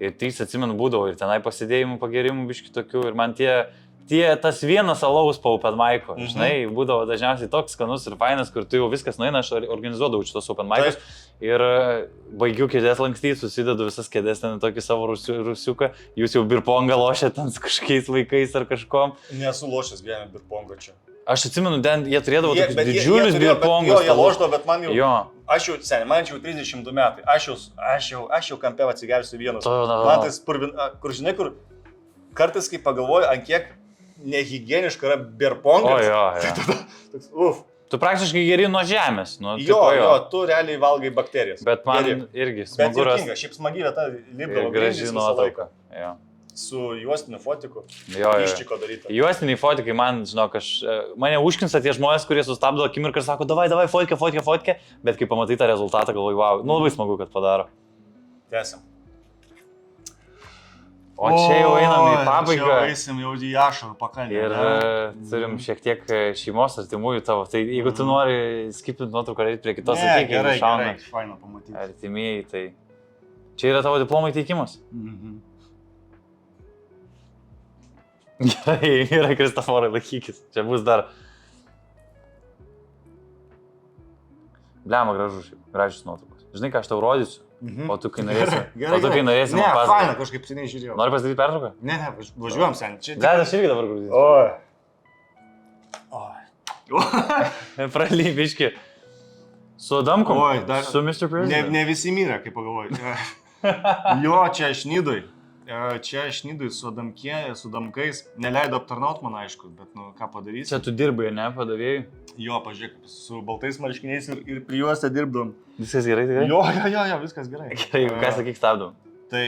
Speaker 3: ir trys atsimenu būdavo ir tenai pasidėjimų, pagerimų biški tokių ir man tas vienas alaus po open mic'o, žinai, būdavo dažniausiai toks skanus ir fainas, kur tu jau viskas nueina, aš organizuodavau šitos open mic'us ir baigiu kėdės lankstyti, susidedu visas kėdės ten į tokį savo rusiuką, jūs jau birpongą lošėt ten su kažkokiais vaikais ar kažkom.
Speaker 2: Nesu lošęs gyvenime birpongo čia.
Speaker 3: Aš atsimenu, jie turėdavo tokius didžiulius birpongus.
Speaker 2: Jo, jie lošdavo, bet man jau...
Speaker 3: Jo.
Speaker 2: Aš jau, seniai, man jau 32 metai, aš jau kampe atsigersiu vienas.
Speaker 3: To.
Speaker 2: Man tas, kur žinai, kur kartais, kai pagalvoju, ant kiek nehigieniška yra birpongas.
Speaker 3: O jo.
Speaker 2: Uf.
Speaker 3: Tu praktiškai geri nuo žemės. Nu,
Speaker 2: Jo,
Speaker 3: tipo,
Speaker 2: jo, tu realiai valgai bakterijas.
Speaker 3: Bet man
Speaker 2: Geri.
Speaker 3: irgi
Speaker 2: Bet
Speaker 3: smagu rasti.
Speaker 2: juokinga, šiaip smagi vieta, lipdavo
Speaker 3: Graži
Speaker 2: grindys visą
Speaker 3: nuotrauka.
Speaker 2: laiką.
Speaker 3: Jo.
Speaker 2: Su juostiniu fotiku.
Speaker 3: Jo.
Speaker 2: Iščiko daryta.
Speaker 3: Juostiniai fotikai man, žinok, mane užknisa tie žmonės, kurie sustabdo akimirką ir sako, davai, fotkė, bet kai pamatai tą rezultatą, galvoju, wow, nu labai smagu, kad padaro.
Speaker 2: Tęsiam.
Speaker 3: O čia jau einam į pabaigą.
Speaker 2: Čia eisim jau į ašarų pakalnį.
Speaker 3: Ir turim šiek tiek šeimos artimųjų tavo. Tai jeigu tu nori skipinti nuotrauką ir eiti prie kitos, sakyk,
Speaker 2: gerai,
Speaker 3: šauna
Speaker 2: gerai, faina pamatyti.
Speaker 3: artimieji, tai čia yra tavo diplomo įteikimas. Gerai, yra Kristoforai, laikykis. Čia bus dar... Bliama gražius nuotraukos. Žinai, ką aš tau rodysiu? O tu kai norėsi,
Speaker 2: Ne,
Speaker 3: man pasakoti.
Speaker 2: faina, kažkaip seniai žiūrėjau.
Speaker 3: Nori pasidaryti pertrauką?
Speaker 2: Ne, važiuojam sen. Čia
Speaker 3: Ne, aš irgi dabar grūdžiu.
Speaker 2: Oi.
Speaker 3: Pralybiški. Su Adamkom?
Speaker 2: Oi, dar...
Speaker 3: Su Mr. President?
Speaker 2: Ne visi mirė, kaip pagalvoju. Jo, čia aš Nidoj. Čia aš Nidoj su Damkais. Neleido aptarnaut man, aišku, bet nu, ką padarysi.
Speaker 3: Čia tu dirbai, ne, padavėjai?
Speaker 2: Jo, pažiūrėk, su baltais marškiniais ir prie juos dirbdom.
Speaker 3: Viskas gerai, tikrai?
Speaker 2: Jo, viskas gerai.
Speaker 3: Gerai, ką sakyk, stabdom.
Speaker 2: Tai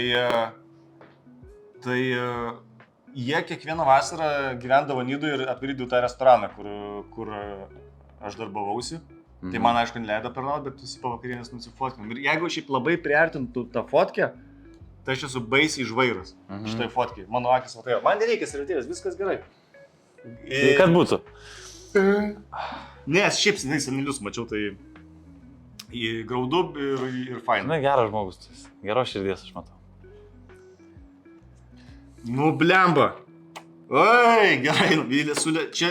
Speaker 2: jie kiekvieną vasarą gyvendavo Nidoj ir atvarydavo tą restoraną, kur aš darbavausi. Tai man, aišku, neleido aptarnaut, bet visi pavakarienės nusifotkinam. Ir jeigu šiaip labai priartintų tą fotkę, tai aš esu baisiai žvairas šitai fotkiai. Mano akis matėjo. Man nereikia servetėlės, viskas gerai.
Speaker 3: Tai kad būtų?
Speaker 2: Nes šiaip senelius mačiau, tai graudu ir faina.
Speaker 3: Na, geras žmogus. Geros širdies, aš matau.
Speaker 2: Nu, blemba. Oi, gerai, čia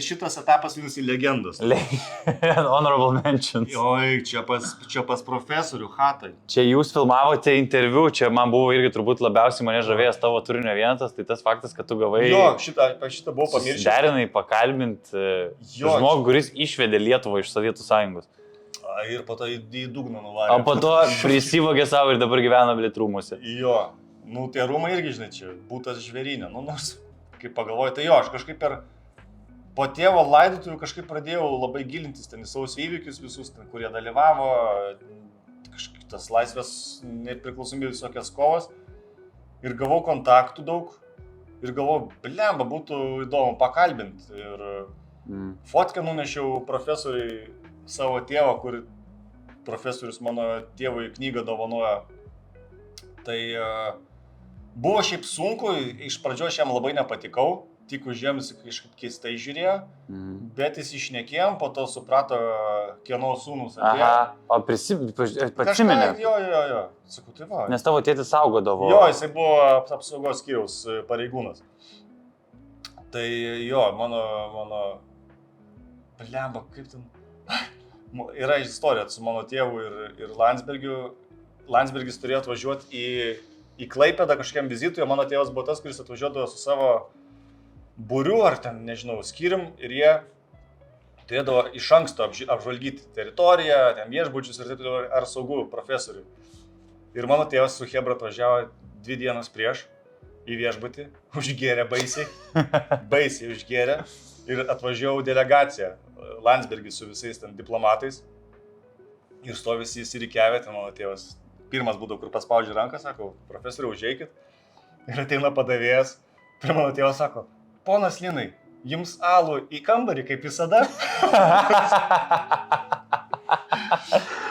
Speaker 2: šitas etapas vadinasi legendos.
Speaker 3: Honorable mentions.
Speaker 2: Oi, čia pas profesorių Hatai.
Speaker 3: Čia jūs filmavote interviu, čia man buvo irgi turbūt labiausiai mane žavėjęs tavo turinio vienetas, tai tas faktas, kad tu gavai...
Speaker 2: Jo, šitą buvau pamiršęs.
Speaker 3: Derinai pakalbinti žmogų, kuris išvedė Lietuvą iš Sovietų Sąjungos.
Speaker 2: Ir po to į dugną nuvarė.
Speaker 3: O po to prisivogė savo ir dabar gyvena Blėtrumuose.
Speaker 2: Jo, nu tie rūmai irgi, žinai, čia būtas žvėrynė, nu nors... Kaip pagalvoju, tai jo, aš kažkaip po tėvo laidotuvių kažkaip pradėjau labai gilintis ten į savo įvykius visus, ten, kurie dalyvavo, kažkaip tas laisvės nepriklausomybės visokias kovas ir gavau kontaktų daug ir galvojau, blemba, būtų įdomu pakalbinti ir fotkę nunešiau profesoriui savo tėvą, kur profesorius mano tėvui knygą dovanojo. Tai buvo šiaip sunku, iš pradžio aš jam labai nepatikau, tik užėmus kažkaip keistai žiūrėjo, bet jis išnekėjom, po to suprato, kieno sūnus atėjo.
Speaker 3: Aha, o pasiminė?
Speaker 2: Jo. Sakau, tai va.
Speaker 3: Nes tavo tėtis saugodavo.
Speaker 2: Jo, jisai buvo apsaugos skyriaus pareigūnas. Tai jo, mano... Blemba, kaip ten... Yra istorija su mano tėvu ir Landsbergiu. Landsbergis turėjo atvažiuoti į Klaipėdą kažkokiam vizitui, o mano tėvas buvo tas, kuris atvažiuodavo su savo būriu ar ten, nežinau, skyrium ir jie turėdavo iš anksto apžvalgyti teritoriją, ten viešbučius ir taip toliau, ar saugu profesoriui. Ir mano tėvas su Hebra atvažiavo 2 dienas prieš į viešbutį, užgėrė baisiai užgėrė ir atvažiavo delegacija, Landsbergis su visais ten diplomatais ir stovis jis įrikiavė, ten mano tėvas. Pirmas būdavo, kur paspaudžia ranką, sako, profesoriau, užeikit. Ir ateina padavėjas, prie mano tėvo sako, ponas Linai, jums alų į kambarį, kaip visada.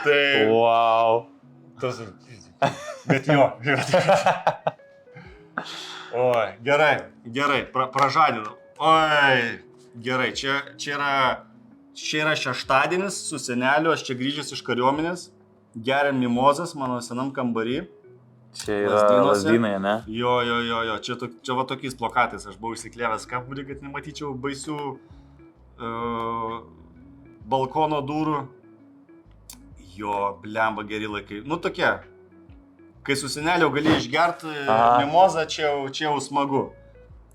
Speaker 2: Tai...
Speaker 3: Wow.
Speaker 2: Bet jo. Oi, gerai, pražadinau. Oi, gerai, čia yra šeštadienis su seneliu, aš čia grįžęs iš kariuomenės. Geriam mimozas mano senam kambarį.
Speaker 3: Čia yra Lazdynai, ne?
Speaker 2: Jo. Čia va tokiais plokatais aš buvau įsiklėvęs kambarį, kad nematyčiau baisių balkono durų. Jo, blemba geri laikai. Nu tokie, kai su seneliu gali išgerti mimozą, čia jau smagu.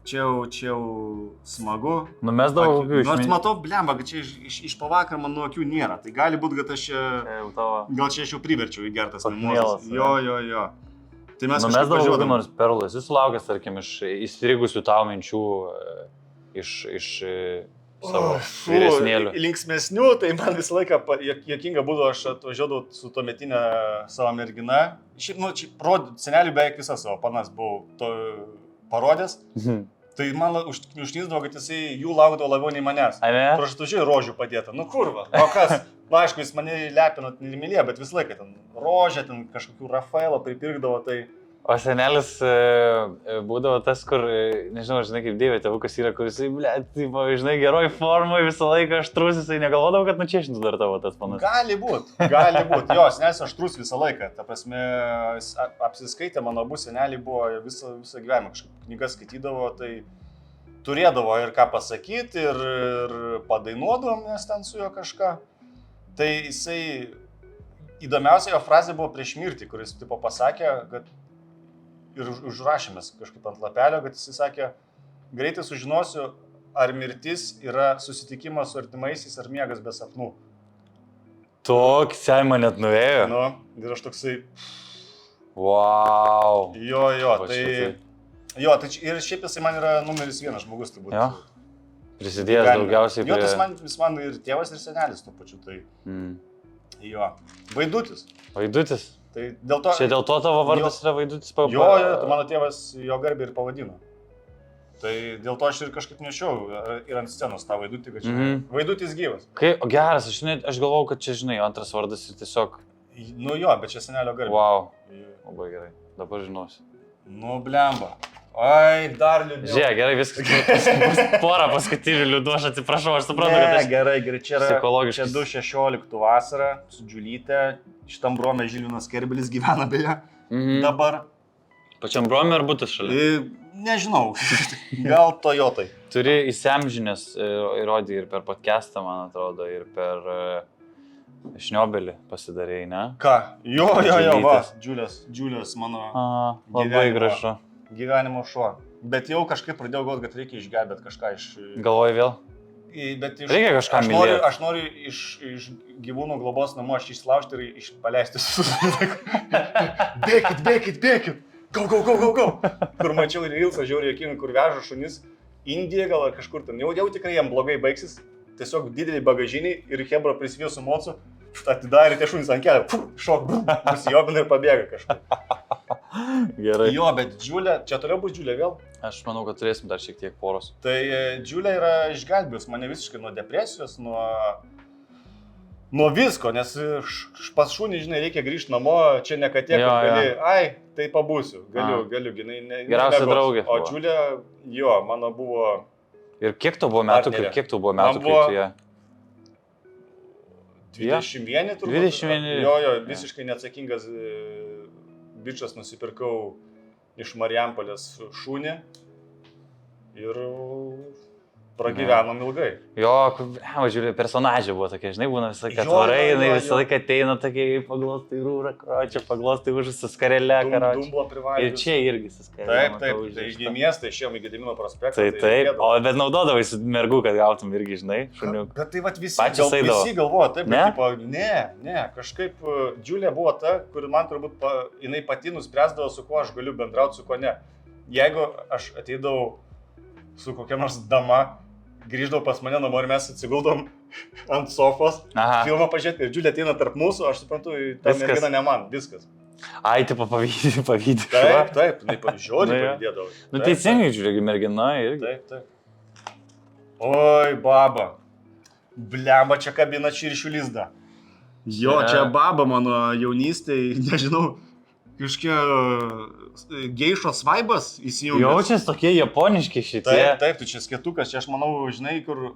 Speaker 2: Čia jau smagu.
Speaker 3: Numesdavau kokių
Speaker 2: Nors matau, blemba, kad čia iš pavakar man nuo akių nėra. Tai gali būti, kad aš čia aš jau priverčiau įgertas mimozas. Jo. Tai mes
Speaker 3: numesdavau kokį nors perlą. Esi sulaukęs, tarkim, iš įstrigusių tau minčių iš savo vyresnėlių.
Speaker 2: Linksmesnių, tai man visą laiką juokinga būdavo, aš atvažiuodavau su tuometinė savo mergina. Šiaip, seneliui beveik visą savo panas buvau parodęs. Tai man užknisdavo, kad jisai jų laukdavo labiau nei manęs. Kur aš atvažiuoju rožių padėta. Nu kurva, o kas? Na, aišku, jis mane lepino ir mylėjo, bet visą laiką ten rožę, ten kažkokių Rafaelo pripirkdavo, tai...
Speaker 3: O senelis būdavo tas, kur, nežinau, žinai, kaip Dievė tėvukas yra, kuris, žinai, geroj formai visą laiką aštrus, jisai negalvodavo, kad nučiešintų dar tavo tas panas.
Speaker 2: Gali būt. Jo, senelis aštrus visą laiką. Ta prasme, apsiskaitė, mano abu seneliai buvo visą gyvenimą, kažkaip knygas skaitydavo, tai turėdavo ir ką pasakyti, ir padainuodavom, nes ten su juo kažką. Tai jisai, įdomiausia jo frazė buvo prieš mirtį, kuris tipo pasakė, kad ir užrašėmės kažkaip ant lapelio, kad jisai sakė, greitai sužinosiu, ar mirtis yra susitikimas su artimaisiais, ar miegas be sapnų.
Speaker 3: Toks, man net nuėjo.
Speaker 2: Nu, ir aš toksai...
Speaker 3: Wow.
Speaker 2: Jo, tai... Jo, tai ir šiaip jisai man yra numeris 1 žmogus, turbūt.
Speaker 3: Jo. Prisidėjęs daugiausiai prie...
Speaker 2: Jo, tai jis man ir tėvas, ir senelis tuo pačiu, tai... Jo. Vaidutis.
Speaker 3: Vaidutis?
Speaker 2: Tai dėl to...
Speaker 3: Čia dėl to tavo vardas yra Vaidutis?
Speaker 2: Jo, tai mano tėvas jo garbį ir pavadino. Tai dėl to aš ir kažkaip nešiau ir ant scenos tą Vaidutį, kad čia Vaidutis gyvas.
Speaker 3: Geras, aš galvau, kad čia, žinai, antras vardas ir tiesiog...
Speaker 2: Nu jo, bet čia senelio garbė.
Speaker 3: Wow. Labai gerai. Dabar žinosiu.
Speaker 2: Nu, blemba. Ai, dar liūdniau.
Speaker 3: Žiūrėk, gerai, viskas. Porą paskutinių liūdų, aš atsiprašau, aš suprantu, kad aš...
Speaker 2: Gerai, čia yra
Speaker 3: psichologiškai.
Speaker 2: 2016 vasarą su Džiulyte. Šitam brome Žilvinas Kerbelis gyvena beje. Dabar.
Speaker 3: Pačiam brome ar būtas šalia?
Speaker 2: Nežinau. Gal Toyotai.
Speaker 3: Turi įsiamžinęs įrodį ir per podcastą, man atrodo, ir per Šniobelį pasidarėjai, ne?
Speaker 2: Ką? Jo, va. Džiulias mano
Speaker 3: labai gražu.
Speaker 2: Gyvenimo šuo. Bet jau kažkaip pradėjau galvoti, kad reikia išgelbėti kažką iš...
Speaker 3: Galvoji vėl? Reikia kažką mylėti.
Speaker 2: Aš noriu iš gyvūnų globos namų aš išslaužti ir paleisti visus. Bėkit. Go. Kur mačiau ir Ilsą žiauriai juokingai, kur veža šunis. Indija gal ar kažkur ten. Jau tikrai jam blogai baigsis. Tiesiog dideliai bagažiniai ir Hebra prisivėjo su mocu. Atidarė tie šunys ant kelio. Šok, nusijobina ir pabėga kažkur.
Speaker 3: Gerai.
Speaker 2: Jo, bet Džiulė, čia toliau bus Džiulė vėl?
Speaker 3: Aš manau, kad turėsim dar šiek tiek poros.
Speaker 2: Tai Džiulė yra išgelbėjus mane visiškai nuo depresijos, nuo visko, nes pas šunį, žinai, reikia grįžti namo, čia ne katė, kur gali, tai pabūsiu, galiu, ginai,
Speaker 3: geriausia draugė.
Speaker 2: O Džiulė, jo, mano buvo...
Speaker 3: Ir kiek tau buvo metų, kai tu ją?
Speaker 2: 21 turbūt.
Speaker 3: 21.
Speaker 2: Jo, visiškai neatsakingas bičas, nusipirkau iš Marijampolės šunį ir pragyvenom ilgai.
Speaker 3: Jo, žiūrėjau, personažė buvo tokia, žinai, būna visą laiką atvarai, jinai visą laiką ateina tokia, paglostai rūra, karočią, paglostai už su skarelė, karočią.
Speaker 2: Dumblo privalgius.
Speaker 3: Ir čia irgi su skarelė.
Speaker 2: Taip, tai į miestą išėjom į Gedimino prospektą.
Speaker 3: Taip, bet naudodavai su mergu, kad gautum irgi, žinai, šuniuk.
Speaker 2: Bet tai vat visi galvoja, taip, bet tipo, ne, kažkaip Džiulė buvo ta, kuri man turbūt, jinai pati nuspręsdavo, su kuo aš galiu bendrauti, su kuo ne. Jeigu aš ateidavau su kokia nors dama, grįždavau pas mane namo ir mes atsiguldom ant sofos, filmą pažiūrėti ir Džiulė ateina tarp mūsų, aš suprantu, ta mergina ne man, viskas.
Speaker 3: Ai, tipo pavydį.
Speaker 2: Taip, jinai pavyzdžiodį pavydėdavo.
Speaker 3: Nu teisingai, žiūrėk, mergina irgi.
Speaker 2: Taip. Oi, baba. Blemba, čia kabina čiršių lizdą. Jo, čia baba mano jaunystėje, nežinau, kažkokia geišos vaibas įsijungęs.
Speaker 3: Jaučias tokie japoniški šitie.
Speaker 2: Taip, tu čia skėtukas, čia aš manau, žinai, kur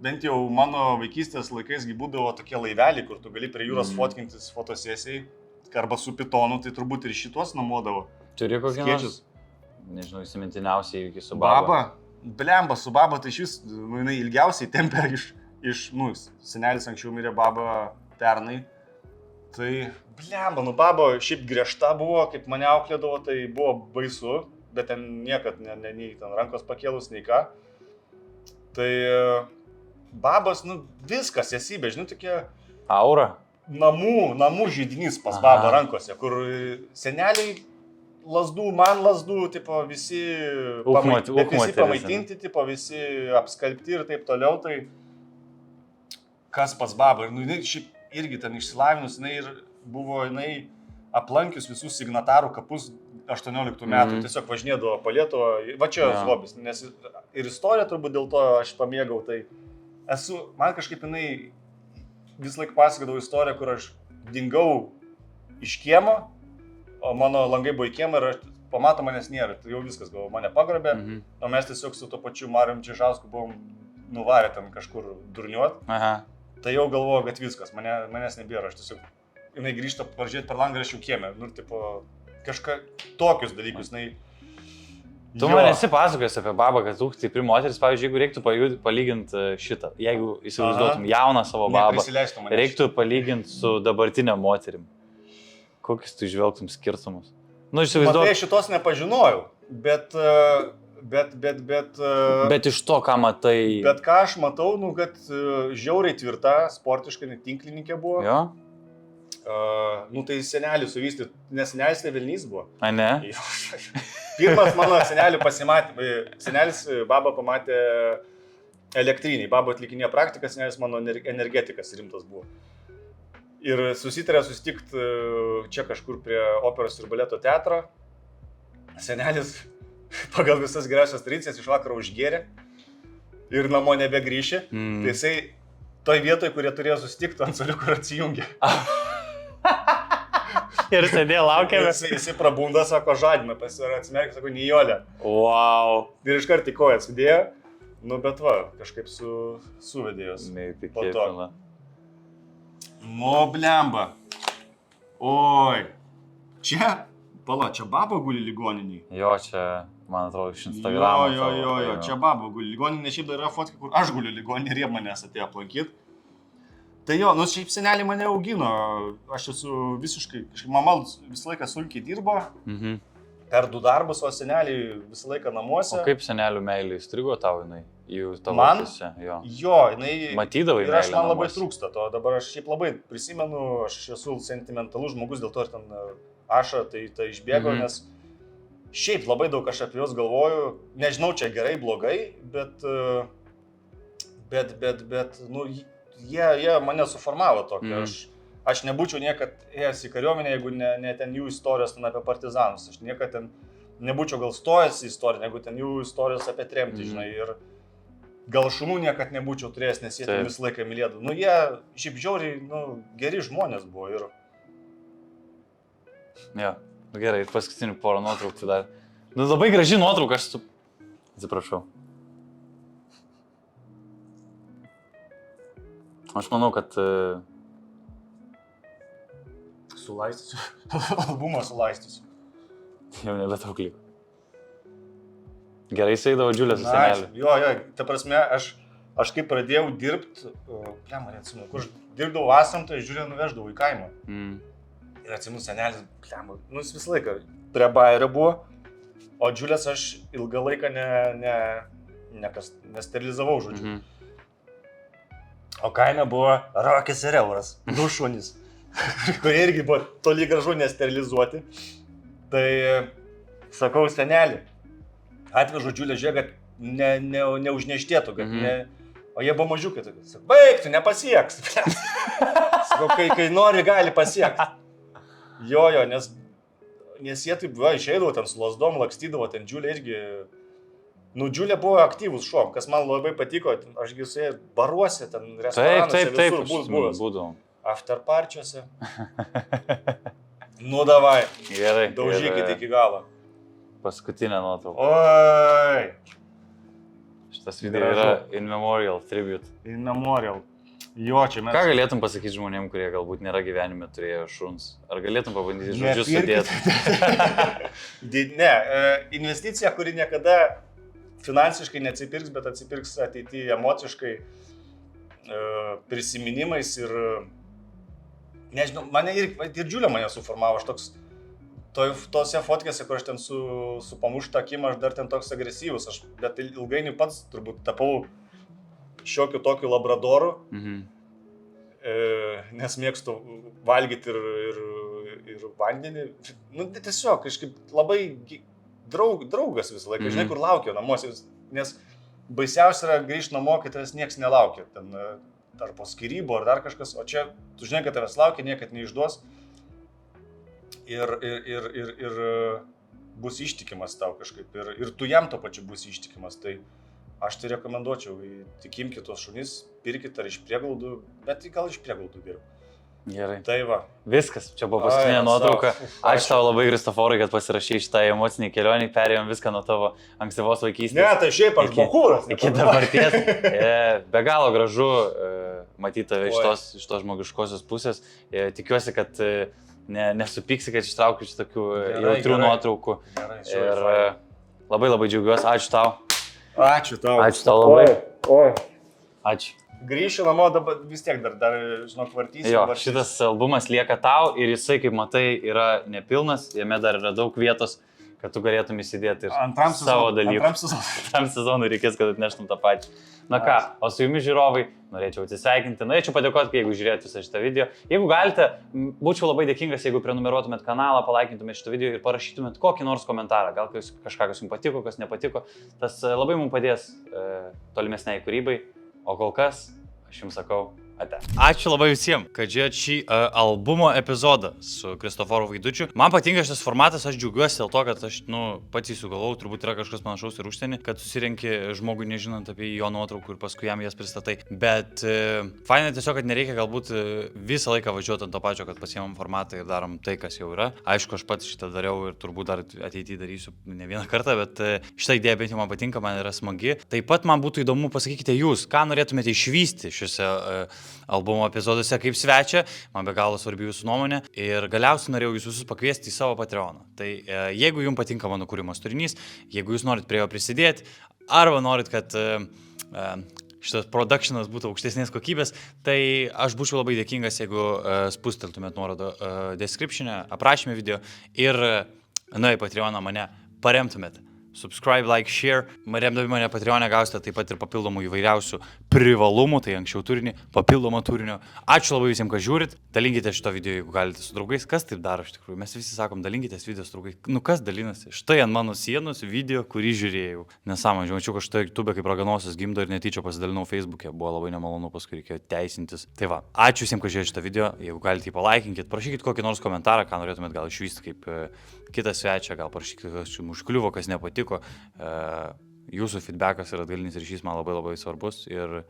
Speaker 2: bent jau mano vaikystės laikais būdavo tokie laiveliai, kur tu gali prie jūros fotkintis fotosesijai, arba su pitonu, tai turbūt ir šitos namuodavo.
Speaker 3: Turi kokį nors, nežinau, įsimintiniausiai įvykį su baba.
Speaker 2: Blemba, su baba, tai šis, jinai ilgiausiai tempia senelis anksčiau mirė baba pernai. Tai, blemba, baba šiaip griežta buvo, kaip mane auklėdavo, tai buvo baisu, bet ten niekad, nei ten rankos pakėlus, nei ką. Tai babas, viskas, esybė, žinai, tokia...
Speaker 3: Aura?
Speaker 2: Namų žydinys pas babą rankose, kur seneliai lasdų, man lasdų, tipo, visi pamaitinti, tipo, visi apskalbti ir taip toliau, tai kas pas babą. Ir jinai šiaip irgi ten išsilavinus, jinai ir buvo, jinai aplankius visus signatarų kapus 18 metų, tiesiog važinėdavo po Lietuvą, va čia jos hobis, nes ir istorija turbūt dėl to aš pamėgau, tai man kažkaip jinai vis laik pasakodavo istoriją, kur aš dingau iš kiemo, o mano langai buvo į kiemą ir aš pamato manęs nėra, tai jau viskas, galvoju, mane pagrobė, o mes tiesiog su to pačiu Marium Čižausku buvom nuvarę ten kažkur durniuot.
Speaker 3: Aha.
Speaker 2: Tai jau galvoju, kad viskas, manęs nebėra, aš tiesiog, jinai grįžta pažiūrėti per langą ir aš jau kiemė, nu, tipo, kažką tokius dalykus, jinai...
Speaker 3: Tu man esi pasakojęs apie babą, kad tu stipri moteris, pavyzdžiui, jeigu reiktų palyginti šitą, jeigu įsivaizduotum jauną savo babą, reiktų palyginti su dabartinė moterim. Kokius tu žvelgtum skirtumus? Nu, įsivaizduotum.
Speaker 2: Matai, šitos nepažinojau, bet...
Speaker 3: Bet iš to, ką matai...
Speaker 2: Bet ką aš matau, nu, kad žiauriai tvirta, sportiškai, tinklininkė buvo.
Speaker 3: Jo?
Speaker 2: Nu, tai senelį suvystė, nes senelis tai Vilnys buvo.
Speaker 3: A, ne?
Speaker 2: Pirmas mano senelį pasimatė, senelis babą pamatė elektriniai, babo atlikinėjo praktiką, senelis mano energetikas rimtas buvo. Ir susitarė susitikti čia kažkur prie operos ir baleto teatro. Senelis pagal visas geriausias tradicijas iš vakaro užgėrė ir namo nebegrįšė. Tai jisai toj vietoj, kurie turėjo susitikti, ant suoliuko ir atsijungė.
Speaker 3: Ir sėdėjo laukiame.
Speaker 2: Jisai prabunda, sako, žadina, atsimerkė, sako, Nijolė.
Speaker 3: Wow.
Speaker 2: Ir iš karto į kojas vidėjo, nu bet va, kažkaip suvedėjos.
Speaker 3: Neįtikėtina.
Speaker 2: Nu, blemba. Oi. Čia, čia baba guli ligoniniai.
Speaker 3: Jo, čia, man atrodo, iš Instagramo.
Speaker 2: Jo, čia baba guli ligoninė, šiaip dar yra fotka, kur aš guliu ligoninė ir jie manęs atėjo aplankyti. Tai jo, nu šiaip senelį mane augino, aš esu visiškai, mama visą laiką sunkiai dirbo, per 2 darbus, o senelį visą laiką namuose.
Speaker 3: O kaip senelių meilė įstrigo tau, jinai?
Speaker 2: Man?
Speaker 3: Jo,
Speaker 2: jinai...
Speaker 3: Matydavai meilę
Speaker 2: ir aš man labai
Speaker 3: namuose.
Speaker 2: trūksta to, dabar aš šiaip labai prisimenu, aš esu sentimentalus žmogus, dėl to ir ten aša tai išbėgo, nes šiaip labai daug aš apie juos galvoju, nežinau, čia gerai, blogai, bet nu... Jie mane suformavo tokį, aš nebūčiau niekad ėjęs į kariuomenę, jeigu ne ten jų istorijos ten apie partizanus, aš niekad ten nebūčiau gal stojęs į istoriją, negu ten jų istorijos apie tremtį, žinai, ir gal šunų niekad nebūčiau turėjęs, nes jie ten visą laiką mylėdavo. Nu, jie šiaip žiauriai, nu, geri žmonės buvo ir...
Speaker 3: Jo, gerai, paskutinį porą nuotraukų dar. Nu, labai graži nuotrauka, aš atsiprašau. Aš manau, kad...
Speaker 2: Sulaistysiu. Albumą sulaistysiu.
Speaker 3: Jau nebedaug liko. Gerai eidavo Džiulė su seneliu.
Speaker 2: Jo, ta prasme, aš kaip pradėjau dirbti, kur aš dirbdavau Asantą, Džiulę nuveždavau į kaimą. Ir atsimenu, senelis, nu jis visą laiką prie Bayerio buvo, o Džiulės aš ilgą laiką nesterilizavau, žodžiu. O kaime buvo Rokis ir Euras, 2 šunys, kurie irgi buvo toli gražu nesterilizuoti. Tai sakau, senelį, atvežu Džiulę, žiūrėk, kad neužneštėtų, kad o jie buvo mažiukai tokie. Sakau, baig, tu nepasieks. Sakau, kai nori, gali pasiekti. Jo, nes jie taip, išeidavo ten su lasdom, lakstydavo, ten Džiulė irgi... Nu, Džiulė buvo aktyvus šuo, kas man labai patiko, ašgi su jie baruose, ten restoranuose, visur būdavo. Afterparčiuose. Nu, davai.
Speaker 3: Gerai.
Speaker 2: Daužykit iki galo.
Speaker 3: Paskutinė nuotrauka.
Speaker 2: Oi.
Speaker 3: Šitas video yra In Memorial Tribute.
Speaker 2: In Memorial. Jo, čia mes...
Speaker 3: Ką galėtum pasakyti žmonėm, kurie galbūt nėra gyvenime turėjo šuns? Ar galėtum pabandyti žodžius sudėti?
Speaker 2: Ne, investicija, kuri niekada finansiškai neatsipirks, bet atsipirks ateityje emociškai, prisiminimais ir, nežinau, mane ir Džiulė mane suformavo, aš toks, tose fotkėse, kur aš ten su pamušta akim, aš dar ten toks agresyvus, bet ilgainiui pats turbūt tapau šiokiu tokiu labradoru, nes mėgstu valgyti ir vandenį, nu tiesiog kažkaip labai draugas visą laiką, žinai, kur laukia namuose, nes baisiausia yra grįžti namo, kai tavęs nieks nelaukia, ten ar po skyrybų, ar dar kažkas, o čia tu žinai, kad tavęs laukia, niekad neišduos ir bus ištikimas tau kažkaip, ir tu jam to pačiu bus ištikimas, tai aš tai rekomenduočiau, tik imkite tos šunis, pirkite ar iš prieglaudų, bet gal iš prieglaudų geriau.
Speaker 3: Gerai.
Speaker 2: Tai va.
Speaker 3: Viskas, čia buvo paskutinė
Speaker 2: Ai,
Speaker 3: nuotrauka.
Speaker 2: sau.
Speaker 3: Ačiū tau labai, Kristoforai, kad pasirašai šitą emocinį kelionį, perėjom viską nuo tavo ankstyvos vaikystės.
Speaker 2: Ne, tai šiaip aš bokūras.
Speaker 3: Iki dabarties. Be galo gražu matyti tave iš tos žmogiškosios pusės. Tikiuosi, kad nesupyksi, kad ištraukiu iš tokių jautrių nuotraukų. Ir labai labai džiaugiuosi. Ačiū tau.
Speaker 2: Ačiū tau.
Speaker 3: Ačiū tau labai.
Speaker 2: Oi.
Speaker 3: Ačiū.
Speaker 2: Grįšiu namo, dabar vis tiek dar žinok, vartysiu.
Speaker 3: Jo, šitas albumas lieka tau ir jisai, kaip matai, yra nepilnas, jame dar yra daug vietos, kad tu galėtum įsidėti ir savo dalykų. Antram sezonui reikės, kad atneštum tą pačią. Na ką, o su jumis žiūrovai, norėčiau atsisveikinti, norėčiau padėkoti, jeigu žiūrėjote visą šitą video. Jeigu galite, būčiau labai dėkingas, jeigu prenumeruotumėt kanalą, palaikintumėt šitą video ir parašytumėt kokį nors komentarą. Gal kažką, kas jums patiko, kas nepatiko. Tas labai mums padės tolimesniai kūrybai. O kol kas, aš jums sakau, ate. Ačiū labai visiems, kad žiūrėjot šį albumo epizodą su Kristoforu Vaidučiu. Man patinka šitas formatas, aš džiaugiuosi dėl to, kad aš, pats jį sugalvojau, turbūt yra kažkas panašaus ir užsienį, kad susirenki žmogui nežinant apie jo nuotraukų ir paskui jam jas pristatai. Bet fainai tiesiog, kad nereikia galbūt visą laiką važiuoti ant to pačio, kad pasiemam formatą ir darom tai, kas jau yra. Aišku, aš pats šitą dariau ir turbūt dar ateityje darysiu ne vieną kartą, bet šitą idėją bent jau man patinka, man yra smagi. Taip pat man būtų įdomu, pasakykite jūs, ką norėtumėte išvysti šiuose albumo epizoduose kaip svečia, man be galo svarbi jūsų nuomonė ir galiausiai norėjau jūs visus pakviesti į savo Patreoną. Tai jeigu jums patinka mano kūrimas turinys, jeigu jūs norit prie jo prisidėti, arba norit, kad šitas productionas būtų aukštesnės kokybės, tai aš būčiau labai dėkingas, jeigu spusteltumėt nuorodą description'e, aprašyme video ir į Patreoną mane paremtumėt. Subscribe, like, share. Remdami mane Patreon'e gausite taip pat ir papildomų įvairiausių privalumų, tai anksčiau turinį, papildomą turinio. Ačiū labai visiems, kad žiūrit. Dalinkite šito video, jeigu galite su draugais. Kas taip daro iš tikrųjų? Mes visi sakom, dalinkitės video su draugais. Kas dalinasi? Štai ant mano sienos video, kurį žiūrėjau. Nesąmonė, žinau, kad štai YouTube kaip raganosios gimdo ir netyčia pasidalinau Facebook'e. Buvo labai nemalonu, paskui reikėjo teisintis. Tai va, ačiū visiems, kad žiūrėjote šitą video. Jeigu galite jį palaikinkit, parašykit kokį nors komentarą, ką norėtumėt gal išvysti kaip kitą svečią, gal parašykit, kas jums užkliuvo, kas nepatiko. Jūsų feedbackas ir atgalinis ryšys man labai labai svarbus ir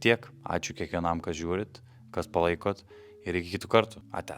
Speaker 3: tiek. Ačiū kiekvienam, kas žiūrit, kas palaikot ir iki kitų kartų. Ate.